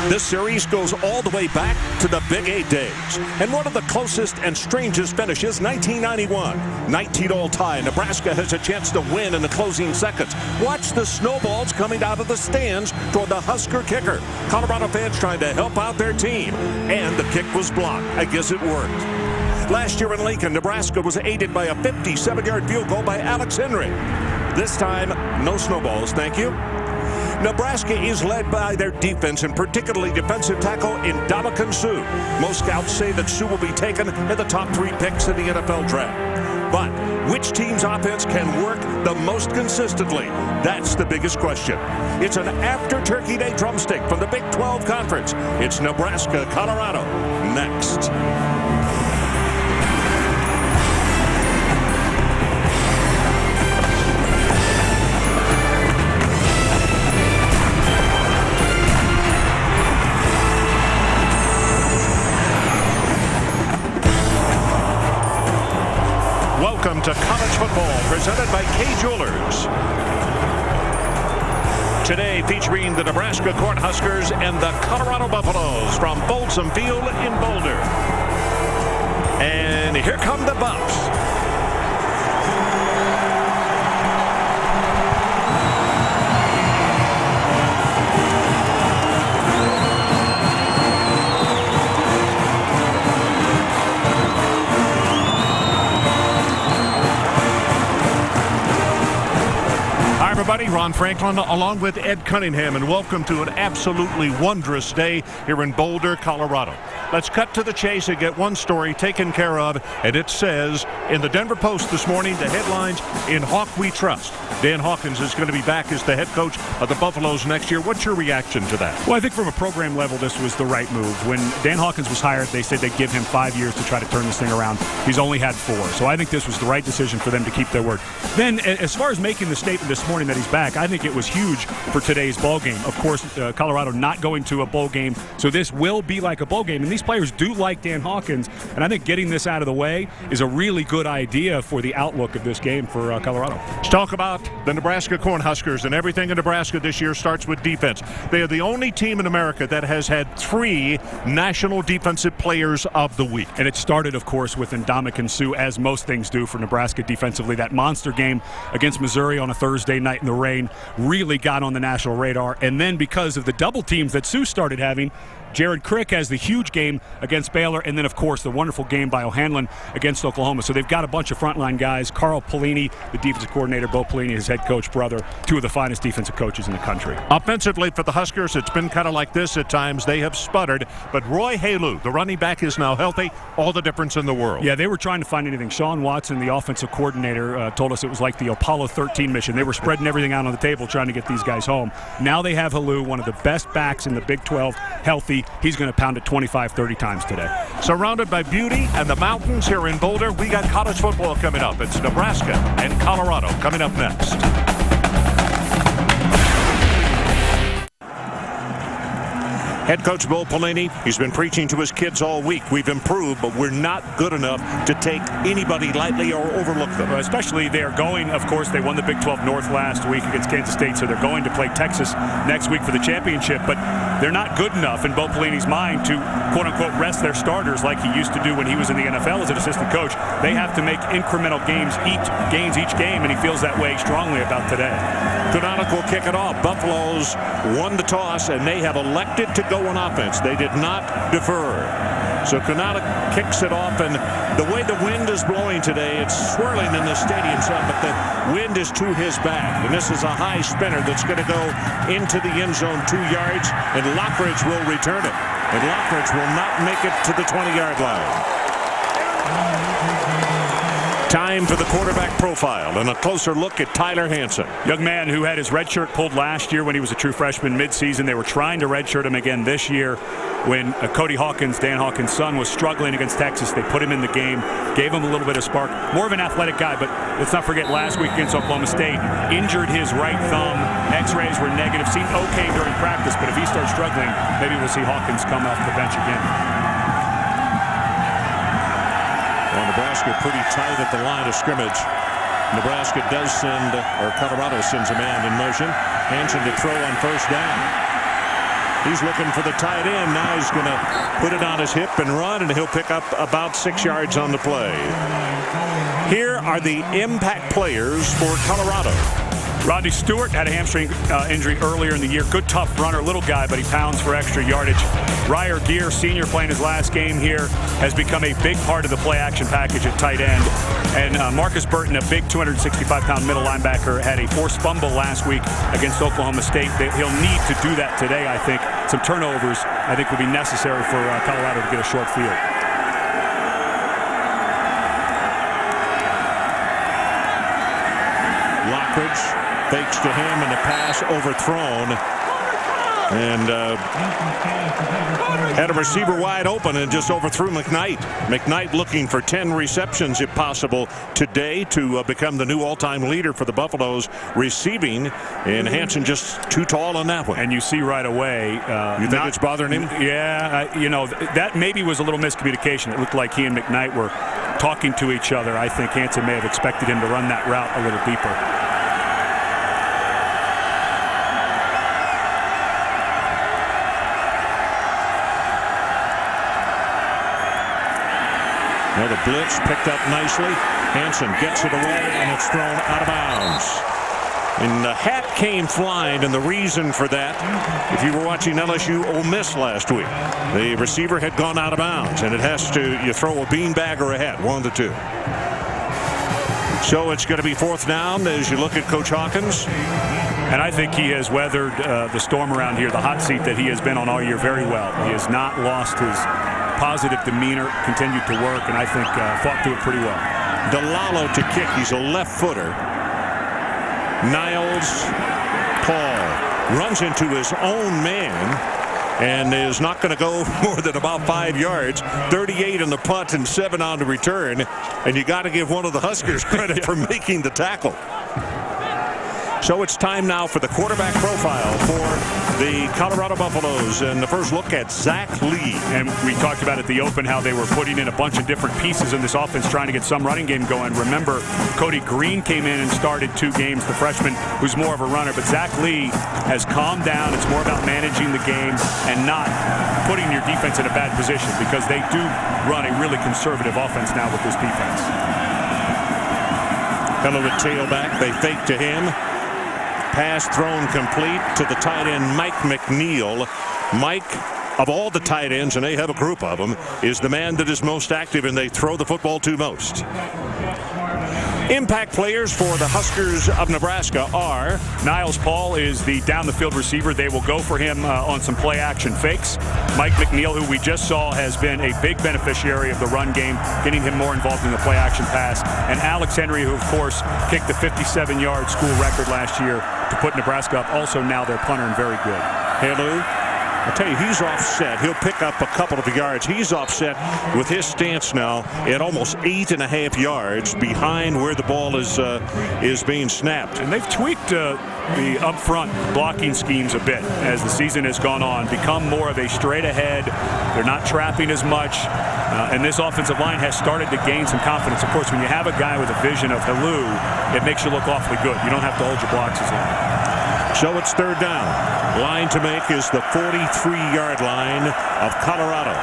This series goes all the way back to the Big 8 days. And one of the closest and strangest finishes, 1991. 19-all tie. Nebraska has a chance to win in the closing seconds. Watch the snowballs coming out of the stands toward the Husker kicker. Colorado fans trying to help out their team. And the kick was blocked. I guess it worked. Last year in Lincoln, Nebraska was aided by a 57-yard field goal by Alex Henry. This time, no snowballs, thank you. Nebraska is led by their defense, and particularly defensive tackle Ndamukong Suh. Most scouts say that Suh will be taken in the top 3 picks in the NFL draft. But which team's offense can work the most consistently? That's the biggest question. It's an after Turkey Day drumstick from the Big 12 Conference. It's Nebraska, Colorado, next. Welcome to college football, presented by Kay Jewelers. Today featuring the Nebraska Cornhuskers and the Colorado Buffaloes from Folsom Field in Boulder. And here come the Buffs. Everybody, Ron Franklin along with Ed Cunningham, and welcome to an absolutely wondrous day here in Boulder, Colorado. Let's cut to the chase and get one story taken care of, and it says in the Denver Post this morning, the headlines, "In Hawk We Trust." Dan Hawkins is going to be back as the head coach of the Buffaloes next year. What's your reaction to that? Well, I think from a program level, this was the right move. When Dan Hawkins was hired, they said they'd give him 5 years to try to turn this thing around. He's only had 4. So I think this was the right decision for them to keep their word. Then, as far as making the statement this morning that he's back, I think it was huge for today's ball game. Of course, Colorado not going to a bowl game, so this will be like a bowl game. And these players do like Dan Hawkins, and I think getting this out of the way is a really good idea for the outlook of this game for Colorado. Let's talk about the Nebraska Cornhuskers, and everything in Nebraska this year starts with defense. They are the only team in America that has had 3 National Defensive Players of the Week. And it started, of course, with Ndamukong Suh, as most things do for Nebraska defensively. That monster game against Missouri on a Thursday night in the rain really got on the national radar. And then because of the double teams that Suh started having, Jared Crick has the huge game against Baylor, and then, of course, the wonderful game by O'Hanlon against Oklahoma. So they've got a bunch of frontline guys. Carl Pelini, the defensive coordinator, Bo Pelini, his head coach brother, 2 of the finest defensive coaches in the country. Offensively for the Huskers, it's been kind of like this at times. They have sputtered, but Roy Halu, the running back, is now healthy. All the difference in the world. Yeah, they were trying to find anything. Sean Watson, the offensive coordinator, told us it was like the Apollo 13 mission. They were spreading everything out on the table trying to get these guys home. Now they have Halu, one of the best backs in the Big 12, healthy. He's going to pound it 25, 30 times today. Surrounded by beauty and the mountains here in Boulder, we got college football coming up. It's Nebraska and Colorado coming up next. Head coach Bo Pelini, he's been preaching to his kids all week. We've improved, but we're not good enough to take anybody lightly or overlook them. Especially they're going, of course, they won the Big 12 North last week against Kansas State, so they're going to play Texas next week for the championship, but they're not good enough in Bo Pelini's mind to, quote-unquote, rest their starters like he used to do when he was in the NFL as an assistant coach. They have to make incremental gains each game, and he feels that way strongly about today. Kunonic will kick it off. Buffaloes won the toss, and they have elected to go on offense. They did not defer. So Kunonic kicks it off, and the way the wind is blowing today, it's swirling in the stadium some, but the wind is to his back. And this is a high spinner that's going to go into the end zone 2 yards, and Lockridge will return it. And Lockridge will not make it to the 20-yard line. Time for the quarterback profile and a closer look at Tyler Hansen. Young man who had his red shirt pulled last year when he was a true freshman midseason. They were trying to redshirt him again this year when Cody Hawkins, Dan Hawkins' son, was struggling against Texas. They put him in the game, gave him a little bit of spark. More of an athletic guy, but let's not forget last week against Oklahoma State, injured his right thumb. X-rays were negative. Seemed okay during practice, but if he starts struggling, maybe we'll see Hawkins come off the bench again. Nebraska pretty tight at the line of scrimmage. Nebraska does send, or Colorado sends a man in motion. Hansen to throw on first down. He's looking for the tight end. Now he's going to put it on his hip and run, and he'll pick up about 6 yards on the play. Here are the impact players for Colorado. Rodney Stewart had a hamstring injury earlier in the year. Good, tough runner, little guy, but he pounds for extra yardage. Ryer Gear, senior, playing his last game here, has become a big part of the play-action package at tight end. And Marcus Burton, a big 265-pound middle linebacker, had a forced fumble last week against Oklahoma State. He'll need to do that today, I think. Some turnovers, I think, will be necessary for Colorado to get a short field. Lockridge fakes to him, and the pass overthrown, and had a receiver wide open and just overthrew McKnight. McKnight looking for 10 receptions if possible today to become the new all-time leader for the Buffaloes receiving, and Hansen just too tall on that one. And you see right away. You think it's bothering him? Yeah, you know, that maybe was a little miscommunication. It looked like he and McKnight were talking to each other. I think Hansen may have expected him to run that route a little deeper. Now the blitz picked up nicely. Hansen gets it away, and it's thrown out of bounds. And the hat came flying, and the reason for that, if you were watching LSU Ole Miss last week, the receiver had gone out of bounds, and it has to, you throw a beanbag or a hat, one of the two. So it's going to be 4th down as you look at Coach Hawkins. And I think he has weathered the storm around here, the hot seat that he has been on all year, very well. He has not lost his positive demeanor, continued to work, and I think fought through it pretty well. DeLallo to kick. He's a left footer. Niles Paul runs into his own man and is not going to go more than about 5 yards. 38 on the punt and 7 on the return, and you got to give one of the Huskers credit for making the tackle. So it's time now for the quarterback profile for the Colorado Buffaloes, and the first look at Zach Lee. And we talked about at the open how they were putting in a bunch of different pieces in this offense trying to get some running game going. Remember, Cody Green came in and started 2 games, the freshman who's more of a runner, but Zach Lee has calmed down. It's more about managing the game and not putting your defense in a bad position, because they do run a really conservative offense now with this defense. Hello at tailback. They fake to him. Pass thrown complete to the tight end, Mike McNeil. Mike, of all the tight ends, and they have a group of them, is the man that is most active and they throw the football to most. Impact players for the Huskers of Nebraska are Niles Paul is the down-the-field receiver. They will go for him on some play-action fakes. Mike McNeil, who we just saw, has been a big beneficiary of the run game, getting him more involved in the play-action pass. And Alex Henry, who, of course, kicked the 57-yard school record last year to put Nebraska up, also now their punter and very good. Hello. I'll tell you, he's offset. He'll pick up a couple of yards. He's offset with his stance now at almost 8.5 yards behind where the ball is being snapped. And they've tweaked the up-front blocking schemes a bit as the season has gone on, become more of a straight ahead. They're not trapping as much. And this offensive line has started to gain some confidence. Of course, when you have a guy with a vision of Helou, it makes you look awfully good. You don't have to hold your blocks as long. So it's 3rd down. Line to make is the 43-yard line of Colorado.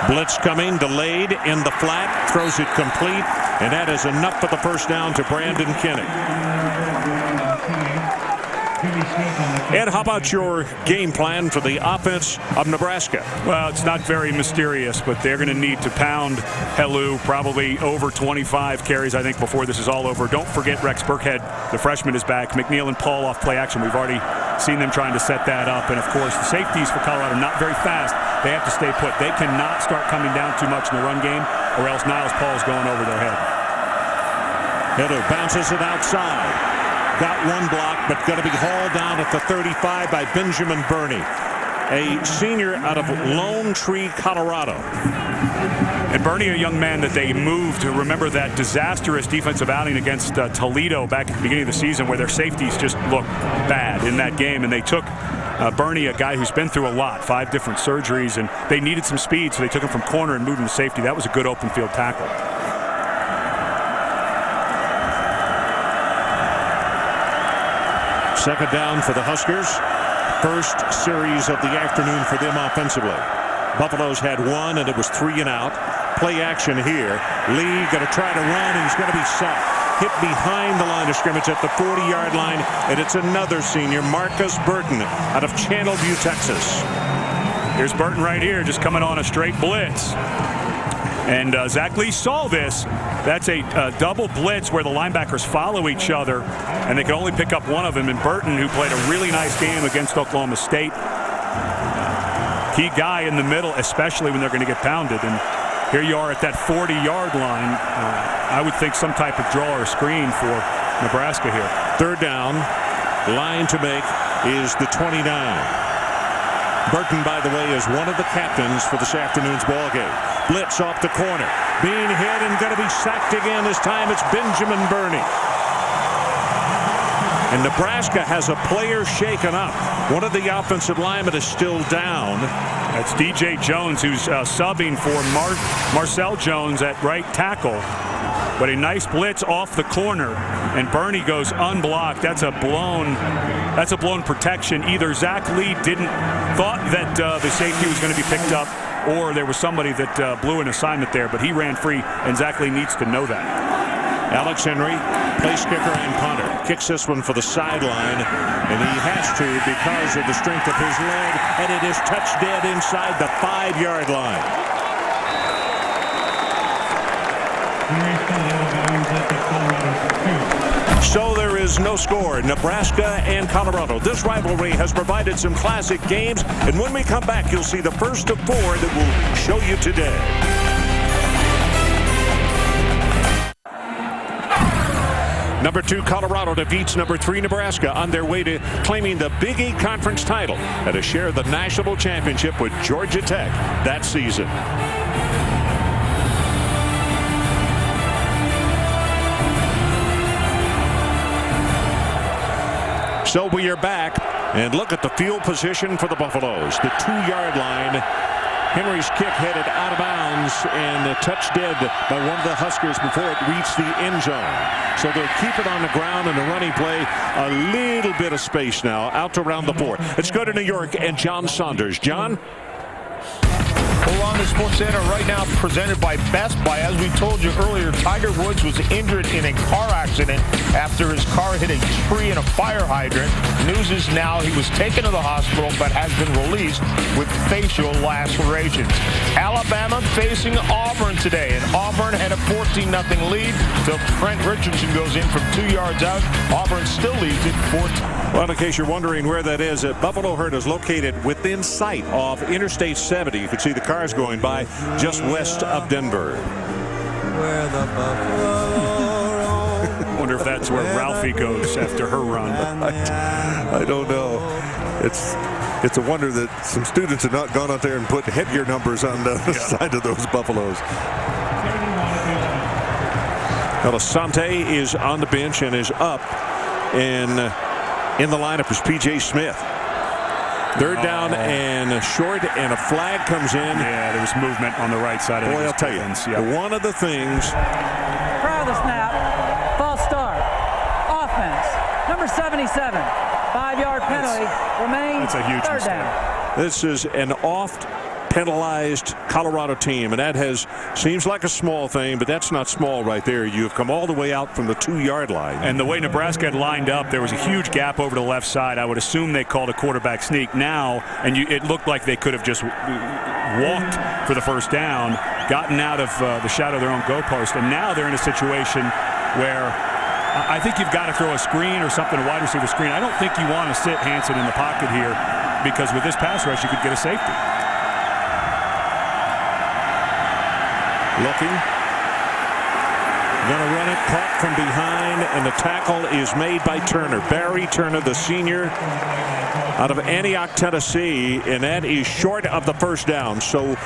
Blitz coming, delayed in the flat, throws it complete, and that is enough for the first down to Brandon Kinnick. Ed, how about your game plan for the offense of Nebraska? Well, it's not very mysterious, but they're going to need to pound Helou, probably over 25 carries, I think, before this is all over. Don't forget Rex Burkhead, the freshman, is back. McNeil and Paul off play action. We've already seen them trying to set that up. And, of course, the safeties for Colorado, not very fast. They have to stay put. They cannot start coming down too much in the run game, or else Niles Paul is going over their head. Helou bounces it outside. Got one block, but going to be hauled down at the 35 by Benjamin Burney, a senior out of Lone Tree, Colorado. And Burney, a young man that they moved to, remember that disastrous defensive outing against Toledo back at the beginning of the season, where their safeties just looked bad in that game, and they took Burney, a guy who's been through a lot, 5 different surgeries, and they needed some speed, so they took him from corner and moved him to safety. That was a good open field tackle. Second down for the Huskers. First series of the afternoon for them offensively. Buffalo's had one, and it was 3 and out. Play action here. Lee going to try to run, and he's going to be sacked. Hit behind the line of scrimmage at the 40-yard line, and it's another senior, Marcus Burton, out of Channelview, Texas. Here's Burton right here, just coming on a straight blitz. And Zach Lee saw this. That's a double blitz where the linebackers follow each other, and they can only pick up one of them. And Burton, who played a really nice game against Oklahoma State, key guy in the middle, especially when they're going to get pounded. And here you are at that 40-yard line. I would think some type of draw or screen for Nebraska here. Third down, line to make is the 29. Burton, by the way, is one of the captains for this afternoon's ball game. Blitz off the corner. Being hit and going to be sacked again. This time it's Benjamin Burney. And Nebraska has a player shaken up. One of the offensive linemen is still down. That's DJ Jones, who's subbing for Marcel Jones at right tackle. But a nice blitz off the corner, and Burney goes unblocked. That's a blown protection. Either Zach Lee thought that the safety was going to be picked up, or there was somebody that blew an assignment there, but he ran free, and Zach Lee needs to know that. Alex Henry, place kicker and punter, kicks this one for the sideline, and he has to because of the strength of his leg, and it is touched dead inside the 5-yard line. So there is no score. Nebraska and Colorado. This rivalry has provided some classic games, and when we come back, you'll see the first of 4 that we'll show you today. Number 2 Colorado defeats number 3 Nebraska on their way to claiming the Big East Conference title and a share of the national championship with Georgia Tech that season. So we are back, and look at the field position for the Buffaloes. The 2-yard line. Henry's kick headed out of bounds and touched dead by one of the Huskers before it reached the end zone. So they'll keep it on the ground in the running play. A little bit of space now out to around the 4. Let's go to New York and John Saunders. John? We're on the Sports Center right now, presented by Best Buy. As we told you earlier, Tiger Woods was injured in a car accident after his car hit a tree and a fire hydrant. News is now he was taken to the hospital but has been released with facial lacerations. Alabama facing Auburn today, and Auburn had a 14-0 lead till Trent Richardson goes in from 2 yards out. Auburn still leads it 14. Well, in case you're wondering where that is, Buffalo Herd is located within sight of Interstate 70. You can see the cars going by just west of Denver. I wonder if that's where Ralphie goes after her run. I don't know. It's a wonder that some students have not gone out there and put headgear numbers on the side of those Buffaloes. Asante is on the bench and is up, and in the lineup is P.J. Smith. Third down and short, and a flag comes in. Yeah, there was movement on the right side of the Boy, I'll tell you, one of the things. Prior to the snap, false start, offense, number 77, 5-yard penalty, remains. That's a huge third mistake. down. This is an oft-penalized Colorado team, and that seems like a small thing, but that's not small right there. You have come all the way out from the 2-yard line. And the way Nebraska had lined up, there was a huge gap over the left side. I would assume they called a quarterback sneak now, and it looked like they could have just walked for the first down, gotten out of the shadow of their own goalpost, and now they're in a situation where I think you've got to throw a screen or something, a wide receiver screen. I don't think you want to sit Hansen in the pocket here, because with this pass rush, you could get a safety. Looking. Going to run it, caught from behind, and the tackle is made by Turner. Barry Turner, the senior out of Antioch, Tennessee, and that is short of the first down. So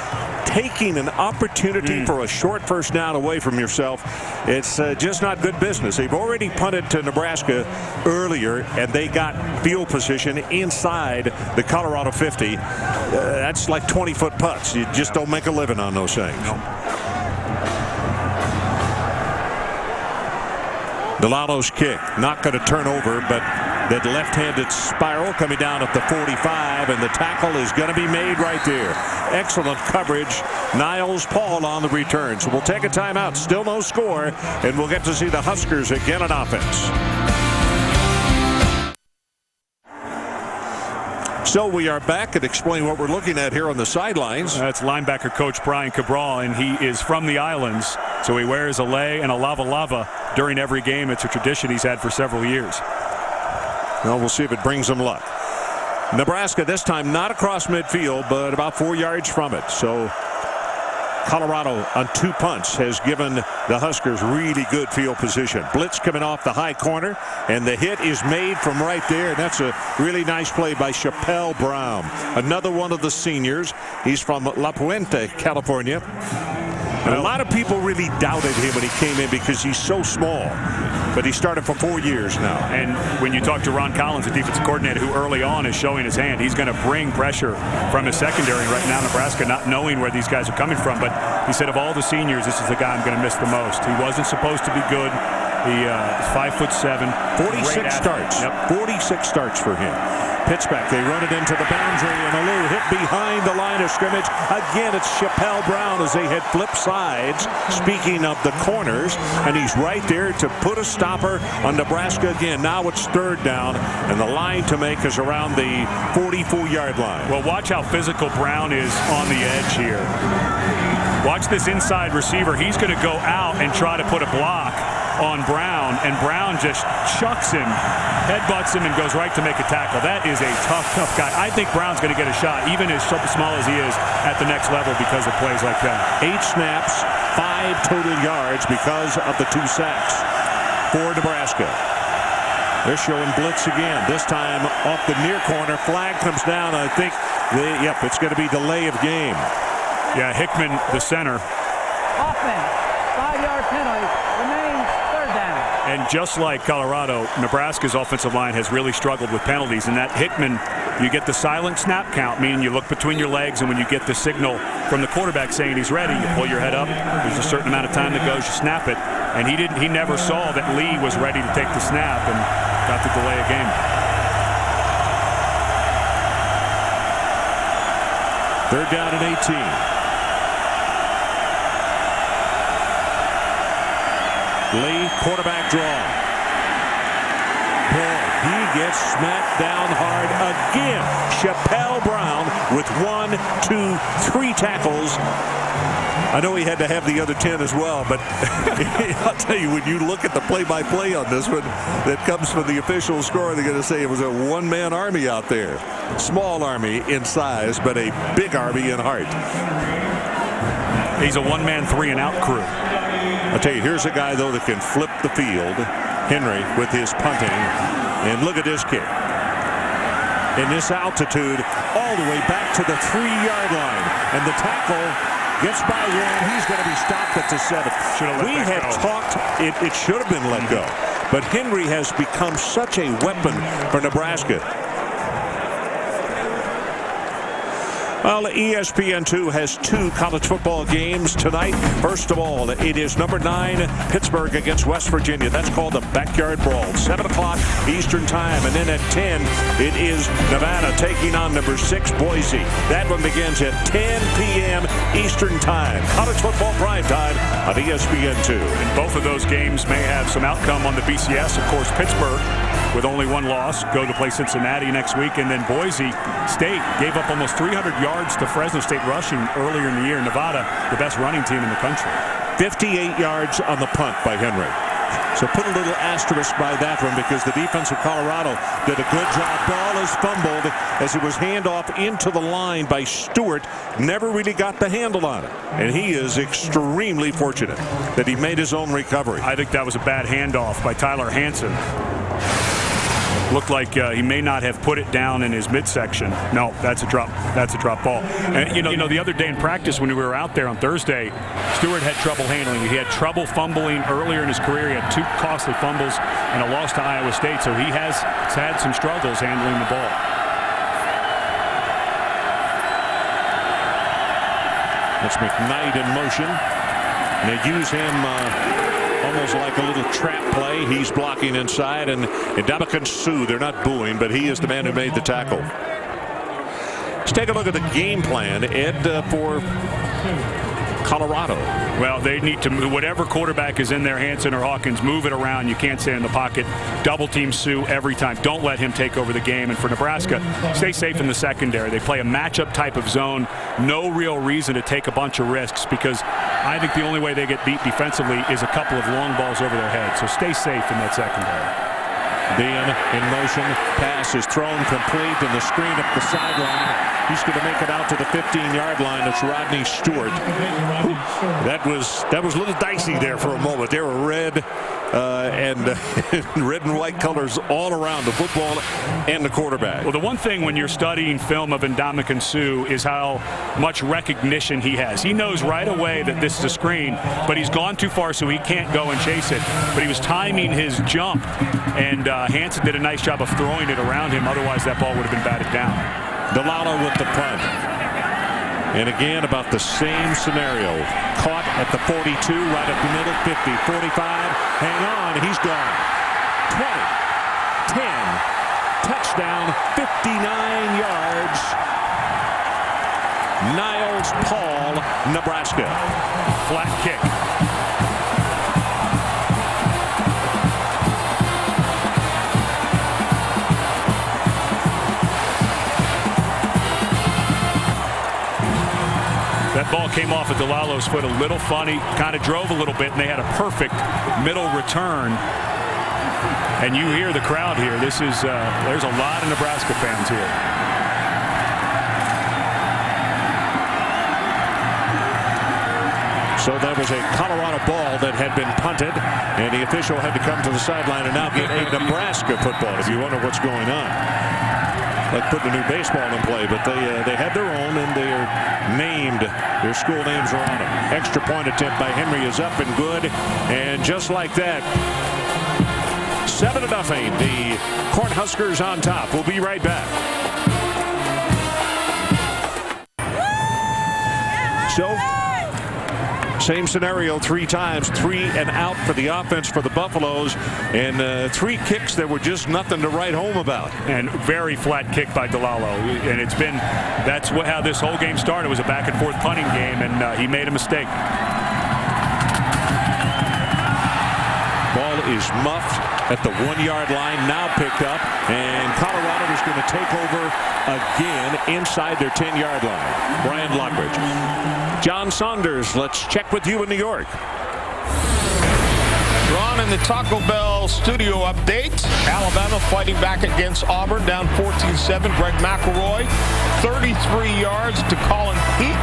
taking an opportunity for a short first down away from yourself, it's just not good business. They've already punted to Nebraska earlier, and they got field position inside the Colorado 50. That's like 20-foot putts. You just don't make a living on those things. Delano's kick, not going to turn over, but That left-handed spiral coming down at the 45, and the tackle is going to be made right there. Excellent coverage. Niles Paul on the return. So we'll take a timeout. Still no score, and we'll get to see the Huskers again on offense. So we are back and explain what we're looking at here on the sidelines. That's linebacker coach Brian Cabral, and he is from the islands, so he wears a lei and a lava during every game. It's a tradition he's had for several years. Well, we'll see if it brings them luck. Nebraska this time not across midfield, but about 4 yards from it. So Colorado on 2 punts has given the Huskers really good field position. Blitz coming off the high corner, and the hit is made from right there. And that's a really nice play by Chappelle Brown, another one of the seniors. He's from La Puente, California. And a lot of people really doubted him when he came in because he's so small. But he started for 4 years now. And when you talk to Ron Collins, the defensive coordinator, who early on is showing his hand, he's going to bring pressure from his secondary right now. Nebraska not knowing where these guys are coming from. But he said of all the seniors, this is the guy I'm going to miss the most. He wasn't supposed to be good. He is 5'7". 46 starts. Yep. 46 starts for him. Pitchback, they run it into the boundary, and a little hit behind the line of scrimmage. Again, it's Chappelle Brown as they had flip sides. Speaking of the corners, and he's right there to put a stopper on Nebraska again. Now it's 3rd down, and the line to make is around the 44-yard line. Well, watch how physical Brown is on the edge here. Watch this inside receiver. He's going to go out and try to put a block on Brown, and Brown just chucks him, headbutts him, and goes right to make a tackle. That is a tough guy. I think Brown's going to get a shot, even as small as he is, at the next level because of plays like that. 8 snaps, 5 total yards because of the 2 sacks for Nebraska. They're showing blitz again. This time off the near corner. Flag comes down. I think, it's going to be delay of game. Yeah, Hickman, the center. Offense, 5-yard penalty, remains 3rd down. And just like Colorado, Nebraska's offensive line has really struggled with penalties. And that Hickman, you get the silent snap count, meaning you look between your legs, and when you get the signal from the quarterback saying he's ready, you pull your head up. There's a certain amount of time that goes, you snap it. And he never saw that Lee was ready to take the snap and got to delay a game. 3rd down and 18. Lee, quarterback draw. Boy, he gets smacked down hard again. Chappelle Brown with 1, 2, 3 tackles. I know he had to have the other 10 as well, but I'll tell you, when you look at the play-by-play on this one that comes from the official score, they're going to say it was a one-man army out there. Small army in size, but a big army in heart. He's a one-man 3-and-out crew. I'll tell you, here's a guy, though, that can flip the field. Henry with his punting. And look at this kick. In this altitude, all the way back to the 3-yard line. And the tackle gets by 1. He's going to be stopped at the 7. We have talked, it should have been let go. But Henry has become such a weapon for Nebraska. Well, ESPN2 has 2 college football games tonight. First of all, it is number 9 Pittsburgh against West Virginia. That's called the Backyard Brawl. 7 o'clock Eastern Time. And then at 10, it is Nevada taking on number 6 Boise. That one begins at 10 p.m. Eastern Time. College football prime time on ESPN2. And both of those games may have some outcome on the BCS. Of course, Pittsburgh, with only 1 loss, go to play Cincinnati next week. And then Boise State gave up almost 300 yards to Fresno State rushing earlier in the year. Nevada, the best running team in the country. 58 yards on the punt by Henry. So put a little asterisk by that one because the defense of Colorado did a good job. Ball is fumbled as it was handoff into the line by Stewart. Never really got the handle on it. And he is extremely fortunate that he made his own recovery. I think that was a bad handoff by Tyler Hansen. Looked like he may not have put it down in his midsection. No, that's a drop. That's a drop ball. And you know, the other day in practice when we were out there on Thursday, Stewart had trouble handling it. He had trouble fumbling earlier in his career. He had 2 costly fumbles and a loss to Iowa State. So he has had some struggles handling the ball. That's McKnight in motion. And they use him almost like a little trap play. He's blocking inside, and Ndamukong Suh, they're not booing, but he is the man who made the tackle. Let's take a look at the game plan, Ed, for Colorado. Well, they need to move whatever quarterback is in there, Hansen or Hawkins, move it around. You can't stay in the pocket. Double team Suh every time. Don't let him take over the game. And for Nebraska, stay safe in the secondary. They play a matchup type of zone. No real reason to take a bunch of risks, because I think the only way they get beat defensively is a couple of long balls over their head. So stay safe in that secondary. Dean in motion. Pass is thrown complete, and the screen up the sideline. He's going to make it out to the 15-yard line. It's Rodney Stewart. That was a little dicey there for a moment. They were red and red and white colors all around the football and the quarterback. Well, the one thing when you're studying film of Ndamukong Suh is how much recognition he has. He knows right away that this is a screen, but he's gone too far, so he can't go and chase it. But he was timing his jump, and Hansen did a nice job of throwing it around him. Otherwise, that ball would have been batted down. DeLallo with the punt. And again, about the same scenario. Caught at the 42, right up the middle, 50, 45. Hang on, he's gone. 20, 10, touchdown, 59 yards. Niles Paul, Nebraska. Flat kick. That ball came off of DeLallo's foot a little funny, kind of drove a little bit, and they had a perfect middle return. And you hear the crowd here. This is there's a lot of Nebraska fans here. So that was a Colorado ball that had been punted, and the official had to come to the sideline and now get a Nebraska football, if you wonder what's going on. Like putting a new baseball in play, but they have their own, and they are named. Their school names are on them. Extra point attempt by Henry is up and good, and just like that, 7-0. The Cornhuskers on top. We'll be right back. So, same scenario 3 times, 3 and out for the offense for the Buffaloes, and 3 kicks that were just nothing to write home about. And very flat kick by DeLallo, and that's how this whole game started. It was a back and forth punting game, and he made a mistake. Ball is muffed at the 1-yard line, now picked up, and Colorado is going to take over again inside their 10-yard line. Brian Lockridge. John Saunders, let's check with you in New York. Ron, in the Taco Bell studio update, Alabama fighting back against Auburn, down 14-7. Greg McElroy, 33 yards to Colin Peak.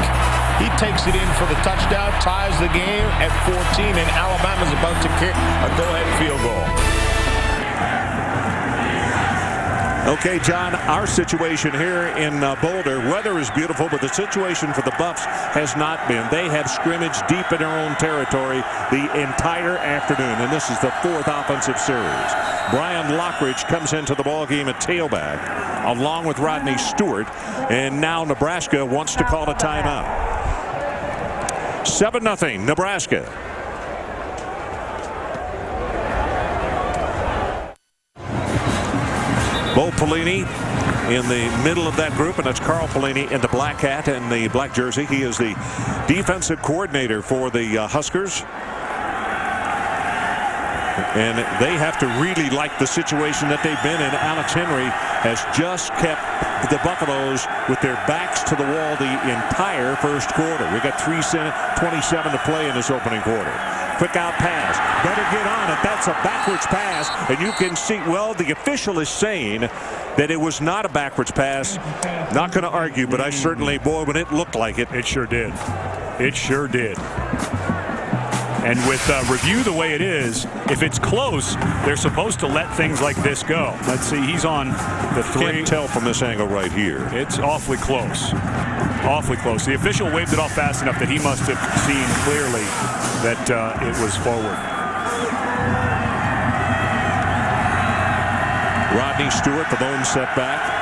He takes it in for the touchdown, ties the game at 14, and Alabama's about to kick a go-ahead field goal. Okay, John, our situation here in Boulder, weather is beautiful, but the situation for the Buffs has not been. They have scrimmaged deep in their own territory the entire afternoon, and this is the 4th offensive series. Brian Lockridge comes into the ballgame at tailback, along with Rodney Stewart, and now Nebraska wants to call a timeout. 7-0, Nebraska. Bo Pelini in the middle of that group, and that's Carl Pelini in the black hat and the black jersey. He is the defensive coordinator for the Huskers. And they have to really like the situation that they've been in. Alex Henry has just kept the Buffaloes with their backs to the wall the entire first quarter. We got 3:27 to play in this opening quarter. Quick out pass. Better get on it. That's a backwards pass. And you can see, well, the official is saying that it was not a backwards pass. Not going to argue, but I certainly, boy, when it looked like it. It sure did. It sure did. And with review the way it is, if it's close, they're supposed to let things like this go. Let's see, he's on the 3. Can't tell from this angle right here. It's awfully close. Awfully close. The official waved it off fast enough that he must have seen clearly that it was forward. Rodney Stewart, the lone setback.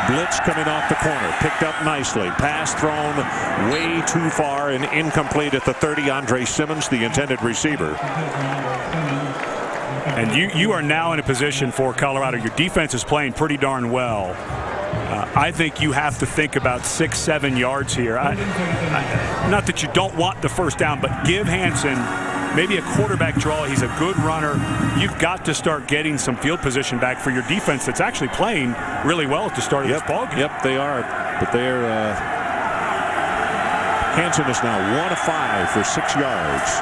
Blitz coming off the corner. Picked up nicely. Pass thrown way too far and incomplete at the 30. Andre Simmons, the intended receiver. And you are now in a position for Colorado. Your defense is playing pretty darn well. I think you have to think about 6-7 yards here. Not that you don't want the first down, but give Hansen maybe a quarterback draw. He's a good runner. You've got to start getting some field position back for your defense that's actually playing really well at the start of this ball game. Yep, they are. But they're Hansen is now 1 of 5 for 6 yards.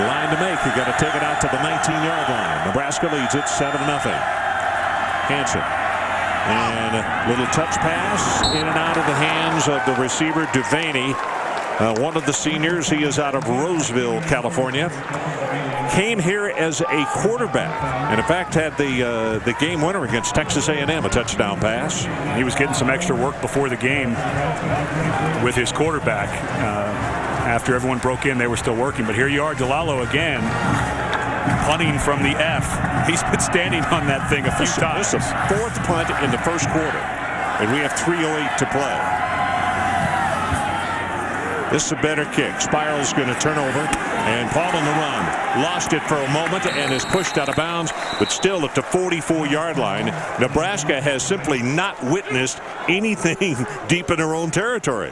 Line to make. You got to take it out to the 19-yard line. Nebraska leads it 7-0. Hansen. And a little touch pass in and out of the hands of the receiver, Devaney. One of the seniors. He is out of Roseville, California. Came here as a quarterback, and in fact had the game winner against Texas A&M, a touchdown pass. He was getting some extra work before the game with his quarterback. After everyone broke in, they were still working. But here you are, DeLallo again, punting from the F. He's been standing on that thing a few times. This is a 4th punt in the first quarter, and we have 3:08 to play. This is a better kick. Spiral's going to turn over, and Paul on the run. Lost it for a moment and is pushed out of bounds, but still at the 44-yard line. Nebraska has simply not witnessed anything deep in their own territory.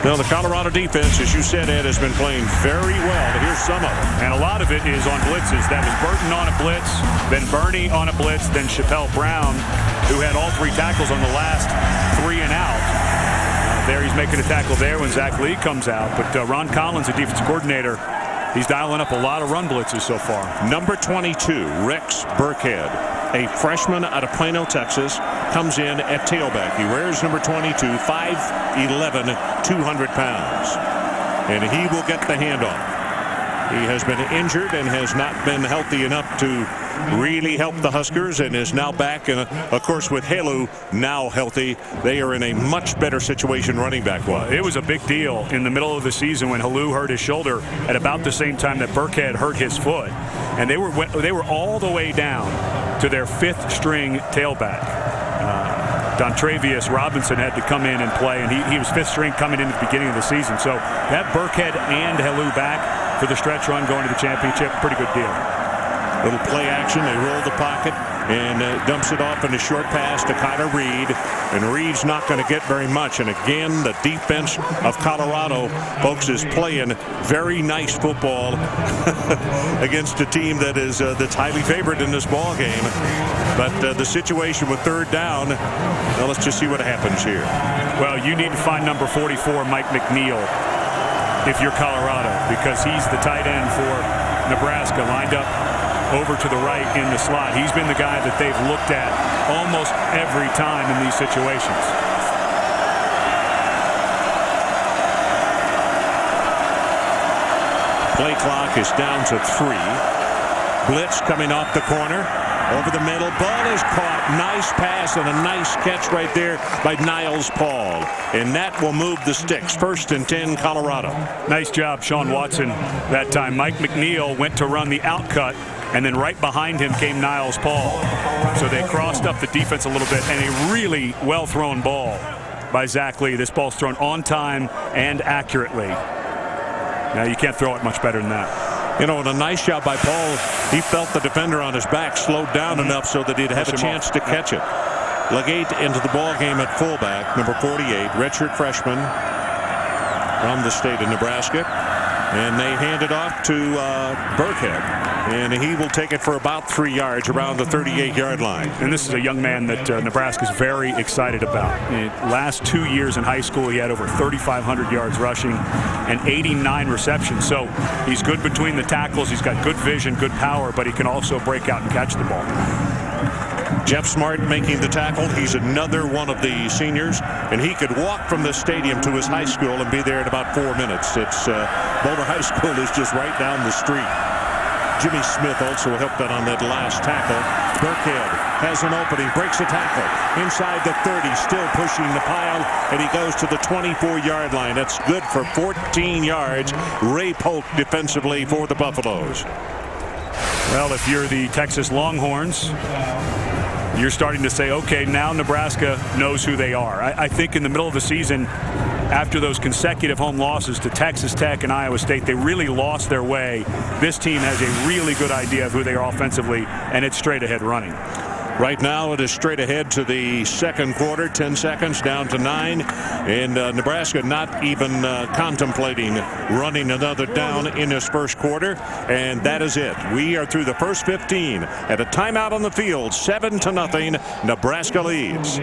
Now, the Colorado defense, as you said, Ed, has been playing very well. Here's some of it. And a lot of it is on blitzes. That was Burton on a blitz, then Bernie on a blitz, then Chappelle Brown, who had all 3 tackles on the last 3 and out. There he's making a tackle there when Zach Lee comes out. But Ron Collins, the defensive coordinator, he's dialing up a lot of run blitzes so far. Number 22, Rex Burkhead, a freshman out of Plano, Texas, comes in at tailback. He wears number 22, 5'11", 200 pounds. And he will get the handoff. He has been injured and has not been healthy enough to really help the Huskers, and is now back. And of course, with Halu now healthy, they are in a much better situation running back wise. It was a big deal in the middle of the season when Halu hurt his shoulder at about the same time that Burkhead hurt his foot, and they were all the way down to their 5th string tailback. Dontravius Robinson had to come in and play, and he was 5th string coming into the beginning of the season. So that Burkhead and Halu back for the stretch run going to the championship, pretty good deal. Little play action. They roll the pocket and dumps it off in a short pass to Kyler Reed. And Reed's not going to get very much. And again, the defense of Colorado, folks, is playing very nice football against a team that is that's highly favored in this ball game. But the situation with 3rd down, well, let's just see what happens here. Well, you need to find number 44, Mike McNeil, if you're Colorado, because he's the tight end for Nebraska, lined up over to the right in the slot. He's been the guy that they've looked at almost every time in these situations. Play clock is down to 3. Blitz coming off the corner. Over the middle. Ball is caught. Nice pass and a nice catch right there by Niles Paul. And that will move the sticks. 1st and 10, Colorado. Nice job, Sean Watson, that time. Mike McNeil went to run the outcut, and then right behind him came Niles Paul. So they crossed up the defense a little bit, and a really well-thrown ball by Zach Lee. This ball's thrown on time and accurately. Now, you can't throw it much better than that. You know, and a nice job by Paul. He felt the defender on his back slowed down enough so that he'd have a chance to catch it. Legate into the ball game at fullback, number 48, redshirt freshman from the state of Nebraska. And they hand it off to Burkhead. And he will take it for about 3 yards around the 38-yard line. And this is a young man that Nebraska's very excited about. In the last 2 years in high school, he had over 3,500 yards rushing and 89 receptions. So he's good between the tackles. He's got good vision, good power, but he can also break out and catch the ball. Jeff Smart making the tackle. He's another one of the seniors, and he could walk from the stadium to his high school and be there in about 4 minutes. It's Boulder High School is just right down the street. Jimmy Smith also helped out on that last tackle. Burkhead has an opening, breaks a tackle inside the 30, still pushing the pile, and he goes to the 24-yard line. That's good for 14 yards. Ray Polk defensively for the Buffaloes. Well, if you're the Texas Longhorns, you're starting to say, okay, now Nebraska knows who they are. I think in the middle of the season, after those consecutive home losses to Texas Tech and Iowa State, they really lost their way. This team has a really good idea of who they are offensively, and it's straight ahead running. Right now, it is straight ahead to the second quarter, 10 seconds down to 9. And Nebraska not even contemplating running another down in this first quarter. And that is it. We are through the first 15 at a timeout on the field. 7-0. Nebraska leads.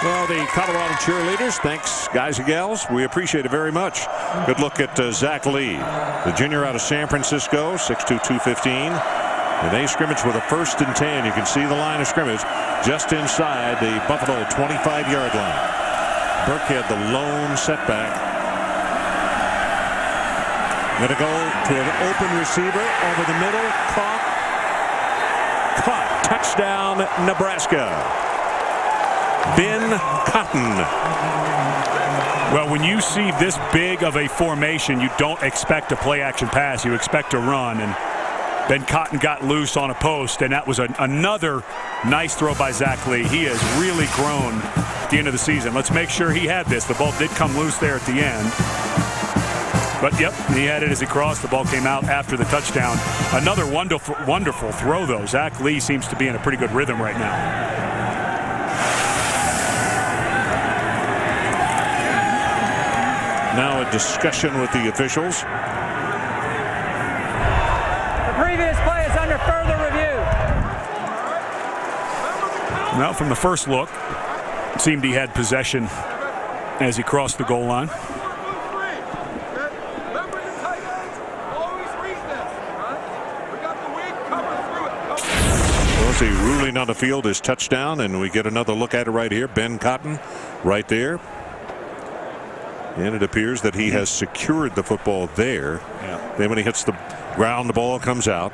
Well, the Colorado cheerleaders, thanks, guys and gals. We appreciate it very much. Good look at Zach Lee, the junior out of San Francisco, 6'2", 215. And they scrimmage with a 1st and 10. You can see the line of scrimmage just inside the Buffalo 25-yard line. Burkhead, the lone setback. Going to go to an open receiver over the middle. Caught. Touchdown, Nebraska. Ben Cotton. Well, when you see this big of a formation, you don't expect a play-action pass. You expect a run, and Ben Cotton got loose on a post, and that was another nice throw by Zach Lee. He has really grown at the end of the season. Let's make sure he had this. The ball did come loose there at the end. But, yep, he had it as he crossed. The ball came out after the touchdown. Another wonderful throw, though. Zach Lee seems to be in a pretty good rhythm right now. Now a discussion with the officials. The previous play is under further review. Well, from the first look, it seemed he had possession as he crossed the goal line. Well, the ruling on the field is touchdown, and we get another look at it right here. Ben Cotton right there. And it appears that he has secured the football there. Yeah. Then when he hits the ground, the ball comes out.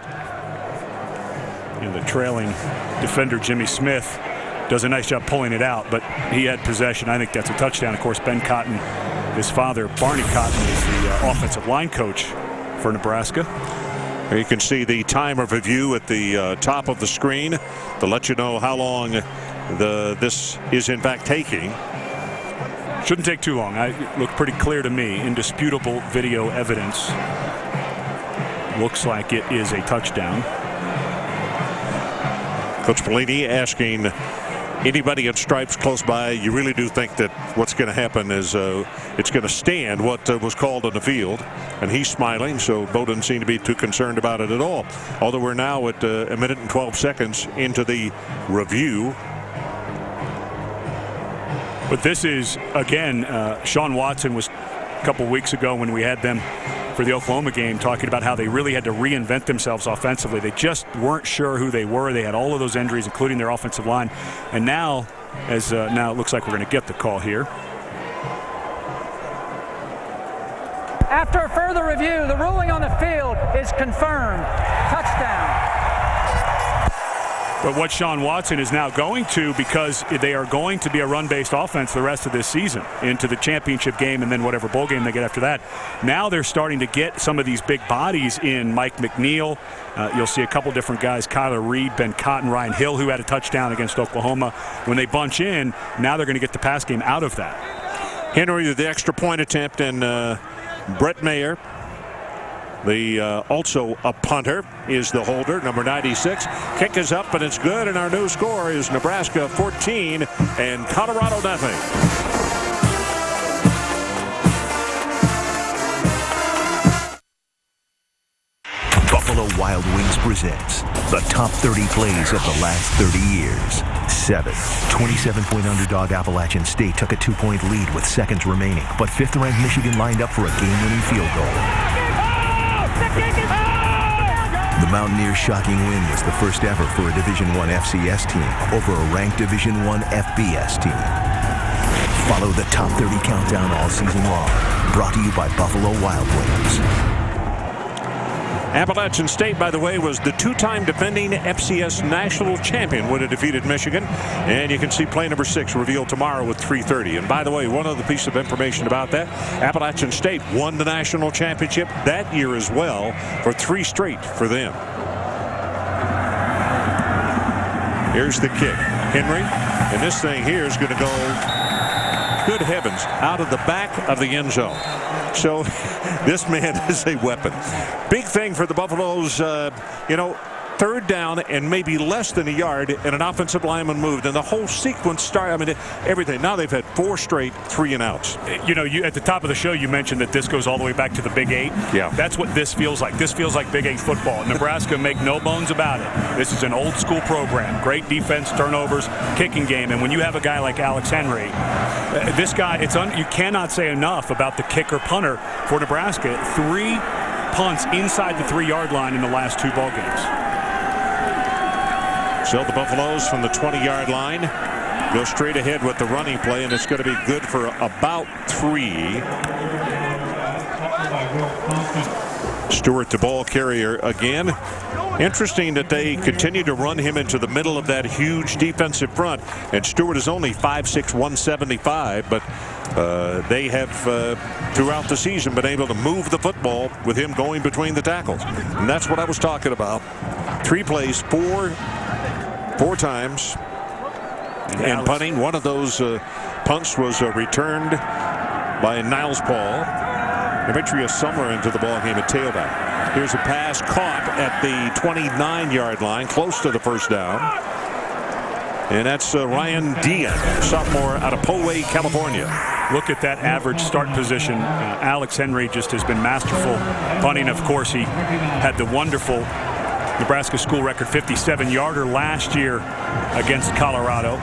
And the trailing defender, Jimmy Smith, does a nice job pulling it out, but he had possession. I think that's a touchdown. Of course, Ben Cotton, his father, Barney Cotton, is the offensive line coach for Nebraska. Here you can see the time of review at the top of the screen to let you know how long this is in fact taking. Shouldn't take too long. It looked pretty clear to me. Indisputable video evidence. Looks like it is a touchdown. Coach Pelini asking anybody in stripes close by, you really do think that what's going to happen is it's going to stand what was called on the field? And he's smiling, so Bo doesn't seem to be too concerned about it at all. Although we're now at 1 minute and 12 seconds into the review. But this is, again, Sean Watson was a couple weeks ago when we had them for the Oklahoma game talking about how they really had to reinvent themselves offensively. They just weren't sure who they were. They had all of those injuries, including their offensive line. And now, now it looks like we're going to get the call here. After a further review, the ruling on the field is confirmed. Touchdown. But what Sean Watson is now going to, because they are going to be a run-based offense the rest of this season into the championship game and then whatever bowl game they get after that. Now they're starting to get some of these big bodies in. Mike McNeil. You'll see a couple different guys. Kyler Reed, Ben Cotton, Ryan Hill, who had a touchdown against Oklahoma. When they bunch in, now they're going to get the pass game out of that. Henry, the extra point attempt, and Brett Mayer, also a punter, is the holder, number 96. Kick is up, and it's good, and our new score is Nebraska 14 and Colorado nothing. Buffalo Wild Wings presents the top 30 plays of the last 30 years. 27-point underdog Appalachian State took a 2-point lead with seconds remaining, but 5th-ranked Michigan lined up for a game-winning field goal. The Mountaineers' shocking win was the first ever for a Division I FCS team over a ranked Division I FBS team. Follow the Top 30 Countdown all season long. Brought to you by Buffalo Wild Wings. Appalachian State, by the way, was the two-time defending FCS national champion when it defeated Michigan. And you can see play number 6 revealed tomorrow at 3:30. And by the way, one other piece of information about that, Appalachian State won the national championship that year as well for 3 straight for them. Here's the kick. Henry. And this thing here is going to go, good heavens, out of the back of the end zone. So this man is a weapon. Big thing for the Buffaloes, third down and maybe less than a yard, and an offensive lineman moved, and the whole sequence started. I mean, everything. Now they've had 4 straight 3-and-outs. You at the top of the show, you mentioned that this goes all the way back to the Big 8. Yeah. That's what this feels like. This feels like Big 8 football. Nebraska, make no bones about it. This is an old school program. Great defense, turnovers, kicking game, and when you have a guy like Alex Henry, this guy, you cannot say enough about the kicker punter for Nebraska. 3 punts inside the 3-yard line in the last 2 ball games. So the Buffaloes from the 20-yard line go straight ahead with the running play, and it's going to be good for about 3. Stewart, the ball carrier again. Interesting that they continue to run him into the middle of that huge defensive front. And Stewart is only 5'6", 175, but they have throughout the season been able to move the football with him going between the tackles. And that's what I was talking about. 3 plays, 4 times, and punting. One of those punts was returned by Niles Paul. Demetrius Sumler into the ball game at tailback. Here's a pass caught at the 29-yard line, close to the first down. And that's Ryan Dian, sophomore out of Poway, California. Look at that average start position. Alex Henry just has been masterful punting. Of course, he had the wonderful Nebraska school record 57-yarder last year against Colorado.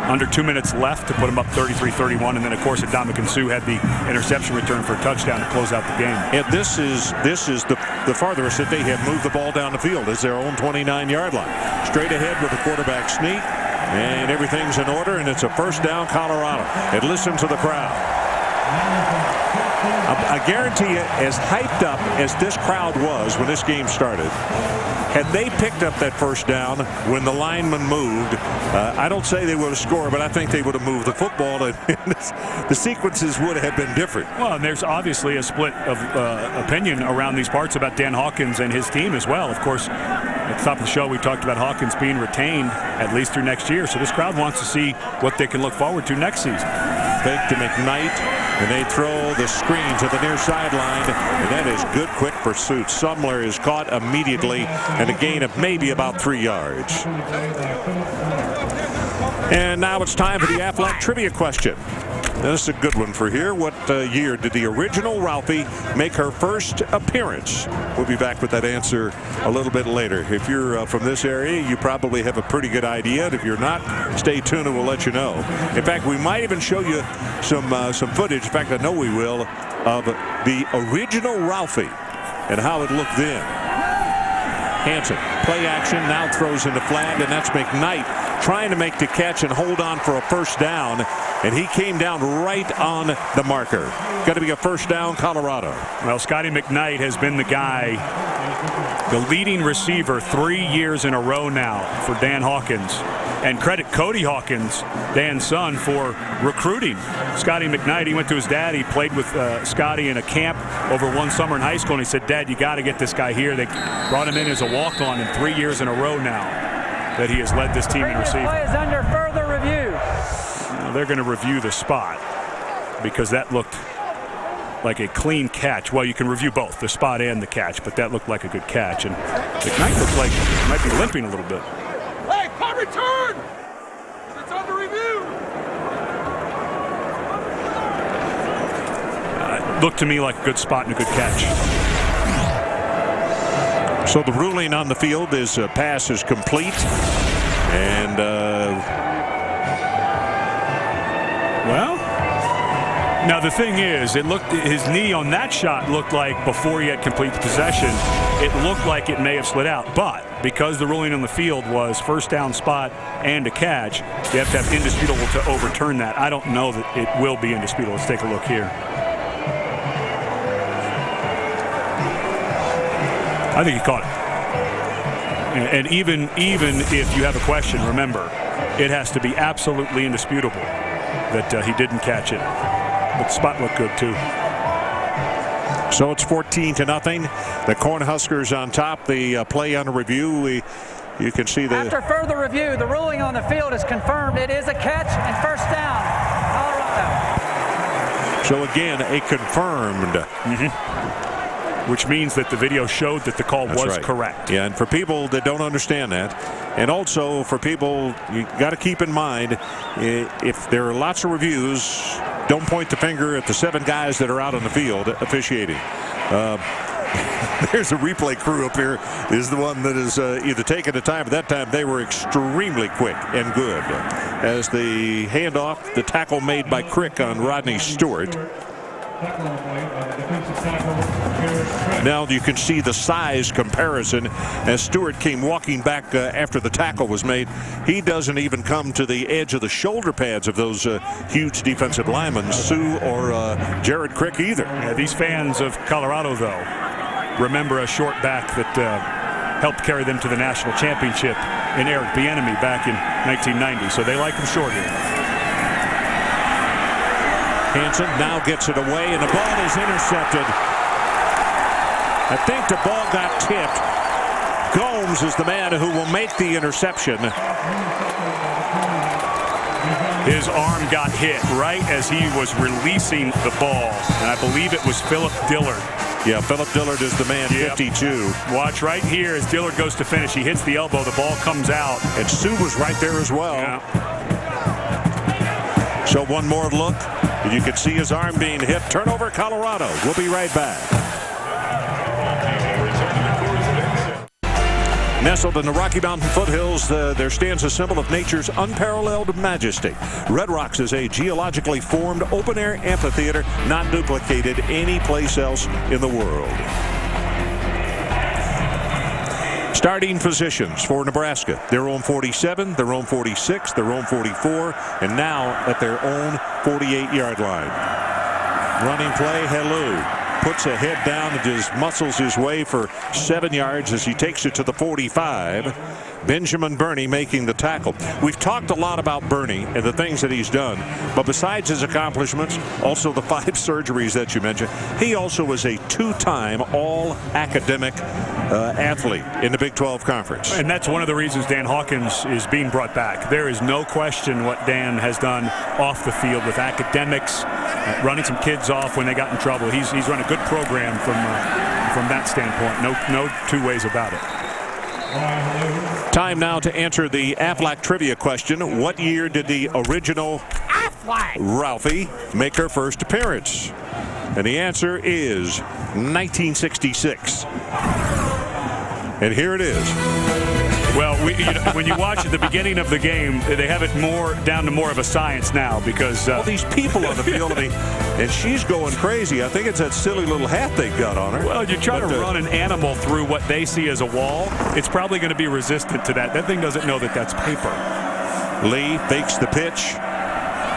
Under 2 minutes left to put him up 33-31, and then of course Adamakin Suh had the interception return for a touchdown to close out the game. And this is the farthest that they have moved the ball down the field is their own 29-yard line. Straight ahead with the quarterback sneak, and everything's in order, and it's a first down Colorado. And listen to the crowd. I guarantee you, as hyped up as this crowd was when this game started, had they picked up that first down when the lineman moved, I don't say they would have scored, but I think they would have moved the football, and the sequences would have been different. Well, and there's obviously a split of opinion around these parts about Dan Hawkins and his team as well. Of course, at the top of the show, we talked about Hawkins being retained at least through next year, so this crowd wants to see what they can look forward to next season. Fake to McKnight, and they throw the screen to the near sideline, and that is good quick pursuit. Sumler is caught immediately, and a gain of maybe about 3 yards. And now it's time for the Aflac trivia question. This is a good one for here. What year did the original Ralphie make her first appearance? We'll be back with that answer a little bit later. If you're from this area, you probably have a pretty good idea. And if you're not, stay tuned and we'll let you know. In fact, we might even show you some footage. In fact, I know we will, of the original Ralphie and how it looked then. Hansen, play action, now throws in the flag, and that's McKnight trying to make the catch and hold on for a first down, and he came down right on the marker. Got to be a first down, Colorado. Well, Scotty McKnight has been the guy, the leading receiver 3 years in a row now for Dan Hawkins. And credit Cody Hawkins, Dan's son, for recruiting Scotty McKnight. He went to his dad. He played with Scotty in a camp over one summer in high school, and he said, "Dad, you got to get this guy here." They brought him in as a walk-on in 3 years in a row now that he has led this team in receiving. Play is under further review. Now they're going to review the spot because that looked like a clean catch. Well, you can review both, the spot and the catch, but that looked like a good catch. And McKnight looked like he might be limping a little bit. Hey, punt return! It's under review! Looked to me like a good spot and a good catch. So the ruling on the field is pass is complete. And, well, now the thing is, it looked, his knee on that shot looked like before he had complete possession, it looked like it may have slid out. But because the ruling on the field was first down spot and a catch, you have to have indisputable to overturn that. I don't know that it will be indisputable. Let's take a look here. I think he caught it. And even if you have a question, remember, it has to be absolutely indisputable that he didn't catch it. But the spot looked good, too. So it's 14-0. The Cornhuskers on top. The play on review. You can see the. After further review, the ruling on the field is confirmed. It is a catch and first down, Colorado. So again, a confirmed. Which means that the video showed that the call was right. correct. Yeah, and for people that don't understand that, and also for people, you got to keep in mind, if there are lots of reviews, don't point the finger at the 7 guys that are out on the field officiating. There's a replay crew up here is the one that is either taking the time. At that time, they were extremely quick and good. As the handoff, the tackle made by Crick on Rodney Stewart. Now you can see the size comparison as Stewart came walking back after the tackle was made. He doesn't even come to the edge of the shoulder pads of those huge defensive linemen, Sue or Jared Crick either. Yeah, these fans of Colorado, though, remember a short back that helped carry them to the national championship in Eric Bieniemy back in 1990. So they like him short here. Hansen now gets it away, and the ball is intercepted. I think the ball got tipped. Gomes is the man who will make the interception. His arm got hit right as he was releasing the ball, and I believe it was Philip Dillard. Yeah, Philip Dillard is the man, 52. Watch right here as Dillard goes to finish. He hits the elbow. The ball comes out. And Sue was right there as well. Yeah. So one more look. You can see his arm being hit. Turnover, Colorado. We'll be right back. Nestled in the Rocky Mountain foothills, there stands a symbol of nature's unparalleled majesty. Red Rocks is a geologically formed open-air amphitheater not duplicated any place else in the world. Starting positions for Nebraska. Their own 47, their own 46, their own 44, and now at their own 48-yard line. Running play, Helou puts a head down and just muscles his way for 7 yards as he takes it to the 45. Benjamin Burney making the tackle. We've talked a lot about Burney and the things that he's done, but besides his accomplishments, also the 5 surgeries that you mentioned, he also was a 2-time all-academic athlete in the Big 12 Conference. And that's one of the reasons Dan Hawkins is being brought back. There is no question what Dan has done off the field with academics, running some kids off when they got in trouble. He's run a good program from that standpoint. No 2 ways about it. Time now to answer the Aflac trivia question. What year did the original Ralphie make her first appearance? And the answer is 1966. And here it is. Well, when you watch at the beginning of the game, they have it down to more of a science now because all these people on the field, and she's going crazy. I think it's that silly little hat they got on her. Well, you try to run an animal through what they see as a wall, it's probably going to be resistant to that. That thing doesn't know that that's paper. Lee fakes the pitch,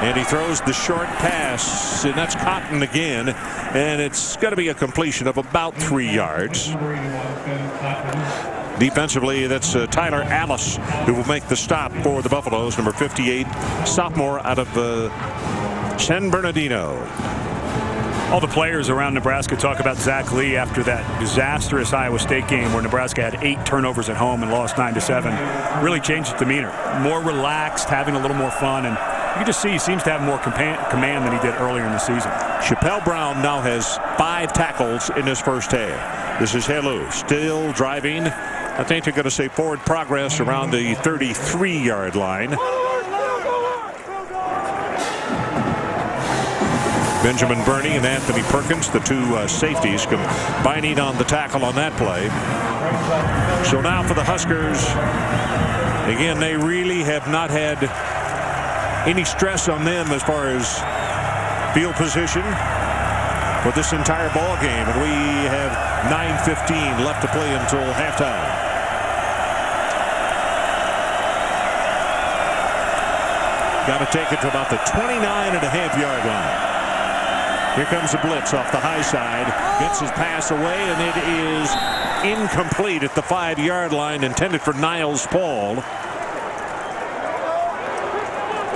and he throws the short pass, and that's Cotton again, and it's going to be a completion of about 3 yards. Defensively, that's Tyler Alice who will make the stop for the Buffaloes, number 58, sophomore out of San Bernardino. All the players around Nebraska talk about Zach Lee after that disastrous Iowa State game where Nebraska had 8 turnovers at home and lost 9-7. Really changed his demeanor. More relaxed, having a little more fun, and you can just see he seems to have more command than he did earlier in the season. Chappelle Brown now has 5 tackles in his first half. This is Helou still driving. I think they're going to say forward progress around the 33-yard line. Benjamin Burney and Anthony Perkins, the 2 safeties, combining on the tackle on that play. So now for the Huskers, again, they really have not had any stress on them as far as field position for this entire ball game, and we have 9:15 left to play until halftime. Got to take it to about the 29.5-yard line. Here comes the blitz off the high side. Gets his pass away, and it is incomplete at the 5-yard line, intended for Niles Paul.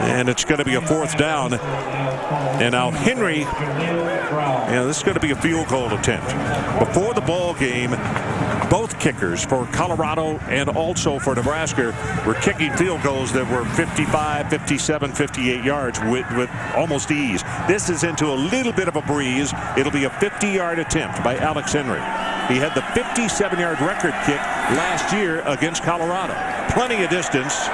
And it's going to be a 4th down. And now Henry, this is going to be a field goal attempt. Before the ball game, both kickers for Colorado and also for Nebraska were kicking field goals that were 55, 57, 58 yards with almost ease. This is into a little bit of a breeze. It'll be a 50-yard attempt by Alex Henry. He had the 57-yard record kick last year against Colorado. Plenty of distance.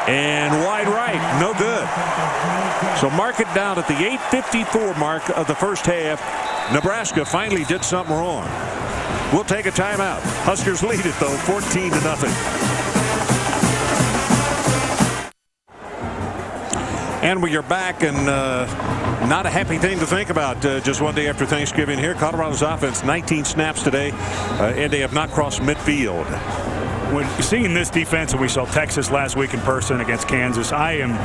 And wide right, no good. So mark it down at the 8:54 mark of the first half. Nebraska finally did something wrong. We'll take a timeout. Huskers lead it, though, 14-0. And we are back, and not a happy thing to think about just one day after Thanksgiving here. Colorado's offense, 19 snaps today, and they have not crossed midfield. When seeing this defense, and we saw Texas last week in person against Kansas, I am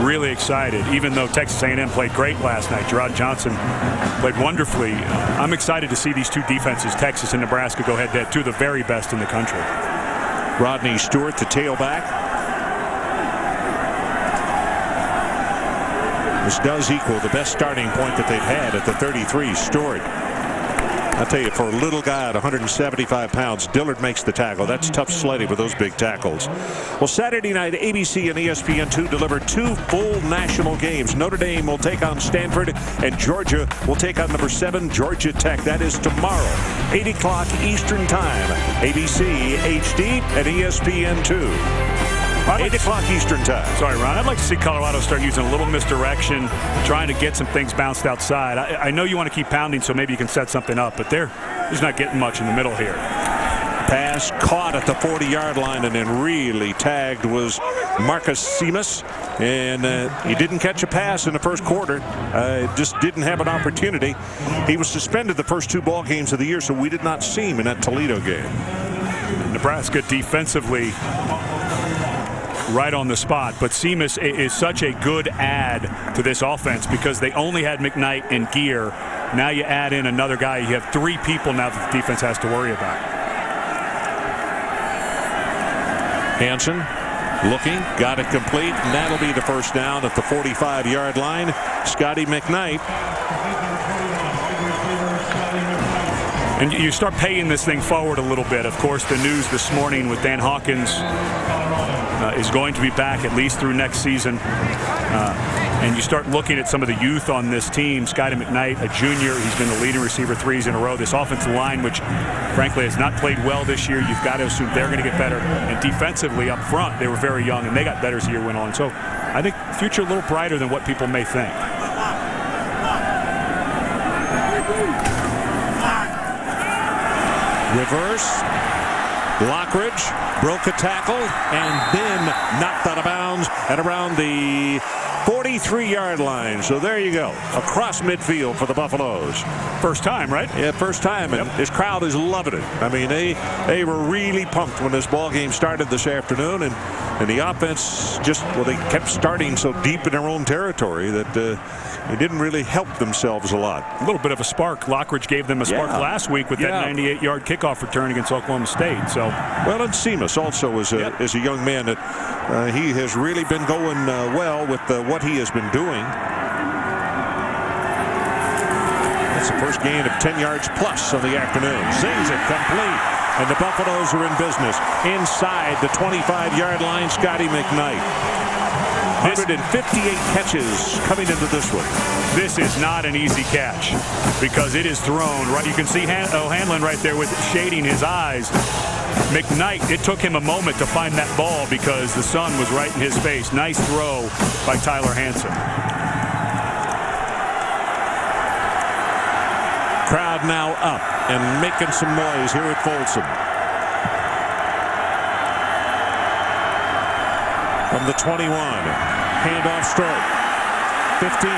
really excited. Even though Texas A&M played great last night, Gerard Johnson played wonderfully. I'm excited to see these two defenses, Texas and Nebraska, go head-to-head, two of the very best in the country. Rodney Stewart, the tailback. This does equal the best starting point that they've had at the 33. Stewart. I'll tell you, for a little guy at 175 pounds, Dillard makes the tackle. That's tough sledding with those big tackles. Well, Saturday night, ABC and ESPN2 delivered 2 full national games. Notre Dame will take on Stanford, and Georgia will take on number 7, Georgia Tech. That is tomorrow, 8 o'clock Eastern Time. ABC, HD, and ESPN2. 8 o'clock Eastern Time. Sorry, Ron. I'd like to see Colorado start using a little misdirection, trying to get some things bounced outside. I know you want to keep pounding, so maybe you can set something up, but they're just not getting much in the middle here. Pass caught at the 40-yard line, and then really tagged was Marcus Simas. And he didn't catch a pass in the first quarter. Just didn't have an opportunity. He was suspended the first 2 ball games of the year, so we did not see him in that Toledo game. Nebraska defensively right on the spot, but Simas is such a good add to this offense because they only had McKnight in gear. Now you add in another guy. You have 3 people now that the defense has to worry about. Hansen looking, got it complete, and that'll be the first down at the 45-yard line. Scotty McKnight. And you start paying this thing forward a little bit. Of course, the news this morning with Dan Hawkins is going to be back at least through next season. And you start looking at some of the youth on this team. Scotty McKnight, a junior, he's been the leading receiver 3s in a row. This offensive line, which frankly has not played well this year, you've got to assume they're going to get better. And defensively up front, they were very young, and they got better as the year went on. So I think the future a little brighter than what people may think. Reverse. Lockridge broke a tackle and then knocked out of bounds at around the 43-yard line. So there you go, across midfield for the Buffaloes. First time, right? Yeah, first time, and this crowd is loving it. I mean, they were really pumped when this ball game started this afternoon, and the offense just, well, they kept starting so deep in their own territory that they didn't really help themselves a lot. A little bit of a spark. Lockridge gave them a spark last week with that 98-yard kickoff return against Oklahoma State. So, well, and Simas also is a young man that he has really been going well with what he has been doing. That's the first gain of 10 yards plus of the afternoon. Zings it complete, and the Buffaloes are in business inside the 25-yard line. Scotty McKnight. 158 catches coming into this one. This is not an easy catch because it is thrown right. You can see O'Hanlon right there with shading his eyes. McKnight, it took him a moment to find that ball because the sun was right in his face. Nice throw by Tyler Hansen. Crowd now up and making some noise here at Folsom. From the 21, handoff stroke. 15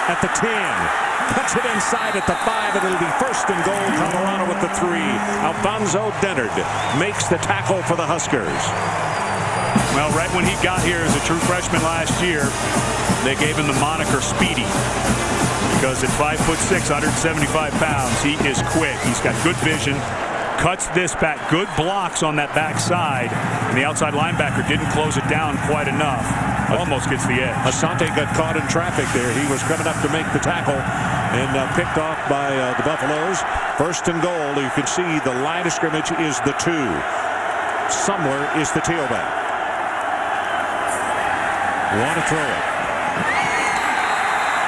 at the 10. Puts it inside at the 5, and it'll be first and goal. Colorado with the 3. Alfonso Dennard makes the tackle for the Huskers. Well, right when he got here as a true freshman last year, they gave him the moniker Speedy. Because at 5'6", 175 pounds, he is quick. He's got good vision. Cuts this back. Good blocks on that backside. And the outside linebacker didn't close it down quite enough. Almost gets the edge. Asante got caught in traffic there. He was coming up to make the tackle and picked off by the Buffaloes. First and goal. You can see the line of scrimmage is the 2. Somewhere is the tailback. Want to throw it.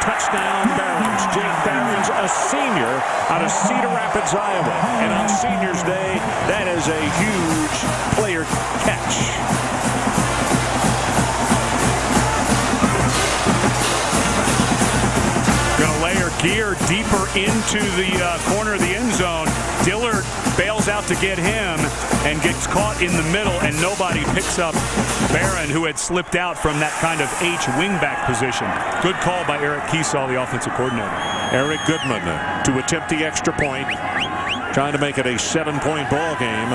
Touchdown Barons. Jake Barons, a senior out of Cedar Rapids, Iowa. And on Seniors Day, that is a huge player catch. Going to layer gear deeper into the corner of the end zone. Dillard bails out to get him and gets caught in the middle, and nobody picks up Barron, who had slipped out from that kind of H wingback position. Good call by Eric Keesall, the offensive coordinator. Eric Goodman to attempt the extra point, trying to make it a 7-point ball game.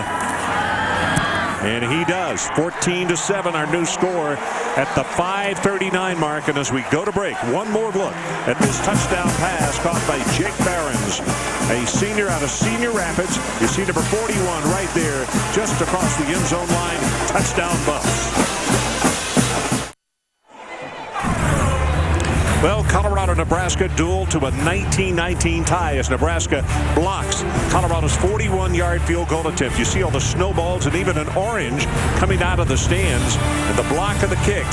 And he does. 14-7, our new score at the 5:39 mark. And as we go to break, one more look at this touchdown pass caught by Jake Barons, a senior out of Cedar Rapids. You see number 41 right there, just across the end zone line. Touchdown Buffs. Well, Colorado-Nebraska duel to a 19-19 tie as Nebraska blocks Colorado's 41-yard field goal attempt. You see all the snowballs and even an orange coming out of the stands, and the block of the kick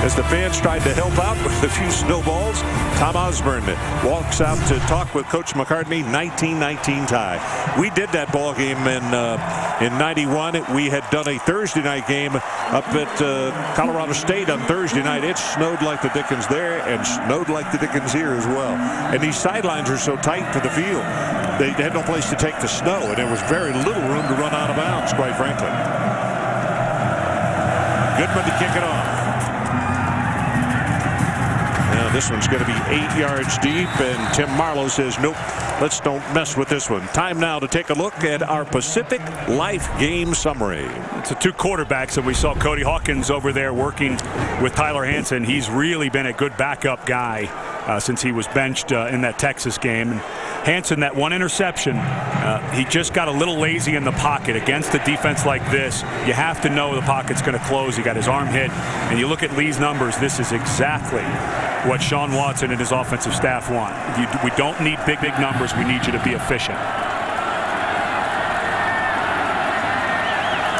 as the fans tried to help out with a few snowballs. Tom Osborne walks out to talk with Coach McCartney. 19-19 tie. We did that ball game in 91. We had done a Thursday night game up at Colorado State on Thursday night. It snowed like the dickens there and snowed like the dickens here as well. And these sidelines are so tight to the field. They had no place to take the snow, and there was very little room to run out of bounds, quite frankly. Goodman to kick it off. This one's going to be 8 yards deep, and Tim Marlowe says, nope, let's don't mess with this one. Time now to take a look at our Pacific Life game summary. It's the 2 quarterbacks that we saw. Cody Hawkins over there working with Tyler Hansen. He's really been a good backup guy since he was benched in that Texas game. And Hansen, that one interception, he just got a little lazy in the pocket. Against a defense like this, you have to know the pocket's going to close. He got his arm hit, and you look at Lee's numbers, this is exactly what Sean Watson and his offensive staff want. We don't need big numbers. We need you to be efficient.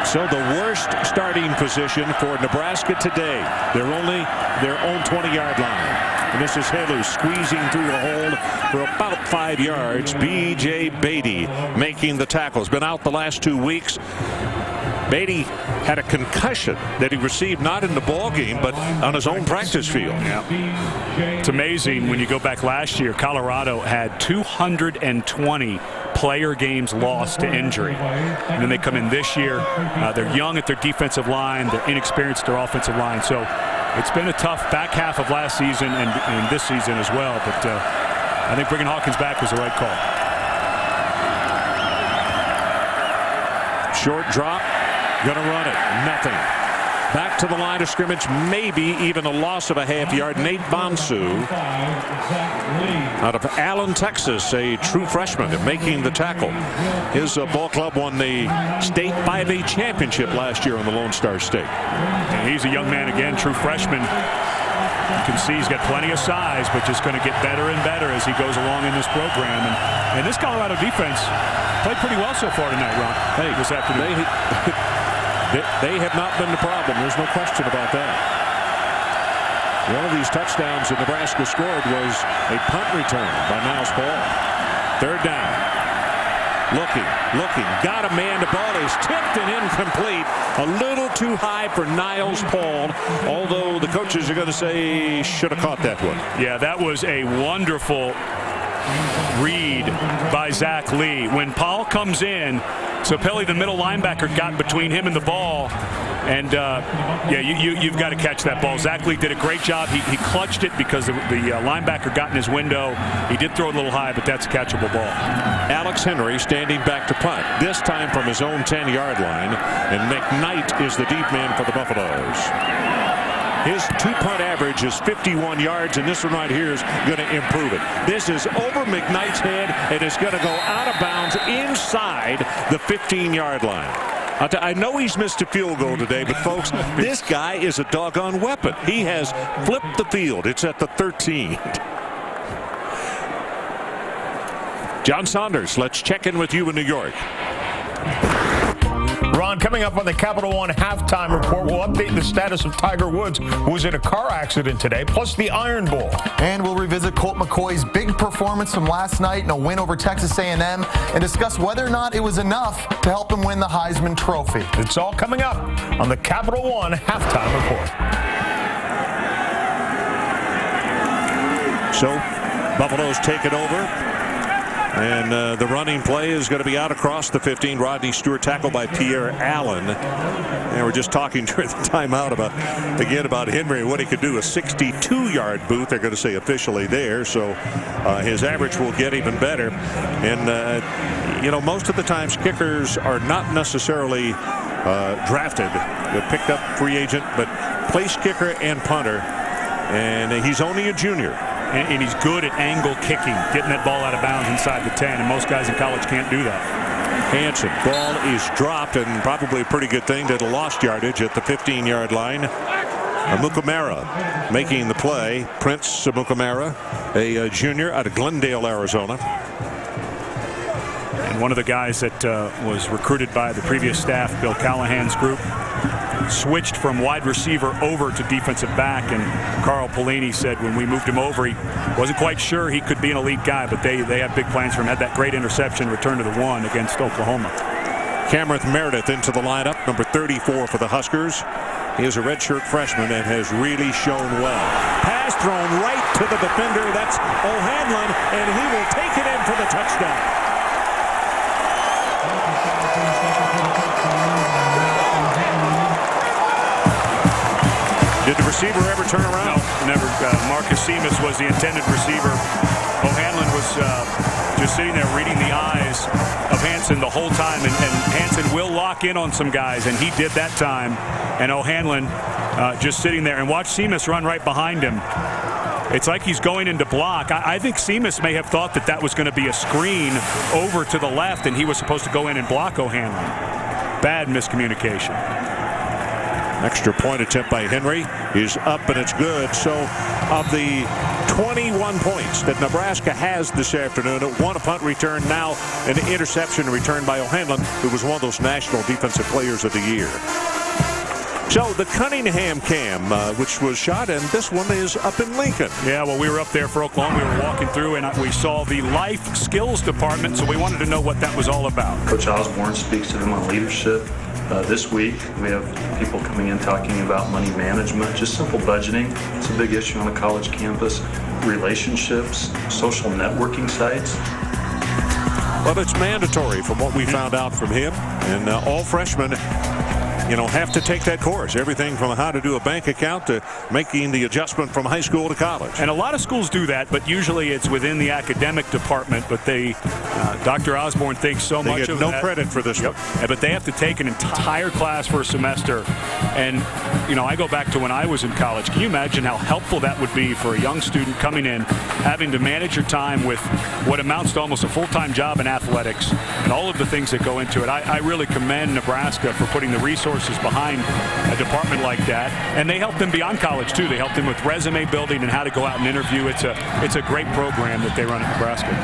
So the worst starting position for Nebraska today. They're only their own 20-yard line. And this is Helu squeezing through a hole for about 5 yards. B.J. Beatty making the tackles. Been out the last 2 weeks. Beatty had a concussion that he received not in the ball game but on his own practice field. Yeah. It's amazing when you go back last year. Colorado had 220 player games lost to injury, and then they come in this year. They're young at their defensive line. They're inexperienced at their offensive line. So it's been a tough back half of last season and this season as well. But I think bringing Hawkins back was the right call. Short drop. Going to run it. Nothing. Back to the line of scrimmage. Maybe even a loss of a half yard. Nate Bonsu out of Allen, Texas, a true freshman, making the tackle. His ball club won the state 5A championship last year on the Lone Star State. And he's a young man again, true freshman. You can see he's got plenty of size, but just going to get better and better as he goes along in this program. And this Colorado defense played pretty well so far tonight, Ron. Hey, this afternoon. They have not been the problem. There's no question about that. One of these touchdowns that Nebraska scored was a punt return by Niles Paul. 3rd down. Looking. Got a man. The ball is tipped and incomplete. A little too high for Niles Paul, although the coaches are going to say should have caught that one. Yeah, that was a wonderful read by Zach Lee. When Paul comes in, so Pelly, the middle linebacker, got between him and the ball. And, you've got to catch that ball. Zach Lee did a great job. He clutched it because the linebacker got in his window. He did throw it a little high, but that's a catchable ball. Alex Henry standing back to punt, this time from his own 10-yard line. And McKnight is the deep man for the Buffaloes. His two-punt average is 51 yards, and this one right here is going to improve it. This is over McKnight's head, and it's going to go out of bounds inside the 15-yard line. I know he's missed a field goal today, but folks, this guy is a doggone weapon. He has flipped the field. It's at the 13. John Saunders, let's check in with you in New York. Ron, coming up on the Capital One halftime report, we'll update the status of Tiger Woods, who was in a car accident today, plus the Iron Bowl. And we'll revisit Colt McCoy's big performance from last night in a win over Texas A&M and discuss whether or not it was enough to help him win the Heisman Trophy. It's all coming up on the Capital One halftime report. So, Buffalo's take it over. And the running play is going to be out across the 15. Rodney Stewart tackled by Pierre Allen. And we're just talking during the timeout about Henry and what he could do. A 62-yard boot, they're going to say officially there. So his average will get even better. And, most of the times kickers are not necessarily drafted. They're picked up free agent, but place kicker and punter. And he's only a junior. And he's good at angle kicking, getting that ball out of bounds inside the 10, and most guys in college can't do that. Hansen, ball is dropped, and probably a pretty good thing that lost yardage at the 15-yard line. Amukamara making the play. Prince Amukamara, a junior out of Glendale, Arizona. And one of the guys that was recruited by the previous staff, Bill Callahan's group, switched from wide receiver over to defensive back, and Carl Pelini said when we moved him over, he wasn't quite sure he could be an elite guy, but they have big plans for him. Had that great interception, return to the 1 against Oklahoma. Cameron Meredith into the lineup, number 34 for the Huskers. He is a redshirt freshman and has really shown well. Pass thrown right to the defender. That's O'Hanlon, and he will take it in for the touchdown. Did the receiver ever turn around? No, never. Marcus Seamus was the intended receiver. O'Hanlon was just sitting there reading the eyes of Hansen the whole time, and Hansen will lock in on some guys, and he did that time. And O'Hanlon just sitting there, and watch Seamus run right behind him. It's like he's going into block. I think Seamus may have thought that was going to be a screen over to the left, and he was supposed to go in and block O'Hanlon. Bad miscommunication. Extra point attempt by Henry is up, and it's good. So of the 21 points that Nebraska has this afternoon, it won a punt return, now an interception return by O'Hanlon, who was one of those National Defensive Players of the Year. So the Cunningham Cam, which was shot, and this one is up in Lincoln. Yeah, well, we were up there for Oklahoma. We were walking through, and we saw the life skills department, so we wanted to know what that was all about. Coach Osborne speaks to them on leadership. This week, we have people coming in talking about money management, just simple budgeting. It's a big issue on a college campus. Relationships, social networking sites. Well, it's mandatory from what we found out from him. And all freshmen, have to take that course. Everything from how to do a bank account to making the adjustment from high school to college. And a lot of schools do that, but usually it's within the academic department. But Dr. Osborne thinks so much of that. They get no credit for this one. But they have to take an entire class for a semester. And, I go back to when I was in college. Can you imagine how helpful that would be for a young student coming in, having to manage your time with what amounts to almost a full-time job in athletics and all of the things that go into it? I really commend Nebraska for putting the resources behind a department like that, and they help them beyond college too. They help them with resume building and how to go out and interview. It's a great program that they run at Nebraska.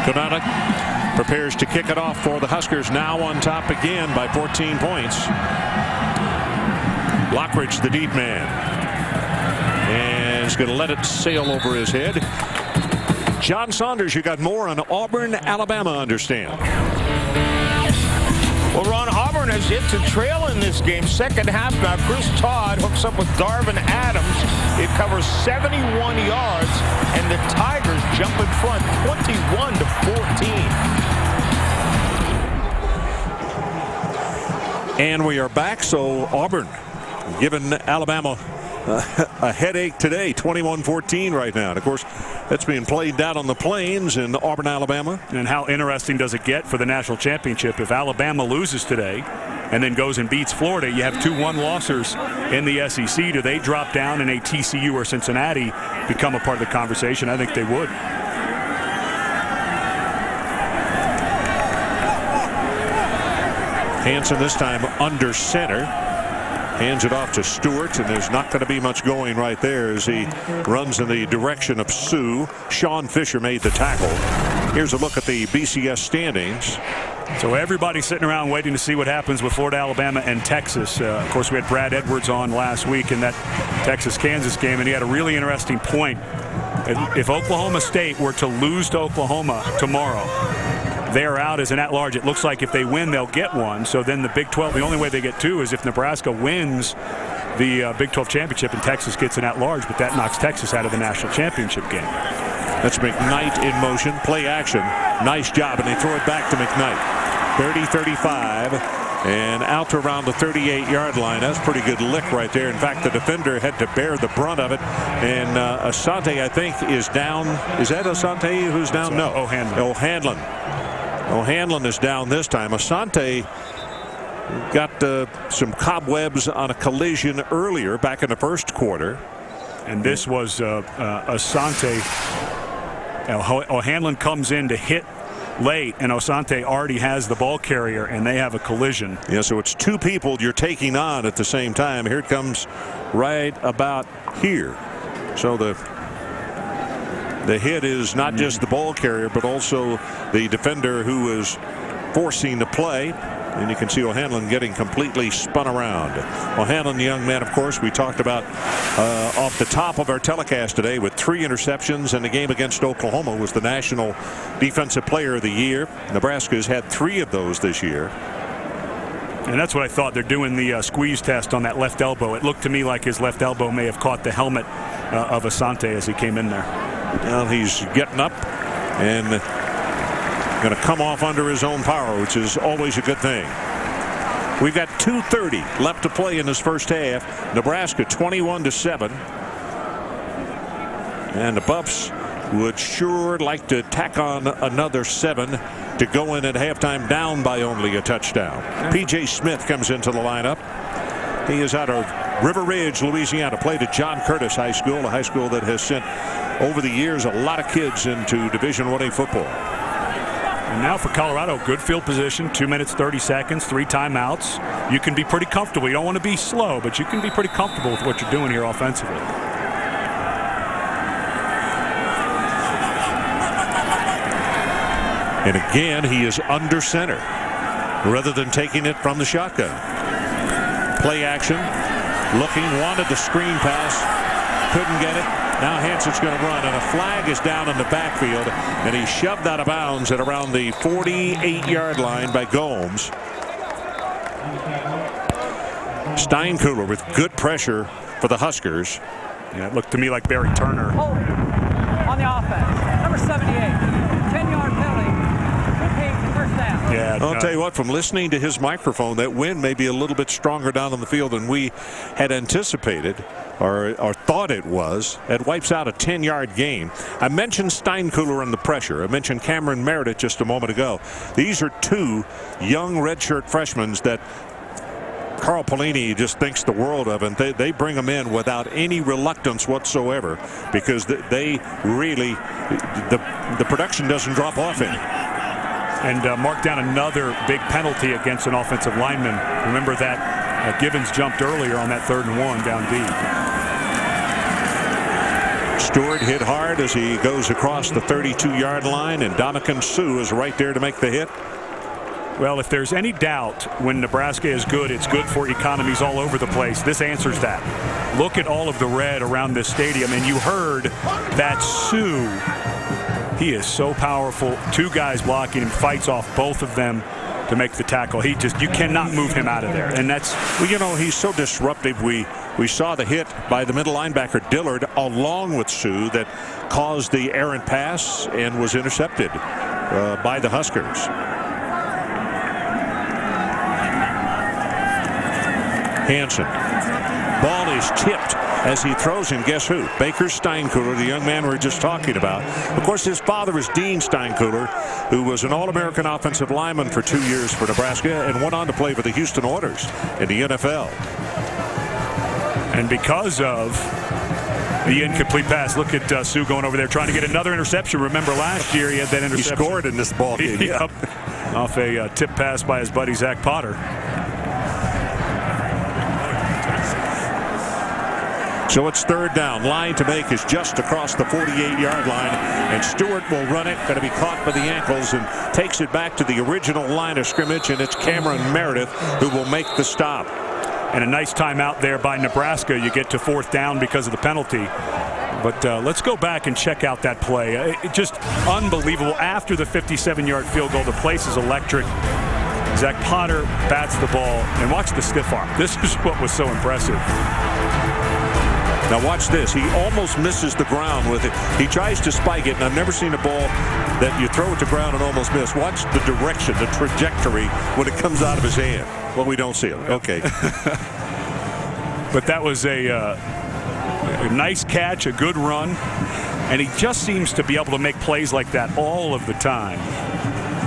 Konata prepares to kick it off for the Huskers, now on top again by 14 points. Lockridge, the deep man, and is going to let it sail over his head. John Saunders, you got more on Auburn, Alabama, understand. Well, Ron, Auburn has hit the trail in this game. Second half now, Chris Todd hooks up with Darvin Adams. It covers 71 yards, and the Tigers jump in front 21-14. And we are back. So Auburn giving Alabama a headache today, 21-14 right now. And of course, that's being played down on the plains in Auburn, Alabama. And how interesting does it get for the national championship if Alabama loses today and then goes and beats Florida? You have 2 one-lossers in the SEC. Do they drop down and a TCU or Cincinnati become a part of the conversation? I think they would. Hansen this time under center. Hands it off to Stewart, and there's not going to be much going right there as he runs in the direction of Sue. Sean Fisher made the tackle. Here's a look at the BCS standings. So everybody's sitting around waiting to see what happens with Florida, Alabama, and Texas. Of course, we had Brad Edwards on last week in that Texas-Kansas game, and he had a really interesting point. If Oklahoma State were to lose to Oklahoma tomorrow, they are out as an at-large. It looks like if they win, they'll get one. So then the Big 12, the only way they get 2 is if Nebraska wins the Big 12 championship and Texas gets an at-large, but that knocks Texas out of the national championship game. That's McKnight in motion. Play action. Nice job, and they throw it back to McKnight. 30-35, and out to around the 38-yard line. That's a pretty good lick right there. In fact, the defender had to bear the brunt of it. And Asante, I think, is down. Is that Asante who's down? No. O'Hanlon. O'Hanlon is down this time. Asante got some cobwebs on a collision earlier back in the first quarter. And this was Asante. O'Hanlon comes in to hit late, and Asante already has the ball carrier, and they have a collision. Yeah, so it's 2 people you're taking on at the same time. Here it comes right about here. So the hit is not just the ball carrier, but also the defender who is forcing the play. And you can see O'Hanlon getting completely spun around. O'Hanlon, the young man, of course, we talked about off the top of our telecast today with 3 interceptions, and the game against Oklahoma was the National Defensive Player of the Year. Nebraska has had 3 of those this year. And that's what I thought. They're doing the squeeze test on that left elbow. It looked to me like his left elbow may have caught the helmet of Asante as he came in there. Well, he's getting up and going to come off under his own power, which is always a good thing. We've got 2:30 left to play in this first half. Nebraska 21-7. And the Buffs would sure like to tack on another 7 to go in at halftime down by only a touchdown. P.J. Smith comes into the lineup. He is out of River Ridge, Louisiana. Played at John Curtis High School, a high school that has sent over the years a lot of kids into Division I football. And now for Colorado, good field position, 2 minutes 30 seconds, 3 timeouts. You can be pretty comfortable. You don't want to be slow, but you can be pretty comfortable with what you're doing here offensively. And again, he is under center rather than taking it from the shotgun. Play action, looking, wanted the screen pass, couldn't get it. Now Hansen's going to run, and a flag is down in the backfield, and he's shoved out of bounds at around the 48-yard line by Gomes. Steinkuhler with good pressure for the Huskers. Yeah, it looked to me like Barry Turner. Hold on the offense. Number 78, 10-yard penalty. First down. Yeah, I'll tell you what, from listening to his microphone, that wind may be a little bit stronger down on the field than we had anticipated or thought it was. It wipes out a 10-yard gain. I mentioned Steinkuhler and the pressure. I mentioned Cameron Meredith just a moment ago. These are 2 young redshirt freshmen that Carl Pelini just thinks the world of, and they bring them in without any reluctance whatsoever because they really, the production doesn't drop off any. And marked down another big penalty against an offensive lineman. Remember that Gibbons jumped earlier on that 3rd and 1 down deep. Stewart hit hard as he goes across the 32-yard line, and Dominican Sue is right there to make the hit. Well, if there's any doubt when Nebraska is good, it's good for economies all over the place. This answers that. Look at all of the red around this stadium, and you heard that Sue. He is so powerful. 2 guys blocking him, fights off both of them to make the tackle. You cannot move him out of there. And that's, well, you know, he's so disruptive. We saw the hit by the middle linebacker Dillard along with Sue that caused the errant pass and was intercepted by the Huskers. Hansen. Ball is tipped as he throws him. Guess who? Baker Steinkuhler, the young man we were just talking about. Of course, his father is Dean Steinkuhler, who was an All-American offensive lineman for 2 years for Nebraska and went on to play for the Houston Oilers in the NFL. And because of the incomplete pass, look at Sue going over there trying to get another interception. Remember last year he had that interception. He scored in this ball game. Yep. Off a tip pass by his buddy Zach Potter. So it's third down. Line to make is just across the 48-yard line, and Stewart will run it. Going to be caught by the ankles and takes it back to the original line of scrimmage, and it's Cameron Meredith who will make the stop. And a nice timeout there by Nebraska. You get to fourth down because of the penalty. But let's go back and check out that play. Just unbelievable. After the 57-yard field goal, the place is electric. Zach Potter bats the ball, and watch the stiff arm. This is what was so impressive. Now watch this. He almost misses the ground with it. He tries to spike it, and I've never seen a ball that you throw it to ground and almost miss. Watch the direction, the trajectory when it comes out of his hand. Well, we don't see it. Okay. But that was a nice catch, a good run, and he just seems to be able to make plays like that all of the time.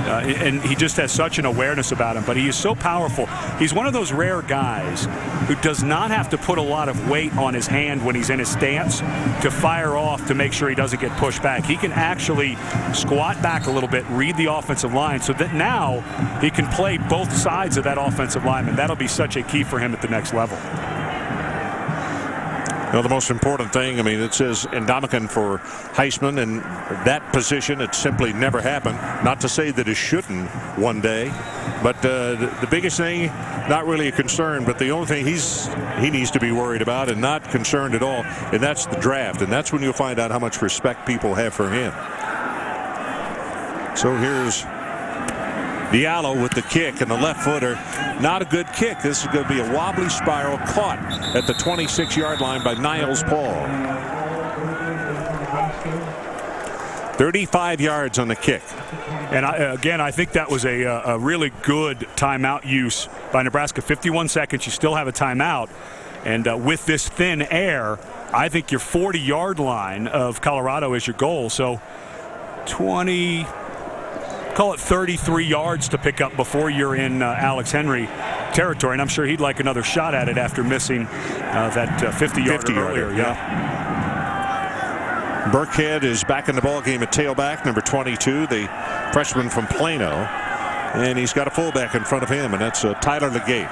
And he just has such an awareness about him, but he is so powerful. He's one of those rare guys who does not have to put a lot of weight on his hand when he's in his stance to fire off to make sure he doesn't get pushed back. He can actually squat back a little bit, read the offensive line, so that now he can play both sides of that offensive lineman. That'll be such a key for him at the next level. Well, the most important thing, I mean, it says Ndamukong for Heisman, and that position, it simply never happened. Not to say that it shouldn't one day, but the biggest thing, not really a concern, but the only thing he needs to be worried about and not concerned at all, and that's the draft, and that's when you'll find out how much respect people have for him. So here's Diallo with the kick, and the left footer, not a good kick. This is going to be a wobbly spiral caught at the 26-yard line by Niles Paul. 35 yards on the kick. And again, I think that was a really good timeout use by Nebraska. 51 seconds, you still have a timeout. And with this thin air, I think your 40-yard line of Colorado is your goal. So 20... call it 33 yards to pick up before you're in Alex Henry territory, and I'm sure he'd like another shot at it after missing that 50-yarder earlier. Yeah. Burkhead is back in the ball game at tailback, number 22, the freshman from Plano, and he's got a fullback in front of him, and that's Tyler Legate.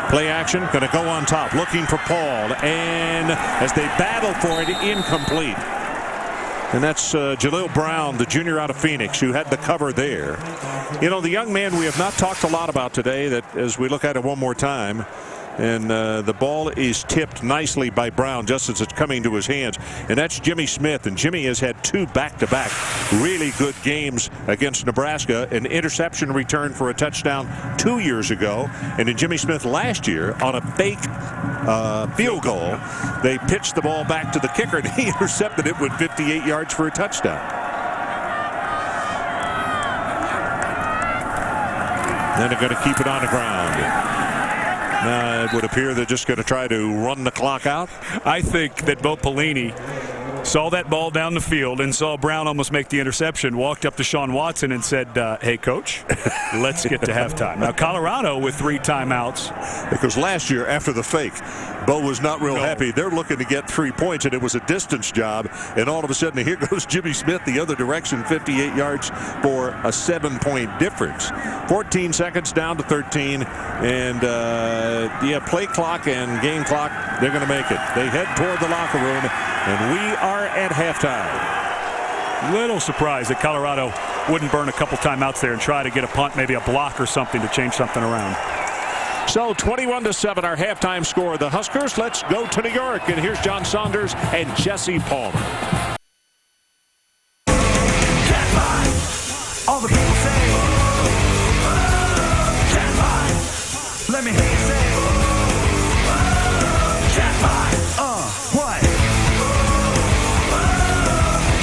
Play action, going to go on top, looking for Paul, and as they battle for it, incomplete. And that's Jaleel Brown, the junior out of Phoenix, who had the cover there. You know, the young man we have not talked a lot about today, that as we look at it one more time, and the ball is tipped nicely by Brown just as it's coming to his hands, and that's Jimmy Smith. And Jimmy has had two back-to-back really good games against Nebraska, an interception return for a touchdown 2 years ago, and in Jimmy Smith last year on a fake field goal, they pitched the ball back to the kicker, and he intercepted it with 58 yards for a touchdown. Then they're going to keep it on the ground. It would appear they're just going to try to run the clock out. I think that Bo Pelini saw that ball down the field and saw Brown almost make the interception, walked up to Sean Watson and said, hey, coach, let's get to halftime. Now, Colorado with 3 timeouts. Because last year, after the fake, Bo was not real happy. They're looking to get 3 points, and it was a distance job. And all of a sudden, here goes Jimmy Smith the other direction, 58 yards for a 7-point difference. 14 seconds down to 13. And, play clock and game clock, they're going to make it. They head toward the locker room, and we are at halftime. Little surprised that Colorado wouldn't burn a couple timeouts there and try to get a punt, maybe a block or something to change something around. So 21-7 our halftime score. The Huskers, let's go to New York. And here's John Saunders and Jesse Palmer. All the people say, let me hear you say, what?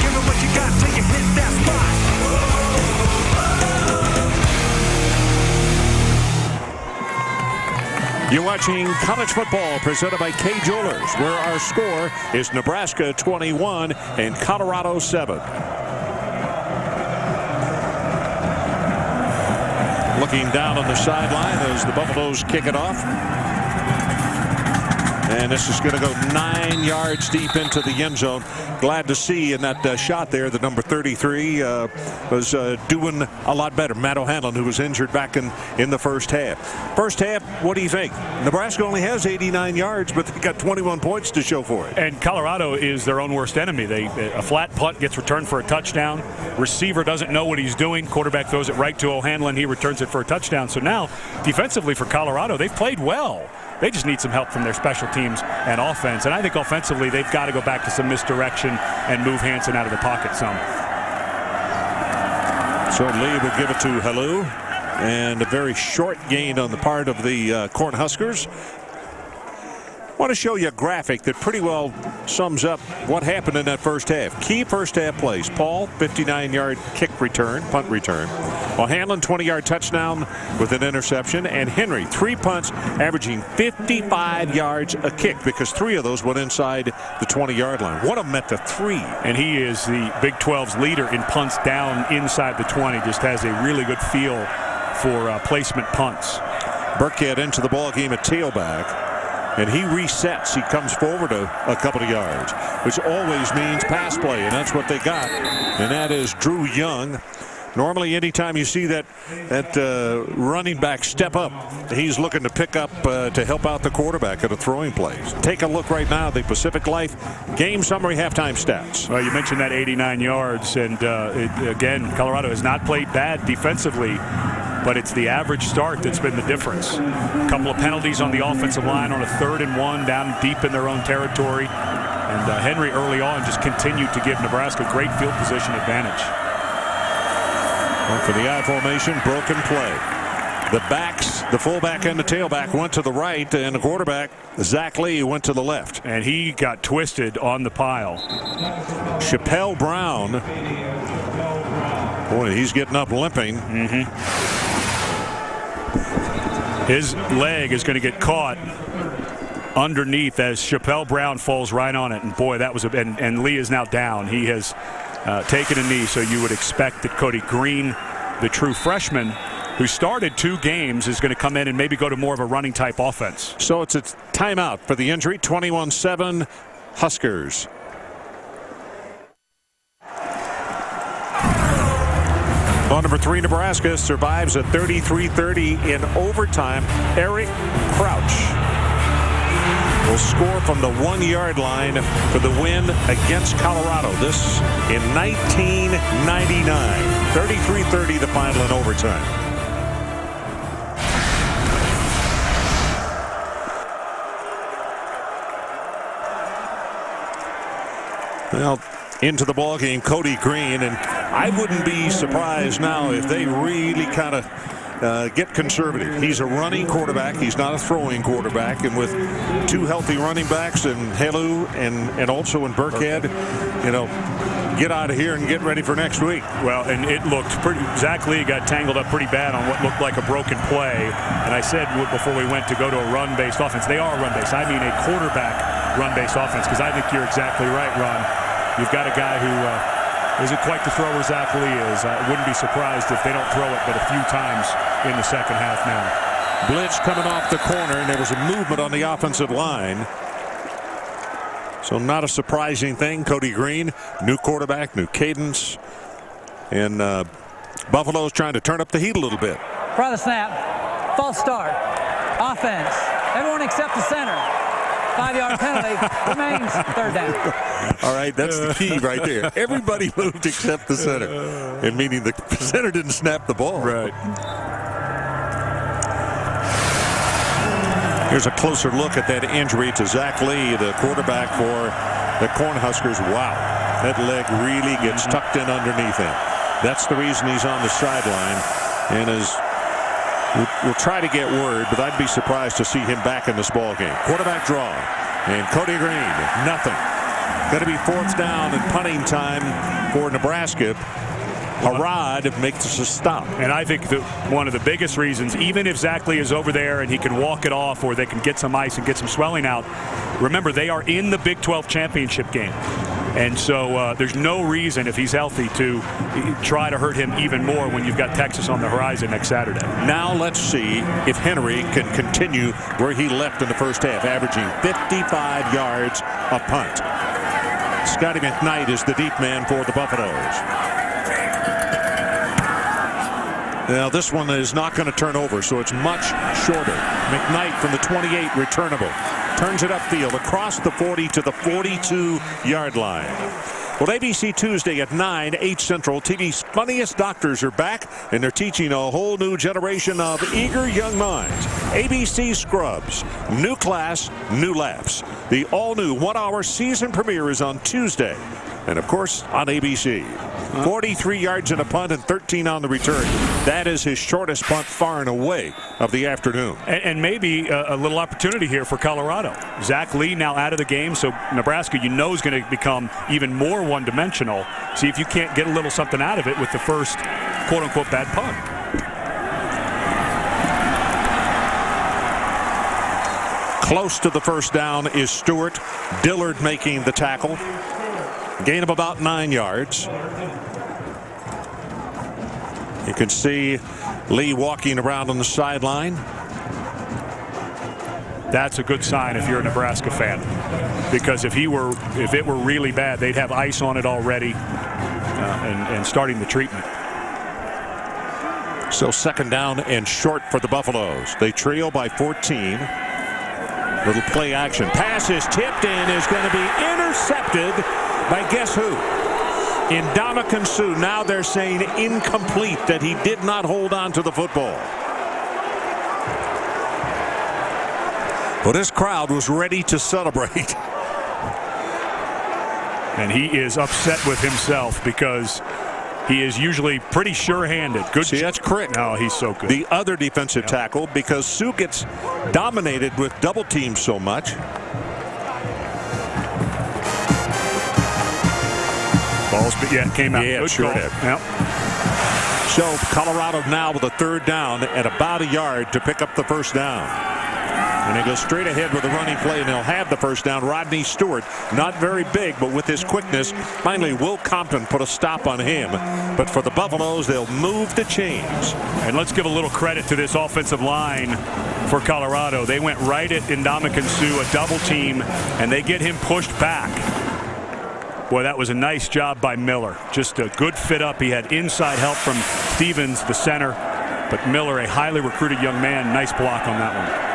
Give me what you got till you hit that spot. You're watching college football presented by K Jewelers, where our score is Nebraska 21 and Colorado 7. Looking down on the sideline as the Buffaloes kick it off. And this is going to go 9 yards deep into the end zone. Glad to see in that shot there the number 33 was doing a lot better. Matt O'Hanlon, who was injured back in the first half. First half, what do you think? Nebraska only has 89 yards, but they got 21 points to show for it. And Colorado is their own worst enemy. A flat punt gets returned for a touchdown. Receiver doesn't know what he's doing. Quarterback throws it right to O'Hanlon. He returns it for a touchdown. So now, defensively for Colorado, they've played well. They just need some help from their special teams and offense. And I think offensively, they've got to go back to some misdirection and move Hansen out of the pocket some. So Lee will give it to Halou. And a very short gain on the part of the Cornhuskers. I want to show you a graphic that pretty well sums up what happened in that first half. Key first half plays. Paul, 59-yard kick return, punt return. O'Hanlon, 20-yard touchdown with an interception. And Henry, 3 punts, averaging 55 yards a kick because 3 of those went inside the 20-yard line. One of them at the 3. And he is the Big 12's leader in punts down inside the 20. Just has a really good feel for placement punts. Burkhead into the ball game at tailback. And he resets. He comes forward a couple of yards, which always means pass play, and that's what they got. And that is Drew Young. Normally, anytime you see that running back step up, he's looking to pick up to help out the quarterback at a throwing plays. Take a look right now at the Pacific Life game summary halftime stats. Well, you mentioned that 89 yards, and again, Colorado has not played bad defensively. But it's the average start that's been the difference. A couple of penalties on the offensive line on a 3rd and 1 down deep in their own territory. And Henry early on just continued to give Nebraska great field position advantage. Well, for the I formation, broken play. The backs, the fullback and the tailback went to the right, and the quarterback, Zach Lee, went to the left. And he got twisted on the pile. Chappelle Brown, boy, he's getting up limping. His leg is going to get caught underneath as Chappelle Brown falls right on it. And boy, that was and Lee is now down. He has taken a knee, so you would expect that Cody Green, the true freshman, who started 2 games, is going to come in and maybe go to more of a running type offense. So it's a timeout for the injury. 21-7 Huskers. Ball number 3, Nebraska survives a 33-30 in overtime. Eric Crouch will score from the 1-yard line for the win against Colorado. This in 1999. 33-30 the final in overtime. Well, into the ball game, Cody Green, and I wouldn't be surprised now if they really kind of get conservative. He's a running quarterback. He's not a throwing quarterback. And with 2 healthy running backs and Halou and also in Burkhead, you know, get out of here and get ready for next week. Well, and it looked pretty. Zach Lee got tangled up pretty bad on what looked like a broken play. And I said before we went to go to a run-based offense, they are run-based. I mean a quarterback run-based offense, because I think you're exactly right, Ron. You've got a guy who isn't quite the thrower Zach Lee is. I wouldn't be surprised if they don't throw it but a few times in the second half now. Blitz coming off the corner, and there was a movement on the offensive line. So not a surprising thing. Cody Green, new quarterback, new cadence. And Buffalo's trying to turn up the heat a little bit. Try the snap. False start. Offense. Everyone except the center. 5-yard penalty. Remains 3rd down. All right, that's the key right there. Everybody moved except the center. And meaning the center didn't snap the ball. Right. Here's a closer look at that injury to Zach Lee, the quarterback for the Cornhuskers. Wow, that leg really gets tucked in underneath him. That's the reason he's on the sideline. And we'll try to get word, but I'd be surprised to see him back in this ball game. Quarterback draw, and Cody Green, nothing. Going to be 4th down and punting time for Nebraska. Harrod makes a stop. And I think that one of the biggest reasons, even if Zach Lee is over there and he can walk it off or they can get some ice and get some swelling out, remember they are in the Big 12 championship game. And so there's no reason, if he's healthy, to try to hurt him even more when you've got Texas on the horizon next Saturday. Now let's see if Henry can continue where he left in the first half, averaging 55 yards a punt. Scotty McKnight is the deep man for the Buffaloes. Now this one is not going to turn over, so it's much shorter. McKnight from the 28, returnable. Turns it upfield across the 40 to the 42-yard line. Well, ABC Tuesday at 9, 8 Central, TV's funniest doctors are back, and they're teaching a whole new generation of eager young minds. ABC Scrubs, new class, new laughs. The all-new one-hour season premiere is on Tuesday, and of course on ABC. 43 yards in a punt and 13 on the return. That is his shortest punt far and away of the afternoon. And maybe a little opportunity here for Colorado. Zach Lee now out of the game, so Nebraska, you know, is going to become even more one-dimensional. See if you can't get a little something out of it with the first quote-unquote bad punt. Close to the first down is Stewart. Dillard making the tackle. Gain of about 9 yards. You can see Lee walking around on the sideline. That's a good sign if you're a Nebraska fan, because if it were really bad, they'd have ice on it already and starting the treatment. So second down and short for the Buffaloes. They trail by 14. Little play action. Pass is tipped and is going to be intercepted by guess who? Ndamukong Suh. Now they're saying incomplete, that he did not hold on to the football. But this crowd was ready to celebrate. And he is upset with himself because he is usually pretty sure-handed. Good. See, that's Crick. No, he's so good. The other defensive tackle, because Suh gets dominated with double teams so much. Balls, but yeah, came out. Yeah, good sure call. did. Yep. So Colorado now with a third down at about a yard to pick up the first down. And they go straight ahead with a running play, and they'll have the first down. Rodney Stewart, not very big, but with his quickness, finally Will Compton put a stop on him. But for the Buffaloes, they'll move the chains. And let's give a little credit to this offensive line for Colorado. They went right at Ndamukong Suh, a double team, and they get him pushed back. Boy, that was a nice job by Miller. Just a good fit up. He had inside help from Stevens, the center. But Miller, a highly recruited young man, nice block on that one.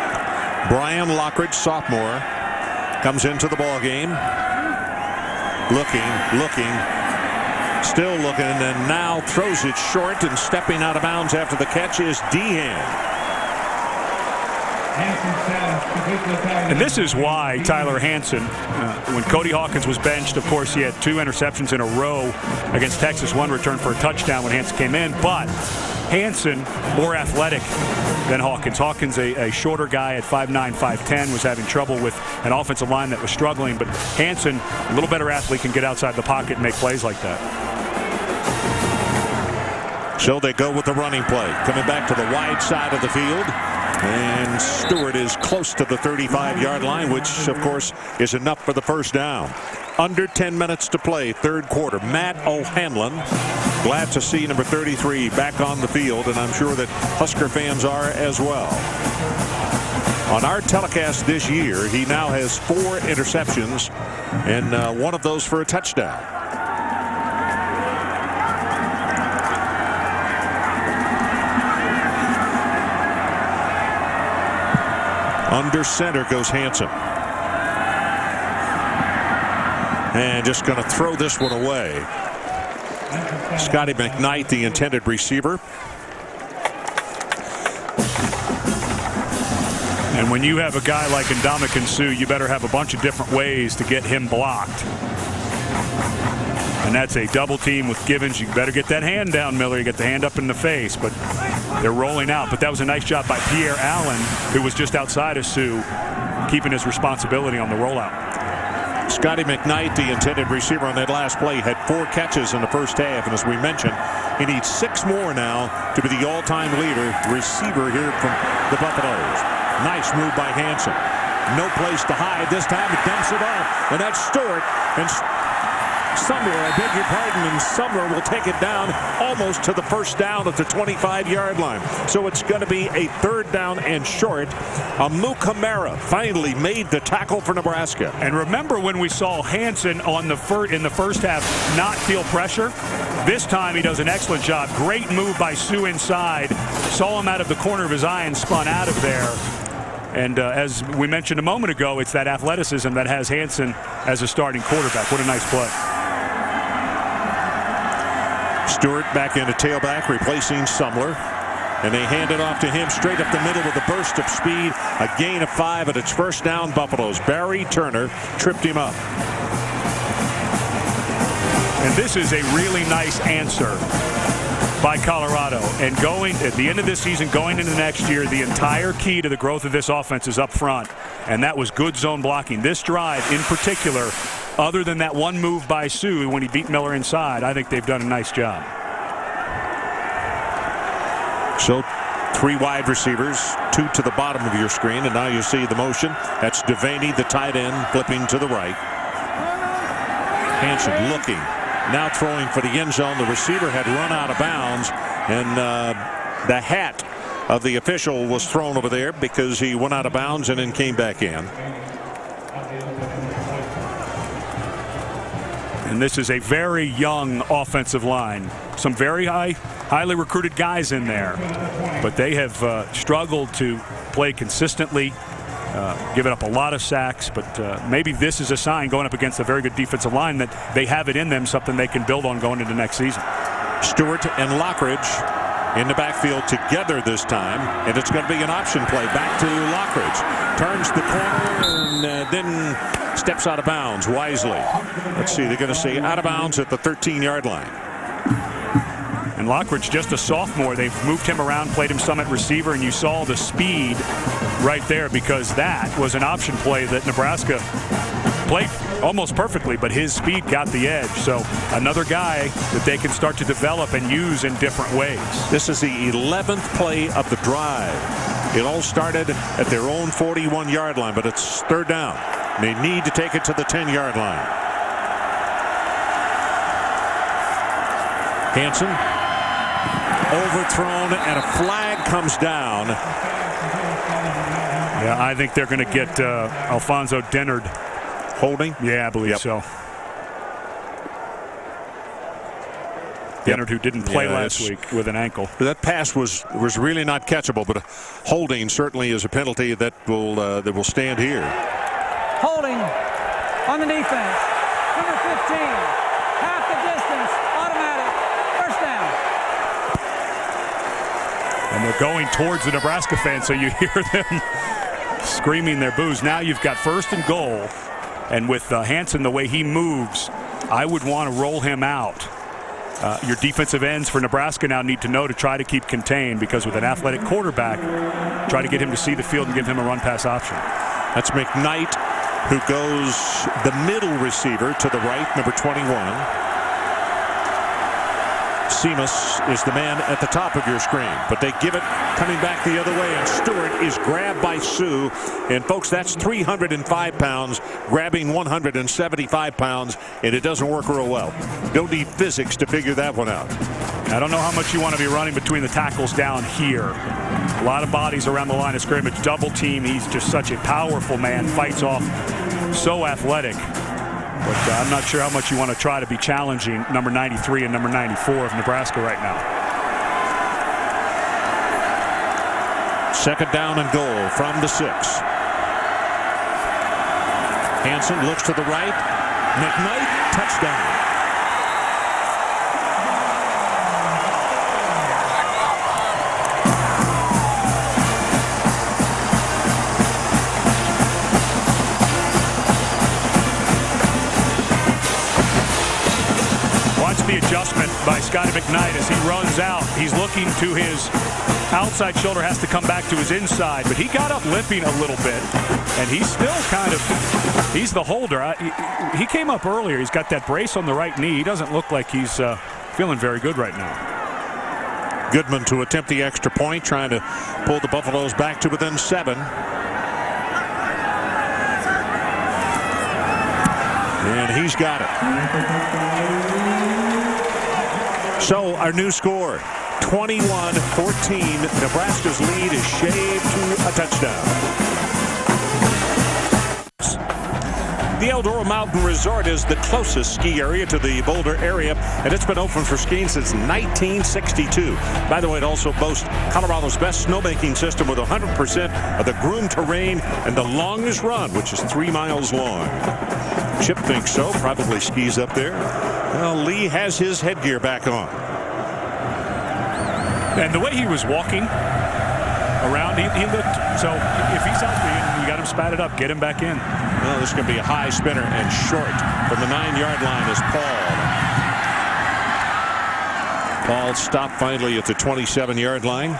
Brian Lockridge, sophomore, comes into the ball game. Looking, still looking, and now throws it short, and stepping out of bounds after the catch is Dehan. And this is why Tyler Hansen, when Cody Hawkins was benched, of course, he had 2 interceptions in a row against Texas, 1 return for a touchdown when Hansen came in. But Hansen, more athletic than Hawkins. Hawkins, a shorter guy at 5'9", 5'10", was having trouble with an offensive line that was struggling. But Hansen, a little better athlete, can get outside the pocket and make plays like that. So they go with the running play. Coming back to the wide side of the field. And Stewart is close to the 35-yard line, which, of course, is enough for the first down. Under 10 minutes to play, third quarter. Matt O'Hanlon, glad to see number 33 back on the field, and I'm sure that Husker fans are as well. On our telecast this year, he now has 4 interceptions, and 1 of those for a touchdown. Under center goes Hansen. And just going to throw this one away. Scotty McKnight, the intended receiver. And when you have a guy like Ndamukong Suh, you better have a bunch of different ways to get him blocked. And that's a double team with Givens. You better get that hand down, Miller. You get the hand up in the face, but they're rolling out. But that was a nice job by Pierre Allen, who was just outside of Suh, keeping his responsibility on the rollout. Scotty McKnight, the intended receiver on that last play, had 4 catches in the first half. And as we mentioned, He needs 6 more now to be the all-time leader receiver here from the Buffaloes. Nice move by Hansen. No place to hide. This time he dumps it off. And that's Stewart. And Sumner, I beg your pardon, and Sumner will take it down almost to the first down at the 25-yard line. So it's going to be a 3rd down and short. Kamara finally made the tackle for Nebraska. And remember when we saw Hansen in the first half not feel pressure? This time he does an excellent job. Great move by Sue inside. Saw him out of the corner of his eye and spun out of there. And as we mentioned a moment ago, it's that athleticism that has Hansen as a starting quarterback. What a nice play. Stewart back into tailback, replacing Sumler. And they hand it off to him straight up the middle with a burst of speed. A gain of 5, and it's first down Buffaloes. Barry Turner tripped him up. And this is a really nice answer by Colorado. And going at the end of this season, going into next year, the entire key to the growth of this offense is up front. And that was good zone blocking. This drive in particular, other than that one move by Sue when he beat Miller inside, I think they've done a nice job. So 3 wide receivers, 2 to the bottom of your screen, and now you see the motion. That's Devaney, the tight end, flipping to the right. Hansen looking, now throwing for the end zone. The receiver had run out of bounds, and the hat of the official was thrown over there because he went out of bounds and then came back in. And this is a very young offensive line. Some very highly recruited guys in there. But they have struggled to play consistently, given up a lot of sacks. But maybe this is a sign going up against a very good defensive line that they have it in them, something they can build on going into next season. Stewart and Lockridge in the backfield together this time. And it's going to be an option play back to Lockridge. Turns the corner and then steps out of bounds wisely. Let's see, they're going to say out of bounds at the 13-yard line. And Lockridge, just a sophomore, they've moved him around, played him some at receiver, and you saw the speed right there because that was an option play that Nebraska played almost perfectly, but his speed got the edge. So another guy that they can start to develop and use in different ways. This is the 11th play of the drive. It all started at their own 41-yard line, but it's 3rd down. They need to take it to the 10-yard line. Hansen overthrown, and a flag comes down. Yeah, I think they're going to get Alfonso Dennard holding. Yeah, I believe so. Dennard, who didn't play last week with an ankle. That pass was really not catchable, but holding certainly is a penalty that will stand here. Holding on the defense. Number 15. Half the distance. Automatic. First down. And they're going towards the Nebraska fans, so you hear them screaming their boos. Now you've got 1st and goal. And with Hansen, the way he moves, I would want to roll him out. Your defensive ends for Nebraska now need to know to try to keep contained, because with an athletic quarterback, try to get him to see the field and give him a run-pass option. That's McKnight, who goes the middle receiver to the right, number 21. Seamus is the man at the top of your screen, but they give it coming back the other way, and Stewart is grabbed by Sue. And folks, that's 305 pounds grabbing 175 pounds, and it doesn't work real well. Don't need physics to figure that one out. I don't know how much you want to be running between the tackles down here. A lot of bodies around the line of scrimmage. Double team. He's just such a powerful man. Fights off. So athletic. But I'm not sure how much you want to try to be challenging number 93 and number 94 of Nebraska right now. 2nd down and goal from the 6. Hansen looks to the right. McKnight, touchdown. The adjustment by Scotty McKnight as he runs out. He's looking to his outside shoulder, has to come back to his inside, but he got up limping a little bit, and he's still kind of, he's the holder. He came up earlier. He's got that brace on the right knee. He doesn't look like he's feeling very good right now. Goodman to attempt the extra point, trying to pull the Buffaloes back to within 7. And he's got it. So our new score, 21-14. Nebraska's lead is shaved to a touchdown. The Eldora Mountain Resort is the closest ski area to the Boulder area, and it's been open for skiing since 1962. By the way, it also boasts Colorado's best snowmaking system with 100% of the groomed terrain and the longest run, which is 3 miles long. Chip thinks so, probably skis up there. Well, Lee has his headgear back on. And the way he was walking around, he looked, so if he's healthy and you got him spatted up, get him back in. Well, this is going to be a high spinner and short from the 9-yard line is Paul. Paul stopped finally at the 27-yard line.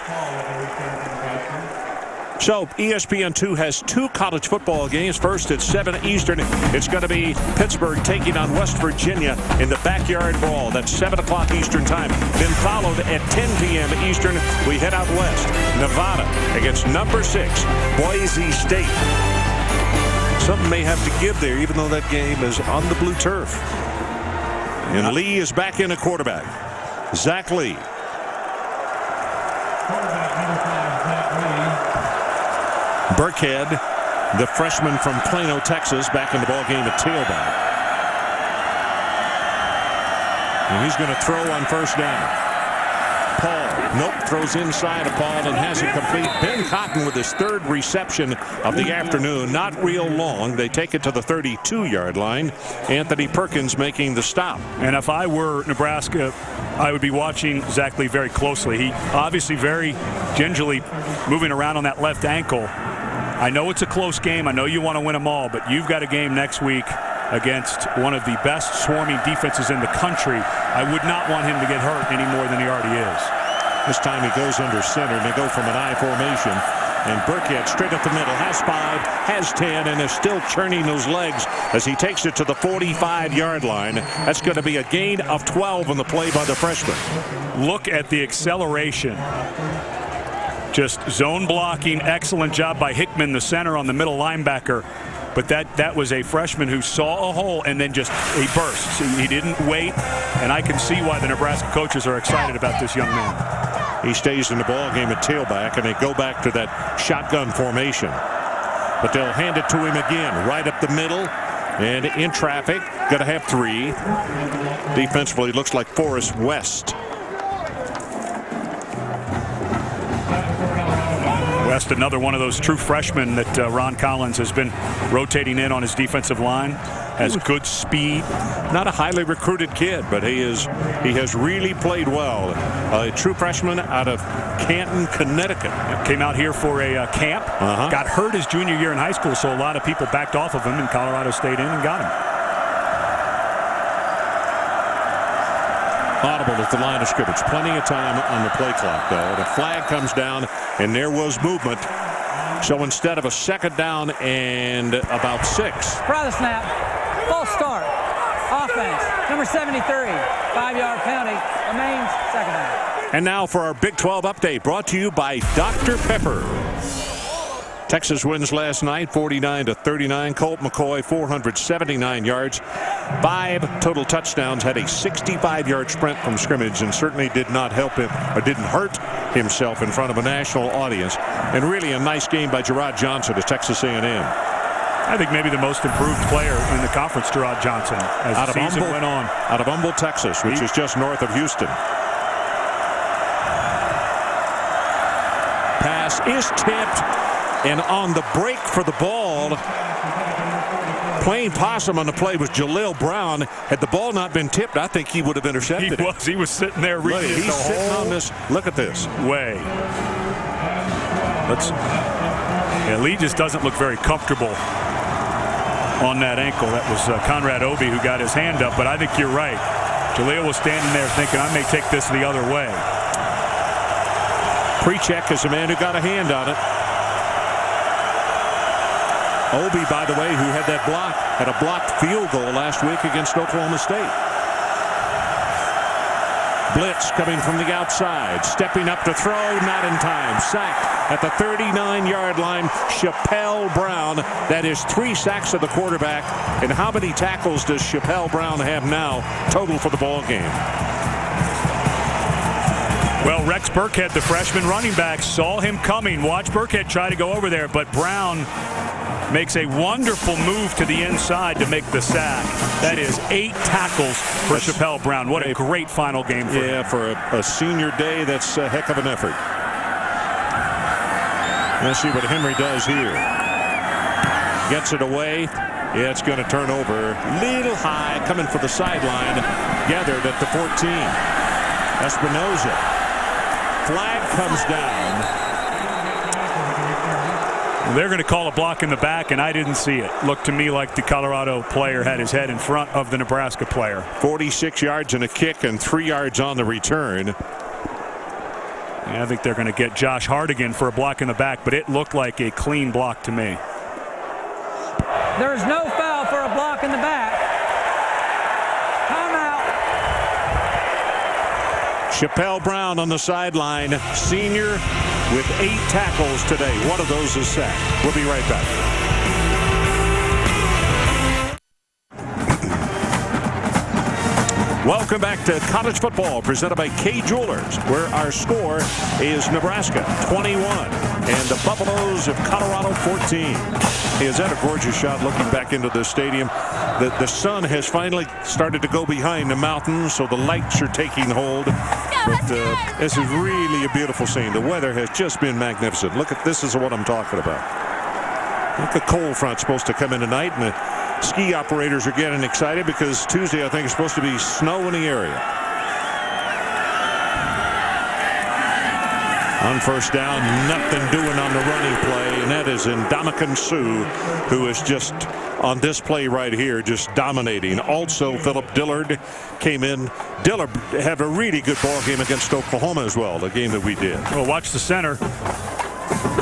So ESPN2 has 2 college football games. First at 7 Eastern. It's going to be Pittsburgh taking on West Virginia in the backyard brawl. That's 7 o'clock Eastern time. Then followed at 10 p.m. Eastern, we head out west. Nevada against number 6 Boise State. Something may have to give there, even though that game is on the blue turf. And Lee is back in a quarterback. Zach Lee. Burkhead, the freshman from Plano, Texas, back in the ballgame at tailback. And he's going to throw on first down. Paul, nope, throws inside of Paul and has it complete. Ben Cotton with his 3rd reception of the afternoon. Not real long. They take it to the 32-yard line. Anthony Perkins making the stop. And if I were Nebraska, I would be watching Zach Lee very closely. He obviously very gingerly moving around on that left ankle. I know it's a close game. I know you want to win them all, but you've got a game next week against one of the best swarming defenses in the country. I would not want him to get hurt any more than he already is. This time he goes under center, and they go from an I formation. And Burkhead straight up the middle, has 5, has 10, and is still churning those legs as he takes it to the 45-yard line. That's going to be a gain of 12 on the play by the freshman. Look at the acceleration. Just zone blocking, excellent job by Hickman, the center on the middle linebacker. But that was a freshman who saw a hole and then just a burst. So he didn't wait, and I can see why the Nebraska coaches are excited about this young man. He stays in the ball game at tailback, and they go back to that shotgun formation. But they'll hand it to him again, right up the middle, and in traffic. Going to have 3. Defensively, looks like Forrest West. West, another one of those true freshmen that Ron Collins has been rotating in on his defensive line. Has good speed. Not a highly recruited kid, but he has really played well. A true freshman out of Canton, Connecticut. Came out here for a camp. Got hurt his junior year in high school, so a lot of people backed off of him, and Colorado stayed in and got him. Audible at the line of scrimmage. Plenty of time on the play clock, though. The flag comes down, and there was movement. So instead of a 2nd down and about 6. Try the snap. False start. Offense. Number 73. 5-yard penalty. Remains 2nd down. And now for our Big 12 update, brought to you by Dr. Pepper. Texas wins last night, 49-39. Colt McCoy, 479 yards. 5 total touchdowns. Had a 65-yard sprint from scrimmage, and certainly did not help him, or didn't hurt himself in front of a national audience. And really a nice game by Gerard Johnson at Texas A&M. I think maybe the most improved player in the conference, Gerard Johnson, as the season went on. Out of Humble, Texas, which is just north of Houston. Pass is tipped, and on the break for the ball, playing possum on the play was Jaleel Brown. Had the ball not been tipped, I think he would have intercepted it. He was sitting there reading it. He's sitting on this. Look at this. Way. Lee just doesn't look very comfortable on that ankle. That was Conrad Obie who got his hand up, but I think you're right. Jaleel was standing there thinking, I may take this the other way. Pre-check is the man who got a hand on it. Obie, by the way, who had that block, had a blocked field goal last week against Oklahoma State. blitz coming from the outside. Stepping up to throw, not in time. Sacked at the 39-yard line. Chappelle Brown. That is 3 sacks of the quarterback. And how many tackles does Chappelle Brown have now total for the ball game? Well, Rex Burkhead, the freshman running back, saw him coming. Watch Burkhead try to go over there, but Brown makes a wonderful move to the inside to make the sack. That is 8 tackles for Chappelle Brown. What a great final game for him. Yeah, for a senior day, that's a heck of an effort. Let's see what Henry does here. Gets it away. Yeah, it's going to turn over. Little high, coming for the sideline. Gathered at the 14. Espinoza. Flag comes down. They're going to call a block in the back, and I didn't see it. Looked to me like the Colorado player had his head in front of the Nebraska player. 46 yards and a kick and 3 yards on the return. Yeah, I think they're going to get Josh Hardigan for a block in the back, but it looked like a clean block to me. There is no foul for a block in the back. Timeout. Chappelle Brown on the sideline, senior with 8 tackles today. One of those is sacked. We'll be right back. Welcome back to college football presented by Kay Jewelers, where our score is Nebraska 21 and the Buffaloes of Colorado 14. Is that a gorgeous shot looking back into the stadium? The sun has finally started to go behind the mountains, so the lights are taking hold. But this is really a beautiful scene. The weather has just been magnificent. Look at this is what I'm talking about. I think a cold front's supposed to come in tonight, and the ski operators are getting excited because Tuesday, I think, is supposed to be snow in the area. On first down, nothing doing on the running play, and that is Ndamukong Suh, who is just on this play right here, just dominating. Also, Philip Dillard came in. Dillard had a really good ball game against Oklahoma as well, the game that we did. Well, watch the center.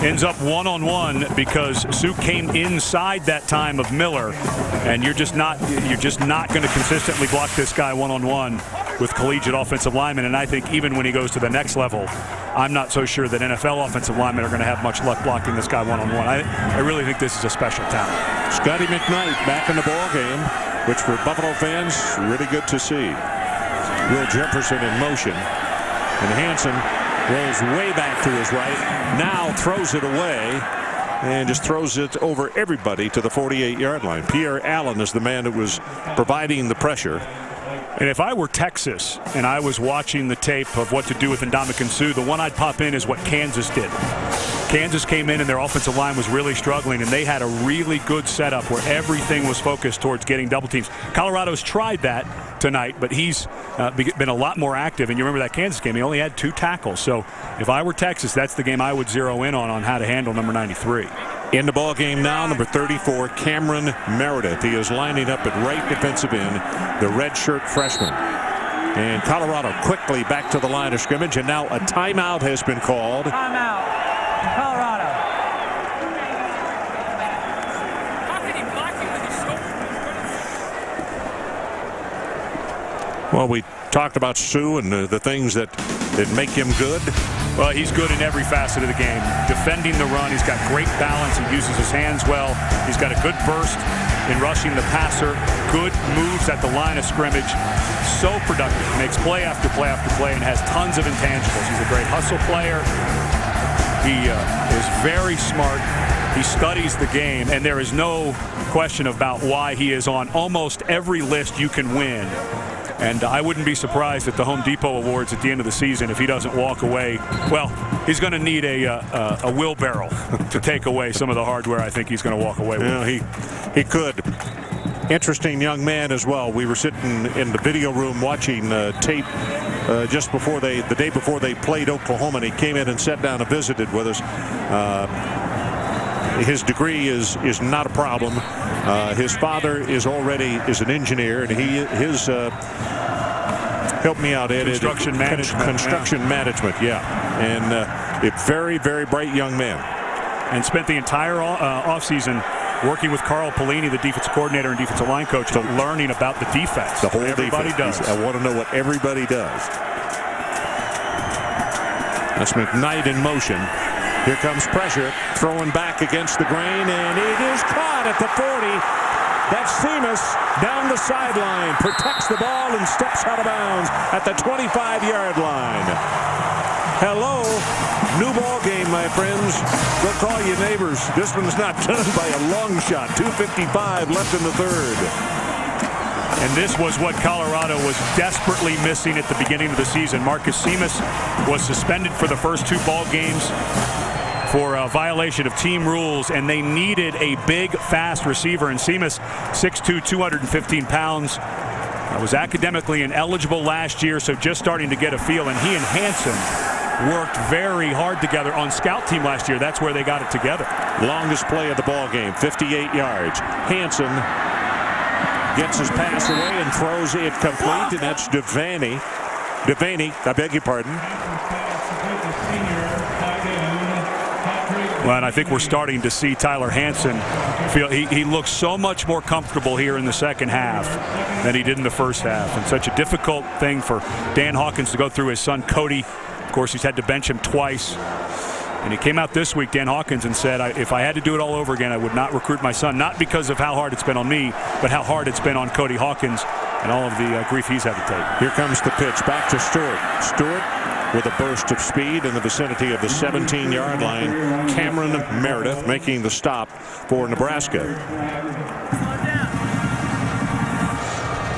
Ends up one-on-one because Suh came inside that time of Miller, and you're just not going to consistently block this guy one-on-one with collegiate offensive linemen. And I think even when he goes to the next level, I'm not so sure that NFL offensive linemen are going to have much luck blocking this guy one-on-one. I really think this is a special talent. Scotty McKnight back in the ball game, which for Buffalo fans, really good to see. Will Jefferson in motion, and Hansen rolls way back to his right, now throws it away and just throws it over everybody to the 48-yard line. Pierre Allen is the man that was providing the pressure. And if I were Texas and I was watching the tape of what to do with Ndamukong Suh, the one I'd pop in is what Kansas did. Kansas came in and their offensive line was really struggling, and they had a really good setup where everything was focused towards getting double teams. Colorado's tried that tonight, but he's been a lot more active. And you remember that Kansas game, he only had 2 tackles. So if I were Texas, that's the game I would zero in on how to handle number 93. In the ball game now, number 34, Cameron Meredith. He is lining up at right defensive end, the redshirt freshman. And Colorado quickly back to the line of scrimmage, and now a timeout has been called. Timeout. Colorado. Well, we talked about Suh and the things that make him good. Well, he's good in every facet of the game. Defending the run, he's got great balance. He uses his hands well. He's got a good burst in rushing the passer. Good moves at the line of scrimmage. So productive. Makes play after play after play and has tons of intangibles. He's a great hustle player. He is very smart. He studies the game, and there is no question about why he is on almost every list you can win. And I wouldn't be surprised at the Home Depot Awards at the end of the season if he doesn't walk away. Well, he's going to need a wheelbarrow to take away some of the hardware I think he's going to walk away with. Yeah, he could. Interesting young man as well. We were sitting in the video room watching tape just before the day before they played Oklahoma, and he came in and sat down and visited with us. His degree is not a problem. His father is an engineer, and his help me out, Ed. Construction management. Construction management, yeah. And a very, very bright young man. And spent the entire offseason working with Carl Pelini, the defensive coordinator and defensive line coach, learning about the defense. The whole everybody defense. does. I want to know what everybody does. That's McKnight in motion. Here comes pressure, throwing back against the grain, and it is caught at the 40. That's Seamus down the sideline, protects the ball and steps out of bounds at the 25-yard line. Hello, new ball game, my friends. Go call your neighbors. This one's not done by a long shot. 2:55 left in the third. And this was what Colorado was desperately missing at the beginning of the season. Marcus Seamus was suspended for the first 2 ball games for a violation of team rules, and they needed a big, fast receiver. And Seamus, 6'2", 215 pounds, was academically ineligible last year, so just starting to get a feel. And he and Hansen worked very hard together on scout team last year. That's where they got it together. Longest play of the ball game, 58 yards. Hansen gets his pass away and throws it complete, and that's Devaney, I beg your pardon. Well, and I think we're starting to see Tyler Hansen feel he looks so much more comfortable here in the second half than he did in the first half. And such a difficult thing for Dan Hawkins to go through. His son Cody, of course, he's had to bench him twice. And he came out this week, Dan Hawkins, and said, if I had to do it all over again, I would not recruit my son, not because of how hard it's been on me, but how hard it's been on Cody Hawkins and all of the grief he's had to take. Here comes the pitch back to Stewart. Stewart with a burst of speed in the vicinity of the 17-yard line. Cameron Meredith making the stop for Nebraska.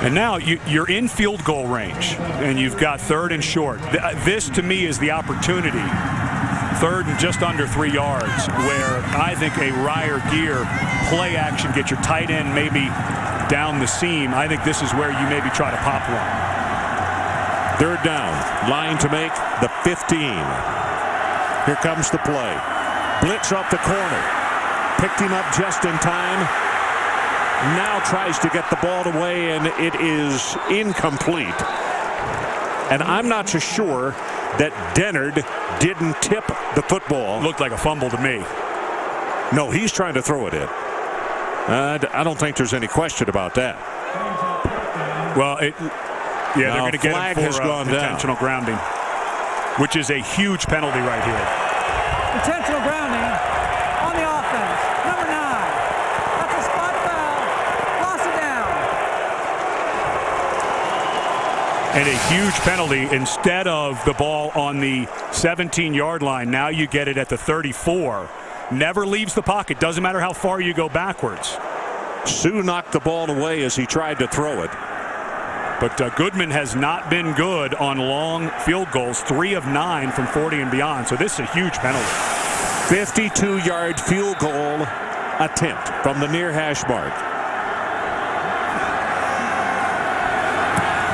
And now you're in field goal range, and you've got 3rd and short. This, to me, is the opportunity. 3rd and just under 3 yards, where I think a Ryer gear play action, get your tight end maybe down the seam. I think this is where you maybe try to pop one. 3rd down, line to make the 15. Here comes the play. Blitz up the corner. Picked him up just in time. Now tries to get the ball away, and it is incomplete. And I'm not so sure that Dennard didn't tip the football. Looked like a fumble to me. No, he's trying to throw it in. I don't think there's any question about that. Well, they're going to get him for intentional grounding, which is a huge penalty right here. Intentional grounding on the offense. Number 9. That's a spot foul. Loss it down. And a huge penalty. Instead of the ball on the 17-yard line, now you get it at the 34. Never leaves the pocket. Doesn't matter how far you go backwards. Sue knocked the ball away as he tried to throw it. But Goodman has not been good on long field goals, 3 of 9 from 40 and beyond. So this is a huge penalty. 52-yard field goal attempt from the near hash mark.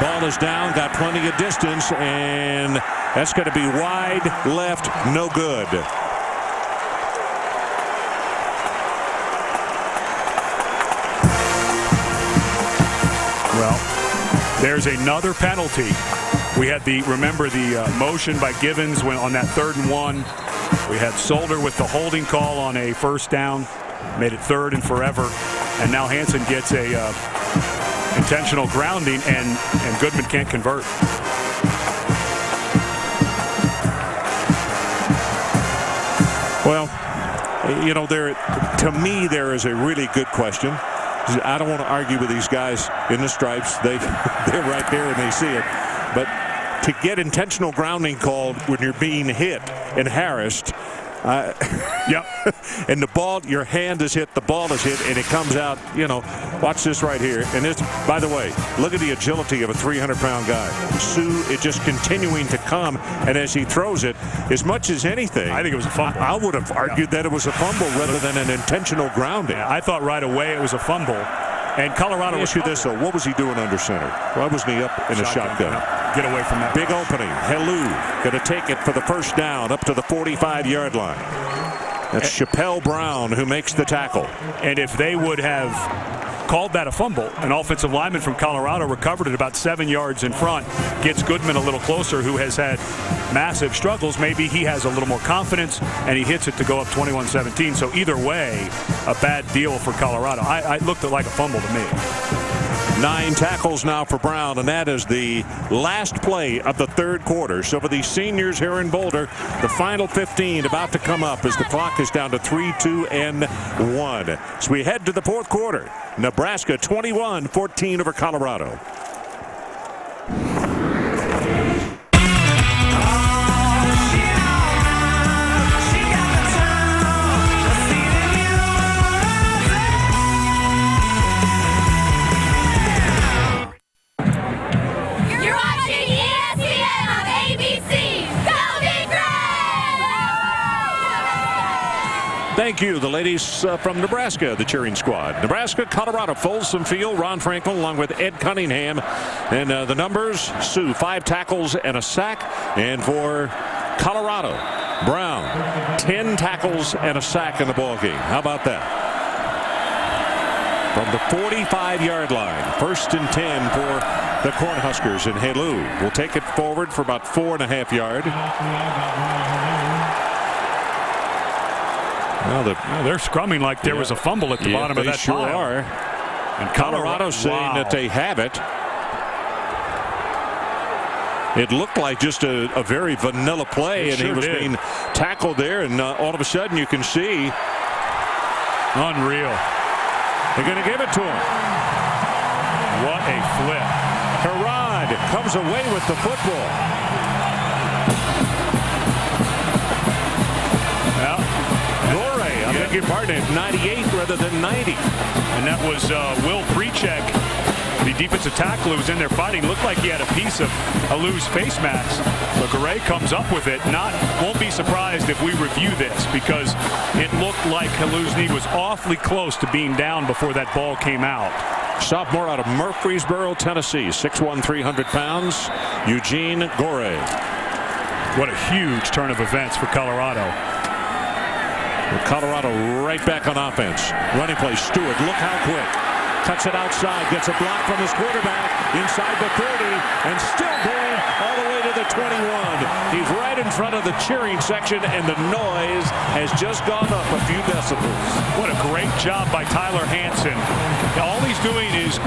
Ball is down, got plenty of distance, and that's going to be wide left, no good. Well, there's another penalty. We had remember the motion by Givens when on that 3rd and 1. We had Solder with the holding call on a 1st down, made it 3rd and forever. And now Hansen gets a intentional grounding, and Goodman can't convert. Well, you know, to me, there is a really good question. I don't want to argue with these guys in the stripes. They're right there and they see it. But to get intentional grounding called when you're being hit and harassed, yep. And the ball, your hand is hit, the ball is hit, and it comes out, you know, watch this right here. And this, by the way, look at the agility of a 300-pound guy. Sue is just continuing to come, and as he throws it, as much as anything, I think it was a fumble. I would have argued that it was a fumble rather than an intentional grounding. Yeah, I thought right away it was a fumble. And Colorado. Let me ask you this, though. What was he doing under center? Why wasn't he up in a shotgun? Get away from that. Big opening. Helou going to take it for the 1st down up to the 45-yard line. That's Chappelle Brown who makes the tackle. And if they would have called that a fumble, an offensive lineman from Colorado recovered it about 7 yards in front, gets Goodman a little closer, who has had massive struggles. Maybe he has a little more confidence, and he hits it to go up 21-17. So either way, a bad deal for Colorado. I looked at like a fumble to me. 9 tackles now for Brown, and that is the last play of the third quarter. So for these seniors here in Boulder, the final 15 about to come up as the clock is down to 3-2-1. So we head to the fourth quarter. Nebraska 21-14 over Colorado. Thank you, the ladies from Nebraska, the cheering squad. Nebraska, Colorado, Folsom Field, Ron Frankel along with Ed Cunningham. And the numbers, Sue, 5 tackles and a sack. And for Colorado, Brown, 10 tackles and a sack in the ballgame. How about that? From the 45-yard line, 1st and 10 for the Cornhuskers. And Helu will take it forward for about 4.5 yards. Well, they're scrumming like there was a fumble at the bottom of that sure pile. Are. And Colorado saying that they have it. It looked like just a very vanilla play, and he was being tackled there, and all of a sudden you can see. Unreal. They're going to give it to him. What a flip. Herod comes away with the football. I beg your pardon, 98 rather than 90. And that was Will Precheck, the defensive tackle who was in there fighting. Looked like he had a piece of Halu's face mask. But Garay comes up with it. Won't be surprised if we review this, because it looked like Halu's knee was awfully close to being down before that ball came out. Sophomore out of Murfreesboro, Tennessee, 6'1", 300 pounds, Eugene Garay. What a huge turn of events for Colorado. Colorado right back on offense. Running play, Stewart, look how quick. Cuts it outside, gets a block from his quarterback inside the 30, and still going all the way to the 21. He's right in front of the cheering section, and the noise has just gone up a few decibels. What a great job by Tyler Hansen. All he's doing is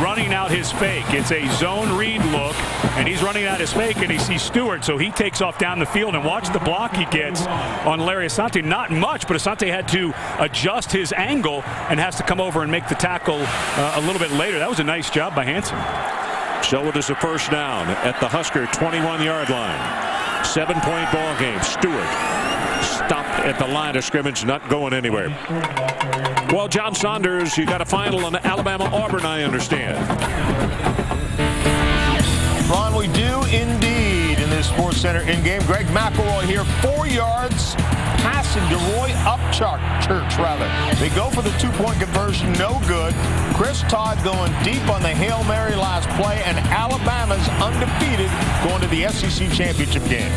running out his fake. It's a zone read look, and he's running out his fake, and he sees Stewart, so he takes off down the field, and watch the block he gets on Larry Asante. Not much, but Asante had to adjust his angle and has to come over and make the tackle a little bit later. That was a nice job by Hansen. So it is a first down at the Husker 21-yard line. 7-point ball game. Stewart stopped at the line of scrimmage, not going anywhere. Well, John Saunders, you got a final on Alabama-Auburn, I understand. Ron, we do indeed in this Sports Center in-game. Greg McElroy here, 4 yards passing to Roy Upchurch. They go for the 2-point conversion, no good. Chris Todd going deep on the Hail Mary last play, and Alabama's undefeated going to the SEC championship game.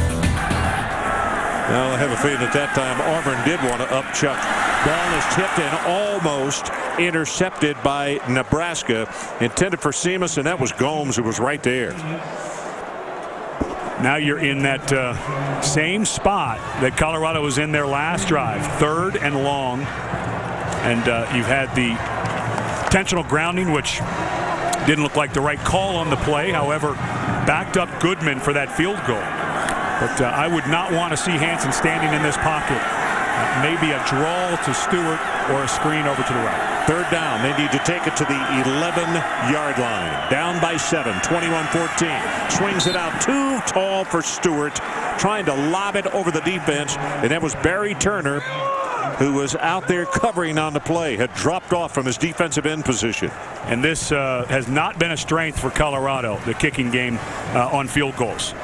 Well, I have a feeling at that time Auburn did want to Upchuck. Ball is tipped and almost intercepted by Nebraska. Intended for Seamus, and that was Gomes who was right there. Now you're in that same spot that Colorado was in their last drive, 3rd and long. And you've had the intentional grounding, which didn't look like the right call on the play. However, backed up Goodman for that field goal. But I would not want to see Hansen standing in this pocket. Maybe a draw to Stewart or a screen over to the right. 3rd down. They need to take it to the 11-yard line. Down by 7, 21-14. Swings it out too tall for Stewart, trying to lob it over the defense. And that was Barry Turner, who was out there covering on the play, had dropped off from his defensive end position. And this has not been a strength for Colorado, the kicking game on field goals.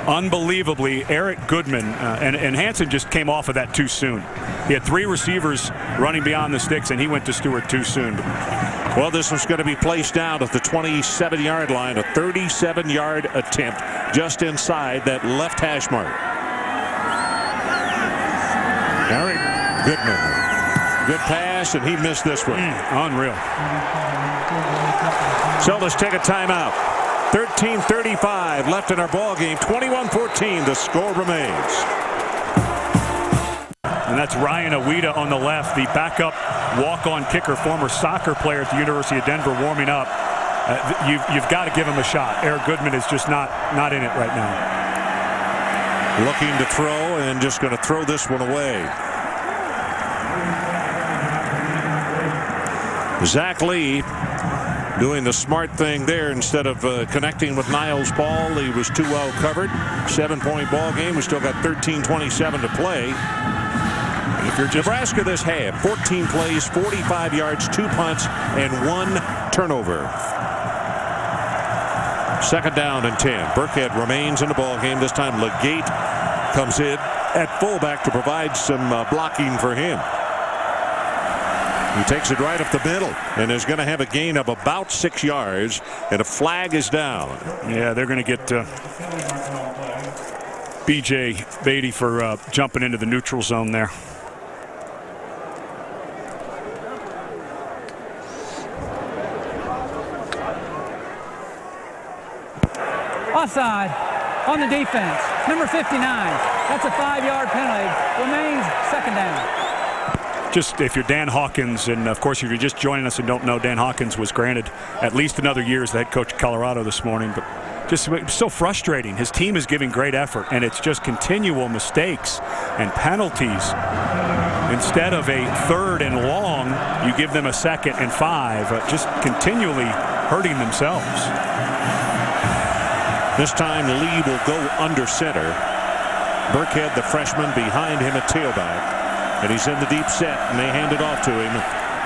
Unbelievably, Eric Goodman and Hansen just came off of that too soon. He had 3 receivers running beyond the sticks, and he went to Stewart too soon. Well, this one's going to be placed down at the 27-yard line, a 37-yard attempt just inside that left hash mark. Eric Goodman, good pass, and he missed this one. Unreal. So let's take a timeout. 13:35 left in our ball game. 21-14. The score remains. And that's Ryan Awida on the left, the backup walk-on kicker, former soccer player at the University of Denver, warming up. You've got to give him a shot. Eric Goodman is just not in it right now. Looking to throw and just going to throw this one away. Zach Lee doing the smart thing there. Instead of connecting with Niles' ball, he was too well covered. 7-point ball game. We still got 13:27 to play. If you're Nebraska this half, 14 plays, 45 yards, 2 punts, and 1 turnover. 2nd down and 10. Burkhead remains in the ball game. This time Legate comes in at fullback to provide some blocking for him. He takes it right up the middle and is going to have a gain of about 6 yards, and a flag is down. Yeah, they're going to get B.J. Beatty for jumping into the neutral zone there. Offside on the defense. Number 59. That's a 5-yard penalty. Remains 2nd down. Just if you're Dan Hawkins, and of course if you're just joining us and don't know, Dan Hawkins was granted at least another year as the head coach of Colorado this morning. But just so frustrating. His team is giving great effort, and it's just continual mistakes and penalties. Instead of a 3rd and long, you give them a 2nd and 5. Just continually hurting themselves. This time Lee will go under center. Burkhead, the freshman, behind him at tailback. And he's in the deep set, and they hand it off to him.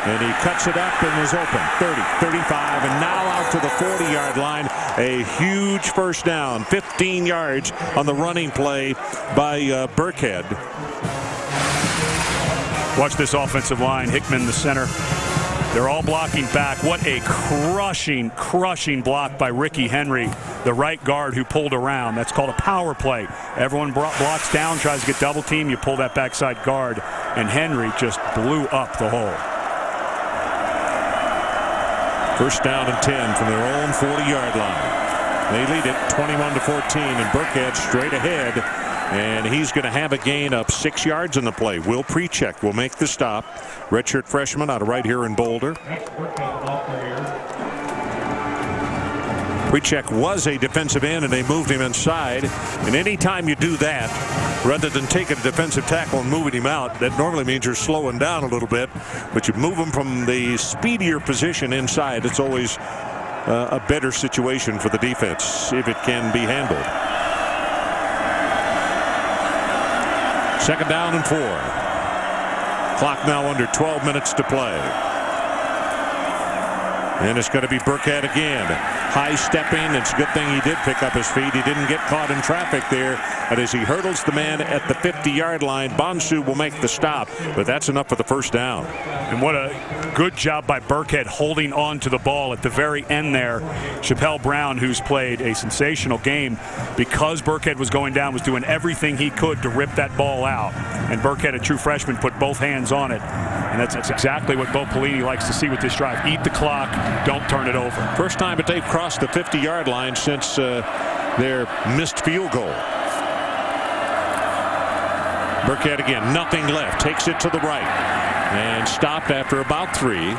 And he cuts it up and is open. 30, 35, and now out to the 40-yard line. A huge 1st down. 15 yards on the running play by Burkhead. Watch this offensive line. Hickman, the center. They're all blocking back. What a crushing block by Ricky Henry, the right guard who pulled around. That's called a power play. Everyone blocks down, tries to get double team. You pull that backside guard, and Henry just blew up the hole. 1st down and 10 from their own 40-yard line. They lead it 21-14, and Burkhead straight ahead. And he's going to have a gain of 6 yards in the play. Will Precheck will make the stop. Redshirt freshman out of right here in Boulder. Precheck was a defensive end, and they moved him inside. And anytime you do that, rather than taking a defensive tackle and moving him out, that normally means you're slowing down a little bit. But you move him from the speedier position inside. It's always a better situation for the defense if it can be handled. 2nd down and 4. Clock now under 12 minutes to play. And it's going to be Burkhead again. High stepping. It's a good thing he did pick up his feet. He didn't get caught in traffic there. But as he hurdles the man at the 50-yard line, Bonsu will make the stop. But that's enough for the 1st down. And what a good job by Burkhead holding on to the ball at the very end there. Chappelle Brown, who's played a sensational game because Burkhead was going down, was doing everything he could to rip that ball out. And Burkhead, a true freshman, put both hands on it. And that's exactly what Bo Pelini likes to see with this drive. Eat the clock. Don't turn it over. First time that they've crossed the 50-yard line since their missed field goal. Burkhead again, nothing left. Takes it to the right. And stopped after about 3.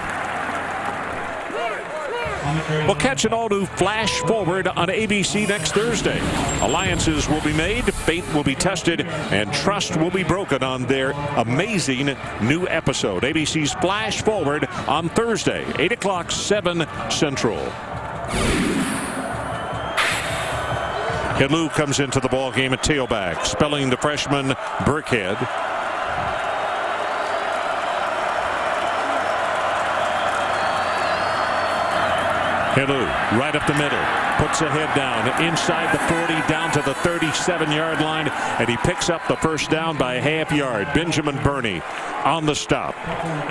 We'll catch an all-new Flash Forward on ABC next Thursday. Alliances will be made, faith will be tested, and trust will be broken on their amazing new episode. ABC's Flash Forward on Thursday, 8 o'clock, 7 Central. Helou comes into the ball game at tailback, spelling the freshman Burkhead. Helou right up the middle, puts a head down inside the 40, down to the 37-yard line, and he picks up the 1st down by a half yard. Benjamin Burney on the stop.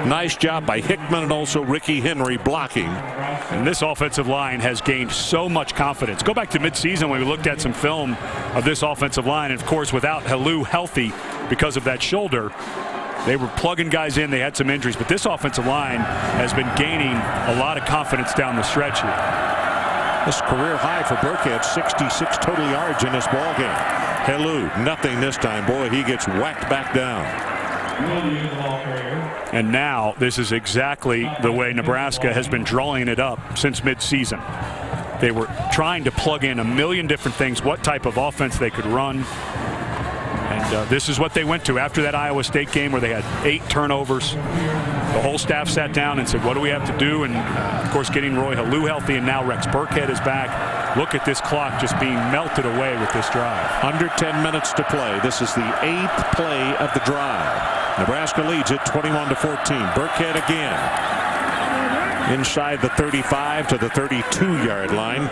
Nice job by Hickman and also Ricky Henry blocking. And this offensive line has gained so much confidence. Go back to midseason when we looked at some film of this offensive line, and of course without Helou healthy because of that shoulder, they were plugging guys in. They had some injuries, but this offensive line has been gaining a lot of confidence down the stretch here. This career high for Burkhead, 66 total yards in this ball game. Helou, nothing this time. Boy, he gets whacked back down. And now this is exactly the way Nebraska has been drawing it up since midseason. They were trying to plug in a million different things, what type of offense they could run. And this is what they went to after that Iowa State game where they had 8 turnovers. The whole staff sat down and said, what do we have to do? And, of course, getting Roy Halou healthy, and now Rex Burkhead is back. Look at this clock just being melted away with this drive. Under 10 minutes to play. This is the 8th play of the drive. Nebraska leads it 21-14. Burkhead again. Inside the 35 to the 32-yard line.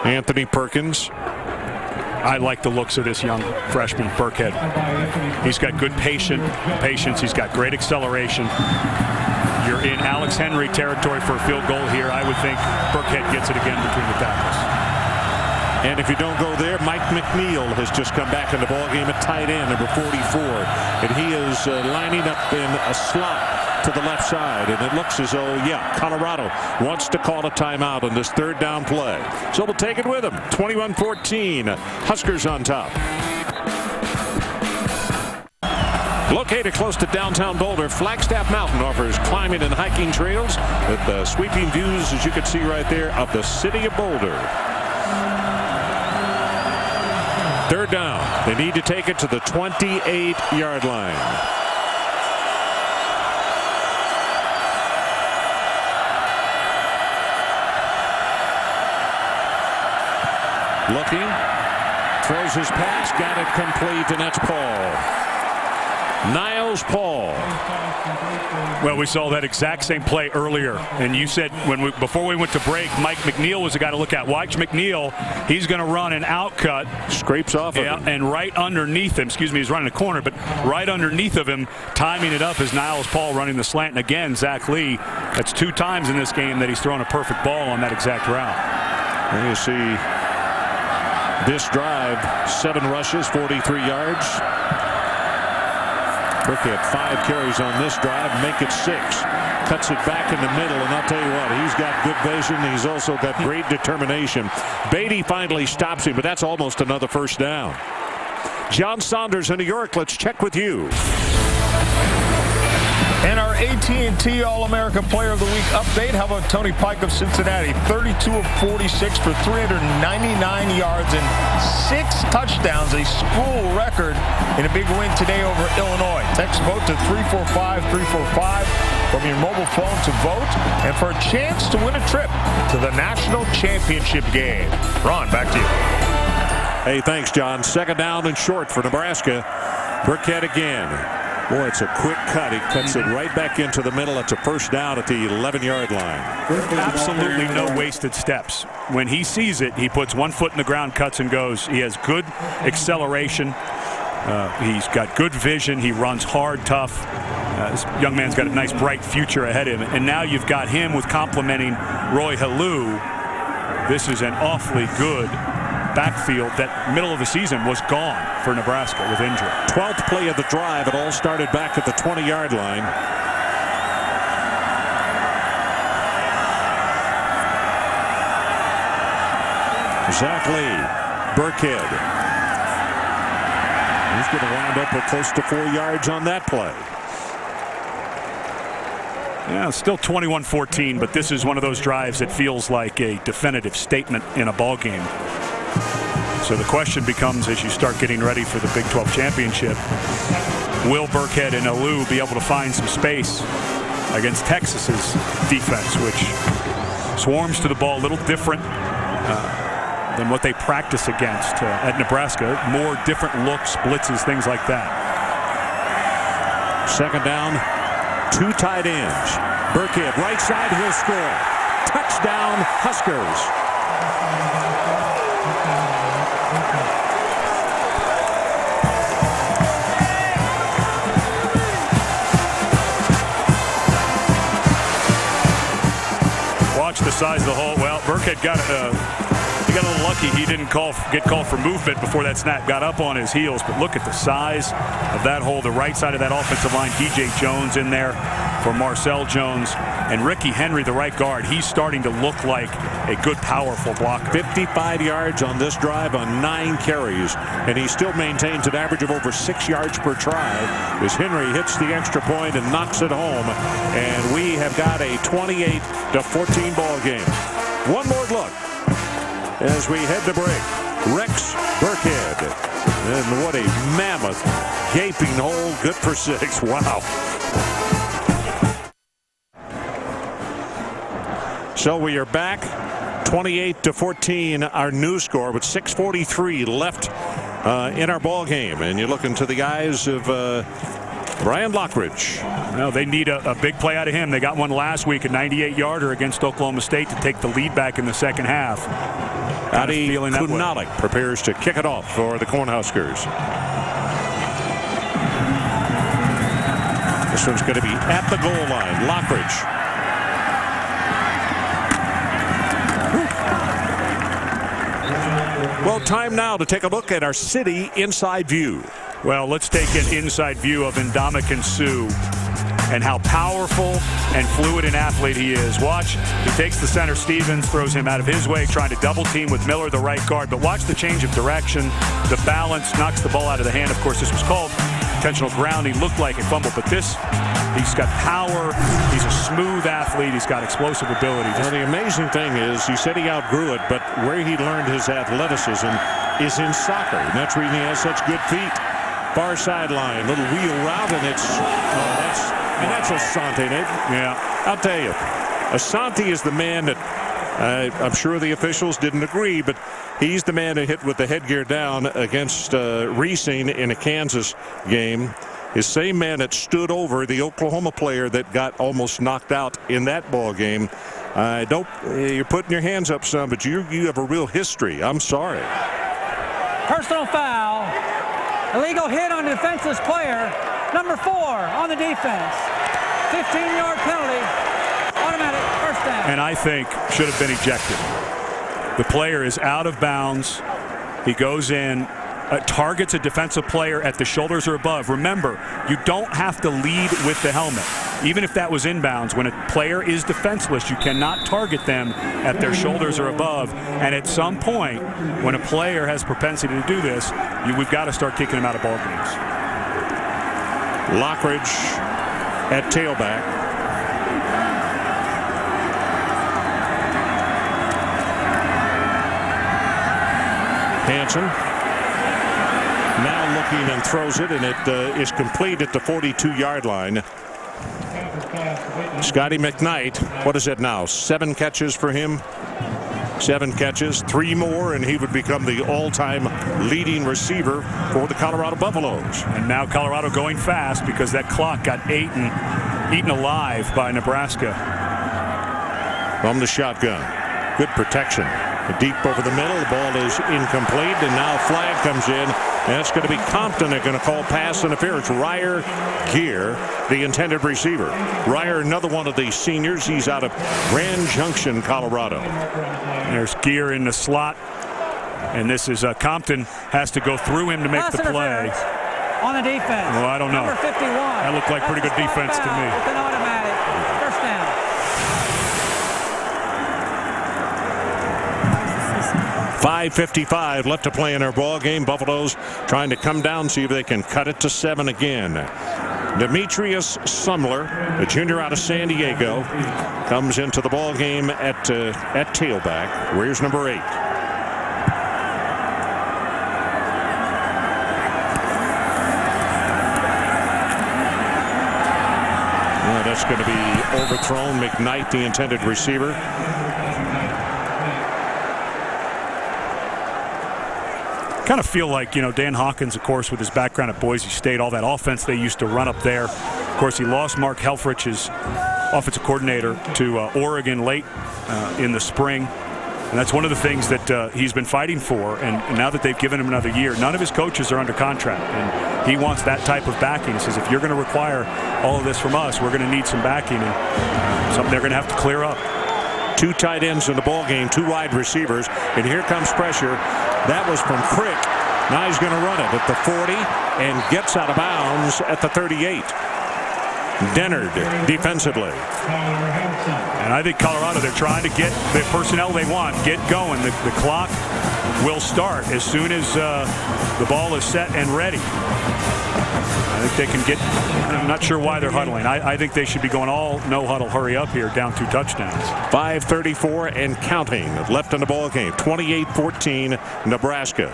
Anthony Perkins. I like the looks of this young freshman, Burkhead. He's got good patience. He's got great acceleration. You're in Alex Henry territory for a field goal here. I would think Burkhead gets it again between the tackles. And if you don't go there, Mike McNeil has just come back in the ballgame at tight end, number 44. And he is lining up in a slot to the left side, and it looks as though, Colorado wants to call a timeout on this 3rd down play. So we'll take it with them. 21-14. Huskers on top. Located close to downtown Boulder, Flagstaff Mountain offers climbing and hiking trails with the sweeping views, as you can see right there, of the city of Boulder. 3rd down. They need to take it to the 28-yard line. Looking, throws his pass, got it complete, and that's Paul. Niles Paul. Well, we saw that exact same play earlier, and you said before we went to break, Mike McNeil was the guy to look at. Watch McNeil. He's going to run an out cut. Scrapes off of him. And right underneath him, he's running a corner, but right underneath of him, timing it up, is Niles Paul running the slant. And again, Zach Lee, that's 2 times in this game that he's thrown a perfect ball on that exact route. And you see this drive, 7 rushes, 43 yards. Burkhead 5 carries on this drive, make it 6. Cuts it back in the middle, and I'll tell you what, he's got good vision. He's also got great determination. Beatty finally stops him, but that's almost another 1st down. John Saunders in New York, let's check with you. And our AT&T All-America Player of the Week update. How about Tony Pike of Cincinnati? 32 of 46 for 399 yards and 6 touchdowns, a school record in a big win today over Illinois. Text vote to 345-345 from your mobile phone to vote and for a chance to win a trip to the national championship game. Ron, back to you. Hey, thanks, John. 2nd down and short for Nebraska. Burkhead again. Boy, it's a quick cut. He cuts it right back into the middle. It's a 1st down at the 11-yard line. Absolutely no wasted steps. When he sees it, he puts 1 foot in the ground, cuts and goes. He has good acceleration. He's got good vision. He runs hard, tough. This young man's got a nice, bright future ahead of him. And now you've got him with complementing Roy Halou. This is an awfully good backfield that middle of the season was gone for Nebraska with injury. 12th play of the drive. It all started back at the 20-yard line. Zach Lee, Burkhead. He's going to wind up with close to 4 yards on that play. Yeah, still 21-14, but this is one of those drives that feels like a definitive statement in a ball game. So the question becomes, as you start getting ready for the Big 12 championship, will Burkhead and Halou be able to find some space against Texas's defense, which swarms to the ball a little different than what they practice against at Nebraska. More different looks, blitzes, things like that. 2nd down, 2 tight ends. Burkhead, right side, he'll score. Touchdown, Huskers. Watch the size of the hole. Well, Burkhead got he got a little lucky. He didn't get called for movement before that snap got up on his heels. But look at the size of that hole. The right side of that offensive line, DJ Jones in there. for Marcel Jones. And Ricky Henry, the right guard, he's starting to look like a good, powerful blocker. 55 yards on this drive on 9 carries, and he still maintains an average of over 6 yards per try as Henry hits the extra point and knocks it home. And we have got a 28-14 ball game. One more look as we head to break. Rex Burkhead. And what a mammoth gaping hole. Good for 6. Wow. So we are back 28-14, our new score with 6:43 left in our ball game. And you're looking to the eyes of Brian Lockridge. Well, they need a big play out of him. They got one last week, a 98-yarder against Oklahoma State to take the lead back in the second half. Adi Kunalik prepares to kick it off for the Cornhuskers. This one's going to be at the goal line. Lockridge. Well, time now to take a look at our city inside view. Well, let's take an inside view of Ndamukong Suh and how powerful and fluid an athlete he is. Watch, he takes the center Stevens, throws him out of his way, trying to double team with Miller, the right guard. But watch the change of direction, the balance, knocks the ball out of the hand. Of course, this was called intentional grounding. Looked like a fumble, but this, he's got power. He's a smooth athlete. He's got explosive ability. Well, the amazing thing is, he said he outgrew it, but where he learned his athleticism is in soccer. And that's where he has such good feet. Far sideline, little wheel route, and that's Asante, Nate. Yeah, I'll tell you, Asante is the man that I'm sure the officials didn't agree, but he's the man who hit with the headgear down against Reesing in a Kansas game. His same man that stood over the Oklahoma player that got almost knocked out in that ball game. You're putting your hands up, son, but you have a real history. I'm sorry. Personal foul. Illegal hit on the defenseless player. Number 4 on the defense. 15-yard penalty. Automatic first down. And I think should have been ejected. The player is out of bounds. He goes in, targets a defensive player at the shoulders or above. Remember, you don't have to lead with the helmet. Even if that was inbounds, when a player is defenseless, you cannot target them at their shoulders or above. And at some point, when a player has propensity to do this, we've got to start kicking him out of ball games. Lockridge at tailback. Hansen now looking and throws it, and it is complete at the 42-yard line. Scotty McKnight, what is it now? 7 catches for him. 7 catches, 3 more, and he would become the all-time leading receiver for the Colorado Buffaloes. And now Colorado going fast because that clock got eaten alive by Nebraska. From the shotgun. Good protection. Deep over the middle. The ball is incomplete, and now flag comes in, and it's going to be Compton. They're going to call pass interference. Ryer Gear, the intended receiver. Ryer, another one of the seniors. He's out of Grand Junction, Colorado. There's Gear in the slot, and this is Compton has to go through him to make the play. On the defense. Well, I don't know. Number 51. That looked like pretty good defense to me. With an automatic first down. 5:55 left to play in our ball game. Buffaloes trying to come down, see if they can cut it to 7 again. Demetrius Sumler, a junior out of San Diego, comes into the ball game at tailback. Where's number 8? That's going to be overthrown. McKnight, the intended receiver. Kind of feel like, Dan Hawkins, of course, with his background at Boise State, all that offense they used to run up there. Of course, he lost Mark Helfrich, his offensive coordinator, to Oregon late in the spring. And that's one of the things that he's been fighting for. And now that they've given him another year, none of his coaches are under contract. And he wants that type of backing. He says, if you're going to require all of this from us, we're going to need some backing. And something they're going to have to clear up. 2 tight ends in the ball game, 2 wide receivers. And here comes pressure. That was from Crick. Now he's going to run it at the 40 and gets out of bounds at the 38. Dennard defensively. And I think Colorado, they're trying to get the personnel they want, get going. The clock will start as soon as the ball is set and ready. I think they can get, I'm not sure why they're huddling. I think they should be going all no huddle, hurry up here, down 2 touchdowns. 5:34 and counting left in the ball game. 28-14 Nebraska.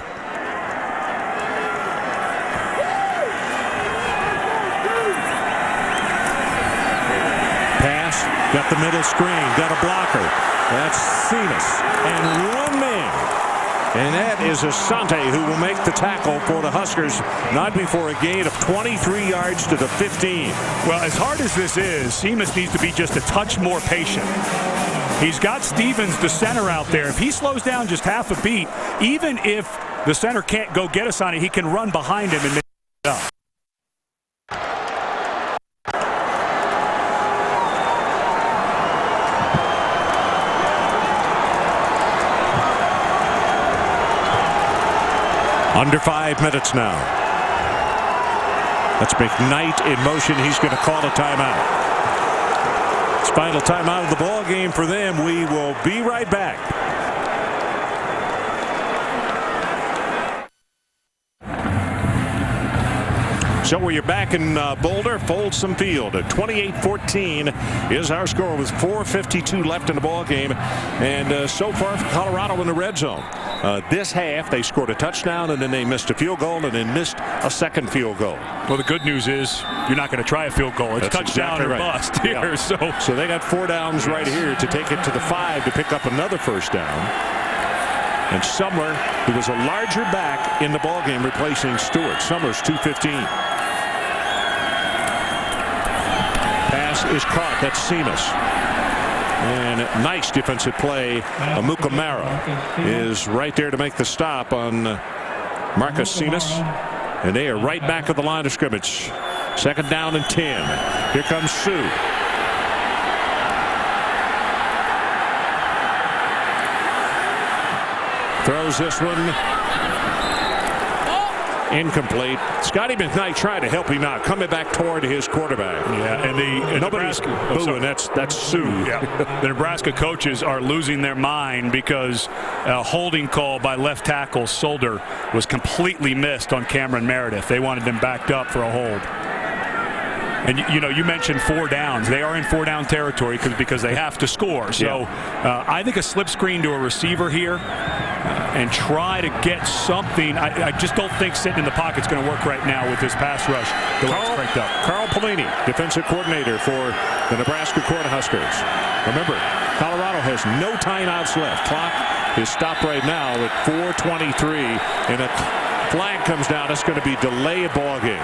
Pass, got the middle screen, got a blocker. That's Seamus and one man. And that is Asante, who will make the tackle for the Huskers, not before a gain of 23 yards to the 15. Well, as hard as this is, Seamus needs to be just a touch more patient. He's got Stevens, the center, out there. If he slows down just half a beat, even if the center can't go get Asante, he can run behind him and make it up. Under 5 minutes now. That's McKnight in motion. He's going to call a timeout. It's final timeout of the ball game for them. We will be right back. So we're back in Boulder, Folsom Field. At 28-14 is our score with 4:52 left in the ball game. And so far for Colorado in the red zone. This half they scored a touchdown and then they missed a field goal and then missed a second field goal. Well, the good news is you're not going to try a field goal. It's That's touchdown exactly or right. bust here. Yeah. So they got 4 downs right here to take it to the 5 to pick up another first down. And Sumler, who was a larger back in the ball game, replacing Stewart. Sumler's 215. Pass is caught. That's Seamus. And nice defensive play. Amukamara is right there to make the stop on Marcus Seamus. And they are right back at the line of scrimmage. 2nd down and 10. Here comes Sue. Throws this one. Incomplete. Scotty McKnight trying to help him out, coming back toward his quarterback. Yeah, and nobody's booing. That's Sue. Yeah. The Nebraska coaches are losing their mind because a holding call by left tackle Solder was completely missed on Cameron Meredith. They wanted them backed up for a hold. And you mentioned 4 downs. They are in 4 down territory because they have to score. So I think a slip screen to a receiver here and try to get something. I just don't think sitting in the pocket is going to work right now with this pass rush. Carl Pelini, defensive coordinator for the Nebraska Cornhuskers. Remember, Colorado has no timeouts left. Clock is stopped right now at 4:23, and a flag comes down. It's going to be delay a ball game.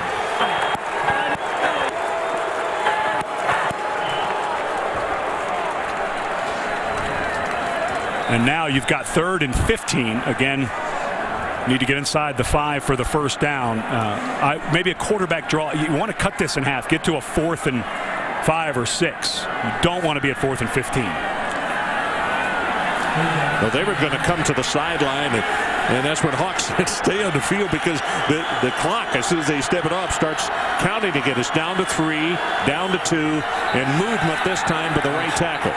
And now you've got 3rd and 15. Again, need to get inside the 5 for the first down. Maybe a quarterback draw. You want to cut this in half. Get to a 4th and 5 or 6. You don't want to be at 4th and 15. Well, they were going to come to the sideline, and that's when Hawks stay on the field because the clock, as soon as they step it off, starts counting again. It's down to 3, down to 2, and movement this time to the right tackle.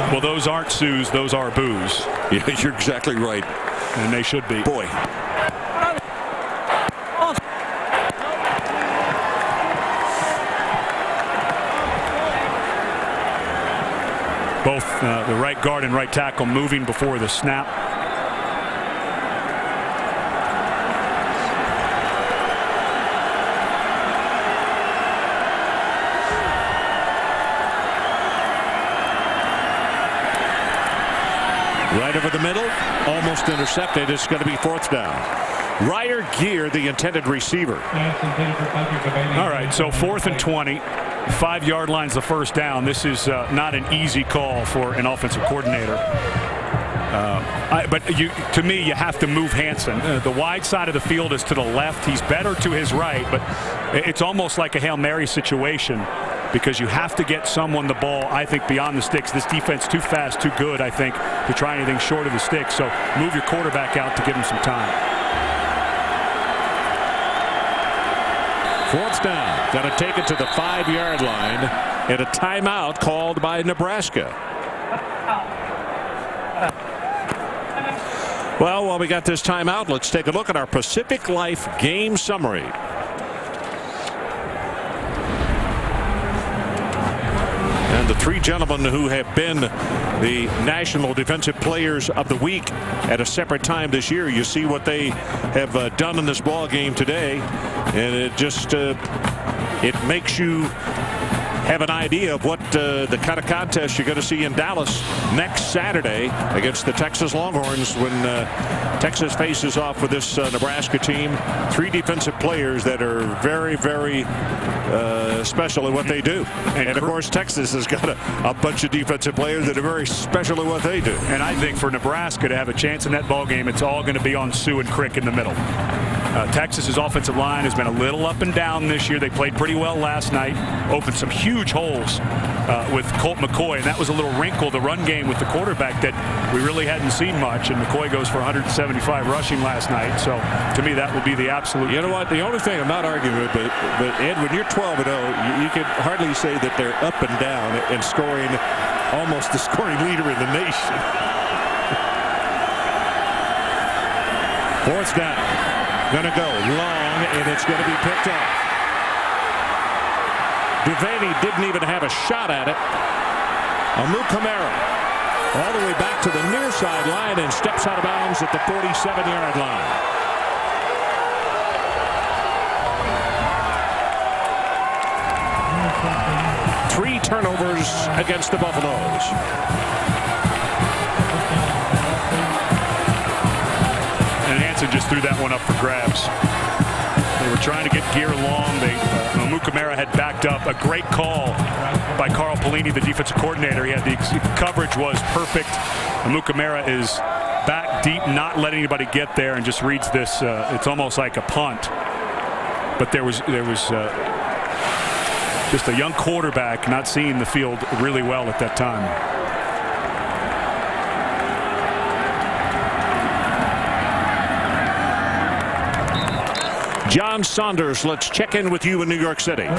Well, those aren't Sues, those are boos. Yeah, you're exactly right. And they should be. Boy. Both the right guard and right tackle moving before the snap. Right over the middle, almost intercepted. It's going to be 4th down. Ryer Gear, the intended receiver. All right, so 4th and 20. 5-yard line's the first down. This is not an easy call for an offensive coordinator. But to me, you have to move Hansen. The wide side of the field is to the left. He's better to his right, but it's almost like a Hail Mary situation because you have to get someone the ball, I think, beyond the sticks. This defense too fast, too good, I think, to try anything short of the sticks. So move your quarterback out to give him some time. Fourth down. Got to take it to the 5-yard line. And a timeout called by Nebraska. Well, while we got this timeout, let's take a look at our Pacific Life game summary. And the three gentlemen who have been the National Defensive Players of the Week at a separate time this year, you see what they have done in this ball game today, and it just it makes you have an idea of what the kind of contest you're going to see in Dallas next Saturday against the Texas Longhorns when Texas faces off with this Nebraska team. Three defensive players that are very, very special at what they do. And of course, Texas has got a bunch of defensive players that are very special at what they do. And I think for Nebraska to have a chance in that ball game, it's all going to be on Sue and Crick in the middle. Texas's offensive line has been a little up and down this year. They played pretty well last night, opened some huge holes with Colt McCoy, and that was a little wrinkle, the run game with the quarterback that we really hadn't seen much, and McCoy goes for 175 rushing last night. So to me, that will be the absolute. You know what? The only thing I'm not arguing with, but Ed, when you're 12-0, you can hardly say that they're up and down and scoring almost the scoring leader in the nation. Fourth down. Going to go long, and it's going to be picked off. Devaney didn't even have a shot at it. Amukamara all the way back to the near sideline and steps out of bounds at the 47-yard line. Three turnovers against the Buffaloes. Just threw that one up for grabs. They were trying to get Gear long. Amukamara had backed up. A great call by Carl Pelini, the defensive coordinator. He had the coverage was perfect. Amukamara is back deep, not letting anybody get there, and just reads this. It's almost like a punt. But there was just a young quarterback not seeing the field really well at that time. John Saunders, let's check in with you in New York City.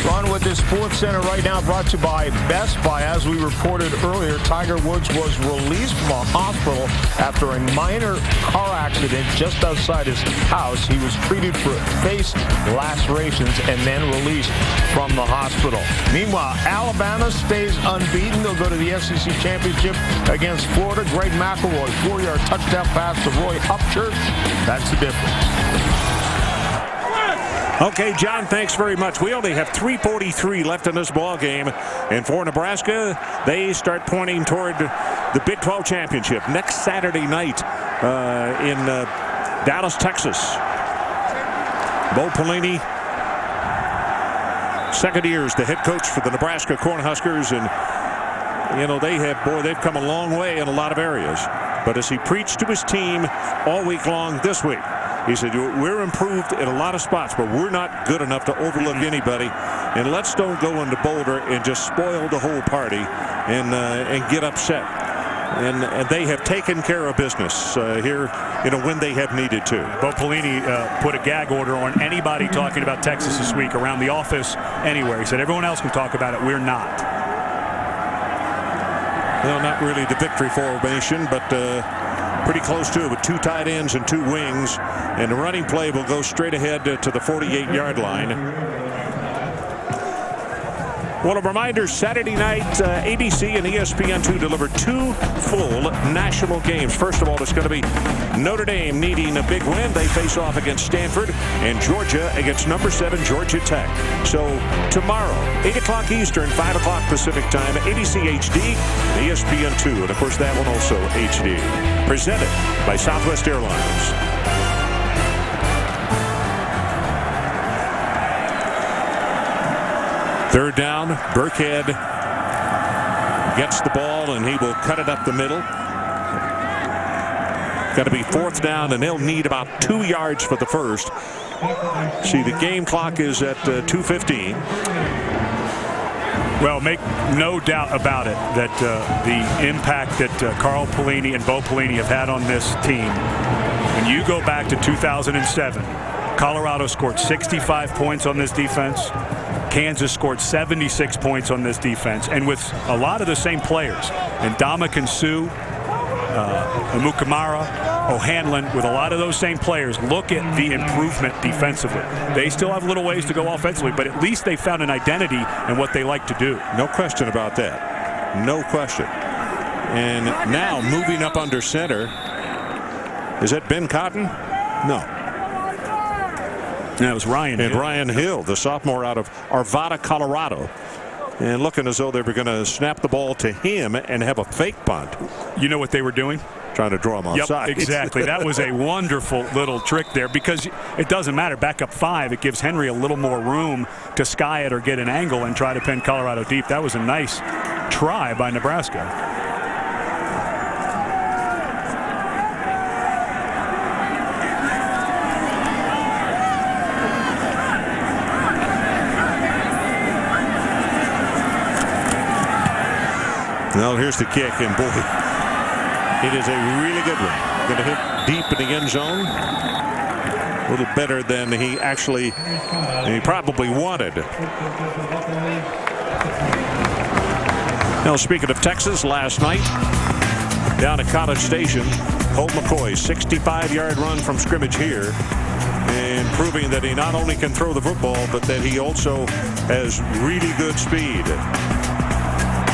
On with this Sports Center right now, brought to you by Best Buy. As we reported earlier, Tiger Woods was released from a hospital after a minor car accident just outside his house. He was treated for face lacerations and then released from the hospital. Meanwhile, Alabama stays unbeaten. They'll go to the SEC Championship against Florida. Greg McElroy, 4-yard touchdown pass to Roy Upchurch. That's the difference. Okay, John, thanks very much. We only have 3:43 left in this ball game, and for Nebraska, they start pointing toward the Big 12 championship next Saturday night in Dallas, Texas. Bo Pelini, second year as the head coach for the Nebraska Cornhuskers, and you know they've come a long way in a lot of areas. But as he preached to his team all week long this week, he said, we're improved in a lot of spots, but we're not good enough to overlook anybody. And let's don't go into Boulder and just spoil the whole party and get upset. And they have taken care of business here, when they have needed to. Bo Pelini put a gag order on anybody talking about Texas this week around the office, anywhere. He said everyone else can talk about it. We're not. Well, not really the victory formation, but pretty close to it with two tight ends and two wings. And the running play will go straight ahead to the 48-yard line. Well, a reminder, Saturday night, ABC and ESPN2 deliver two full national games. First of all, it's going to be Notre Dame needing a big win. They face off against Stanford, and Georgia against number 7 Georgia Tech. So tomorrow, 8 o'clock Eastern, 5 o'clock Pacific time, ABC HD and ESPN2. And, of course, that one also HD. Presented by Southwest Airlines. Third down, Burkhead gets the ball, and he will cut it up the middle. Got to be fourth down, and they'll need about 2 yards for the first. See, the game clock is at 2:15. Well, make no doubt about it that the impact that Carl Pelini and Bo Pelini have had on this team. When you go back to 2007, Colorado scored 65 points on this defense. Kansas scored 76 points on this defense, and with a lot of the same players. And Ndamukong Suh, Amukamara, O'Hanlon, with a lot of those same players, look at the improvement defensively. They still have a little ways to go offensively, but at least they found an identity in what they like to do. No question about that. No question. And now moving up under center. Is that Ben Cotton? No. That was Ryan Hill. Ryan Hill, the sophomore out of Arvada, Colorado. And looking as though they were going to snap the ball to him and have a fake punt. You know what they were doing? Trying to draw him offside. Yep, exactly. That was a wonderful little trick there, because it doesn't matter. Back up 5, it gives Henry a little more room to sky it or get an angle and try to pin Colorado deep. That was a nice try by Nebraska. Well, here's the kick, and boy, it is a really good one. Going to hit deep in the end zone. A little better than he probably wanted. Now, speaking of Texas, last night down at College Station, Colt McCoy's 65-yard run from scrimmage here, and proving that he not only can throw the football, but that he also has really good speed.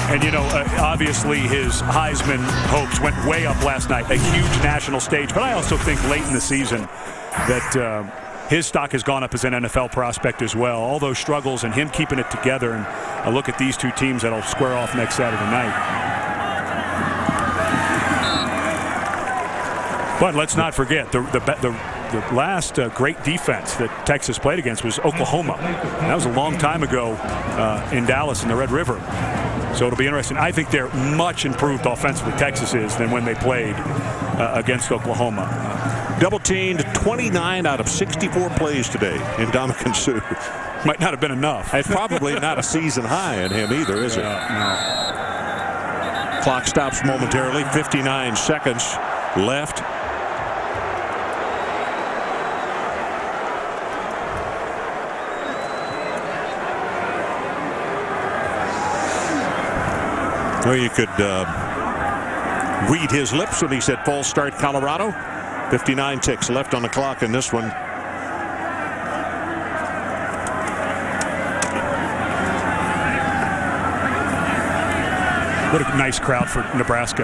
And, you know, obviously his Heisman hopes went way up last night, a huge national stage. But I also think late in the season that his stock has gone up as an NFL prospect as well. All those struggles and him keeping it together. And I look at these two teams that'll square off next Saturday night. But let's not forget, the last great defense that Texas played against was Oklahoma. And that was a long time ago in Dallas in the Red River. So it'll be interesting. I think they're much improved offensively, Texas is, than when they played against Oklahoma. Double teamed 29 out of 64 plays today in Ndamukong Suh. Might not have been enough. It's probably not a season high in him either, is it? No. Clock stops momentarily. 59 seconds left. Well, you could read his lips when he said false start Colorado. 59 ticks left on the clock in this one. What a nice crowd for Nebraska.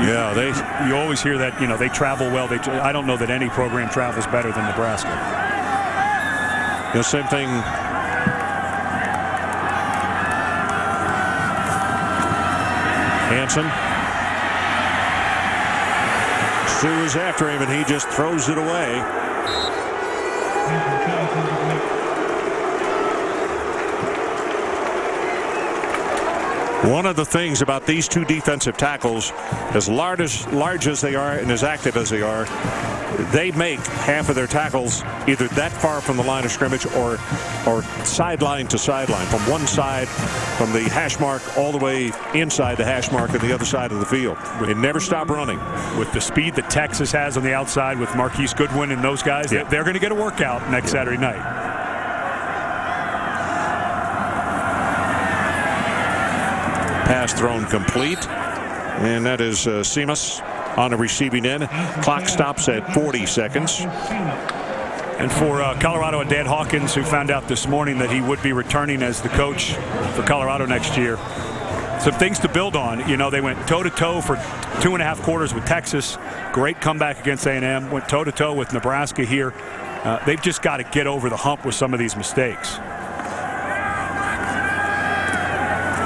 Yeah, you always hear that, you know, they travel well. I don't know that any program travels better than Nebraska. The same thing. Hansen. Suh is after him, and he just throws it away. One of the things about these two defensive tackles, as large as they are and as active as they are, they make half of their tackles either that far from the line of scrimmage or sideline to sideline, from one side, from the hash mark all the way inside the hash mark on the other side of the field. They never stop running. With the speed that Texas has on the outside with Marquise Goodwin and those guys, they're going to get a workout next Saturday night. Pass thrown complete, and that is Seamus on the receiving end. Clock stops at 40 seconds. And for Colorado and Dan Hawkins, who found out this morning that he would be returning as the coach for Colorado next year, some things to build on. You know, they went toe-to-toe for 2.5 quarters with Texas. Great comeback against A&M. Went toe-to-toe with Nebraska here. They've just got to get over the hump with some of these mistakes.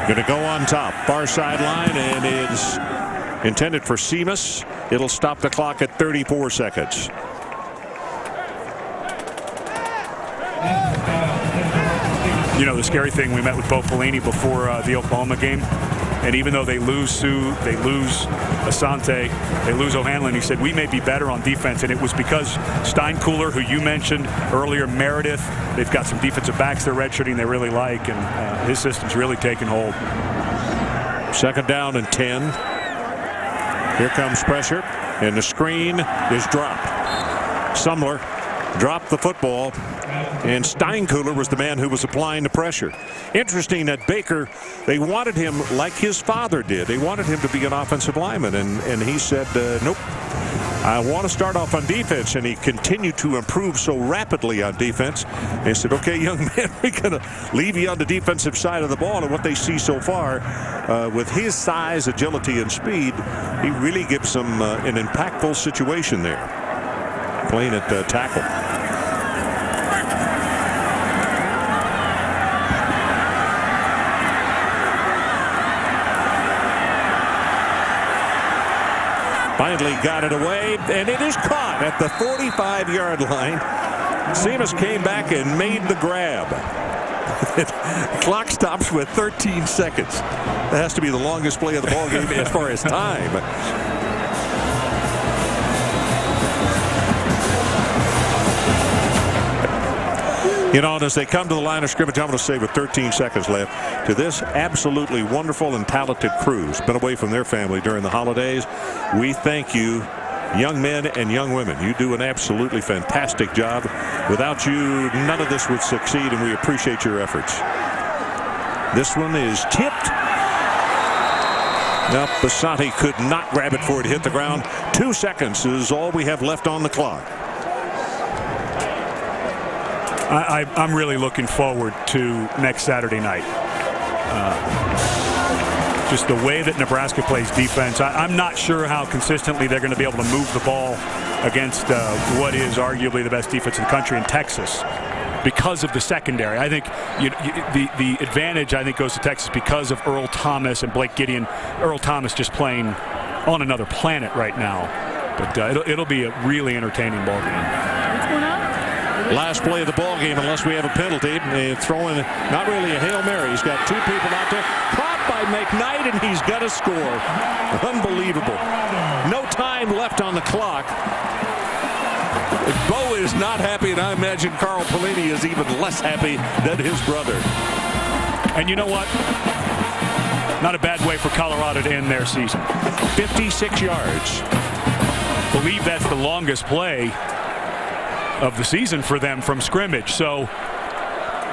Going to go on top, far sideline, and it's intended for Seamus. It'll stop the clock at 34 seconds. You know, the scary thing, we met with Bo Pelini before the Oklahoma game, and even though they lose Suh, they lose Asante, they lose O'Hanlon, he said we may be better on defense, and it was because Steinkuhler, who you mentioned earlier, Meredith, they've got some defensive backs they're redshirting they really like, and his system's really taken hold. Second down and 10. Here comes pressure, and the screen is dropped. Sumler dropped the football, and Steinkuhler was the man who was applying the pressure. Interesting that Baker, they wanted him like his father did. They wanted him to be an offensive lineman, and he said, nope, I want to start off on defense, and he continued to improve so rapidly on defense. They said, okay, young man, we're going to leave you on the defensive side of the ball, and what they see so far with his size, agility, and speed, he really gives them an impactful situation there, playing at tackle. Finally got it away, and it is caught at the 45-yard line. Seamus came back and made the grab. Clock stops with 13 seconds. That has to be the longest play of the ball game as far as time. You know, and as they come to the line of scrimmage, I'm going to say with 13 seconds left, to this absolutely wonderful and talented crew who's been away from their family during the holidays, we thank you, young men and young women. You do an absolutely fantastic job. Without you, none of this would succeed, and we appreciate your efforts. This one is tipped. Now, Bassanti could not grab it for it to hit the ground. 2 seconds is all we have left on the clock. I'm really looking forward to next Saturday night. Just the way that Nebraska plays defense. I'm not sure how consistently they're going to be able to move the ball against what is arguably the best defense in the country in Texas because of the secondary. I think the advantage, I think, goes to Texas because of Earl Thomas and Blake Gideon. Earl Thomas just playing on another planet right now. But it'll be a really entertaining ball game. Last play of the ball game, unless we have a penalty. Throwing not really a Hail Mary. He's got 2 people out there. Caught by McKnight, and he's got to score. Unbelievable. No time left on the clock. Bo is not happy, and I imagine Carl Pelini is even less happy than his brother. And you know what? Not a bad way for Colorado to end their season. 56 yards. Believe that's the longest play of the season for them from scrimmage. So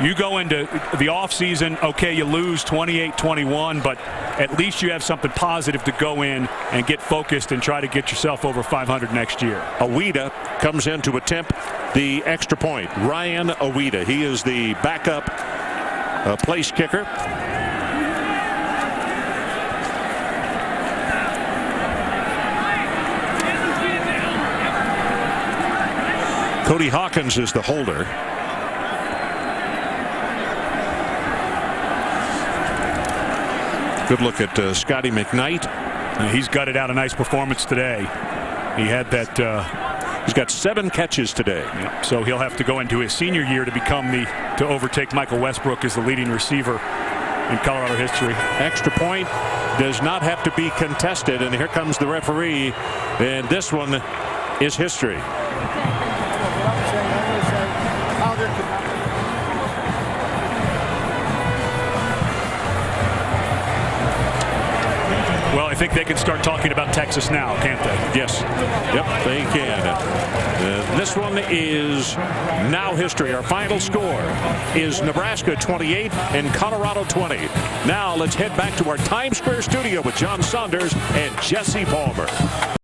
you go into the offseason, okay, you lose 28-21, but at least you have something positive to go in and get focused and try to get yourself over 500 next year. Awida comes in to attempt the extra point. Ryan Awida, he is the backup place kicker. Cody Hawkins is the holder. Good look at Scotty McKnight. He's gutted out a nice performance today. He had that. He's got 7 catches today. Yeah, so he'll have to go into his senior year to overtake Michael Westbrook as the leading receiver in Colorado history. Extra point does not have to be contested, and here comes the referee, and this one is history. Well, I think they can start talking about Texas now, can't they? Yes. Yep, they can. This one is now history. Our final score is Nebraska 28 and Colorado 20. Now let's head back to our Times Square studio with John Saunders and Jesse Palmer.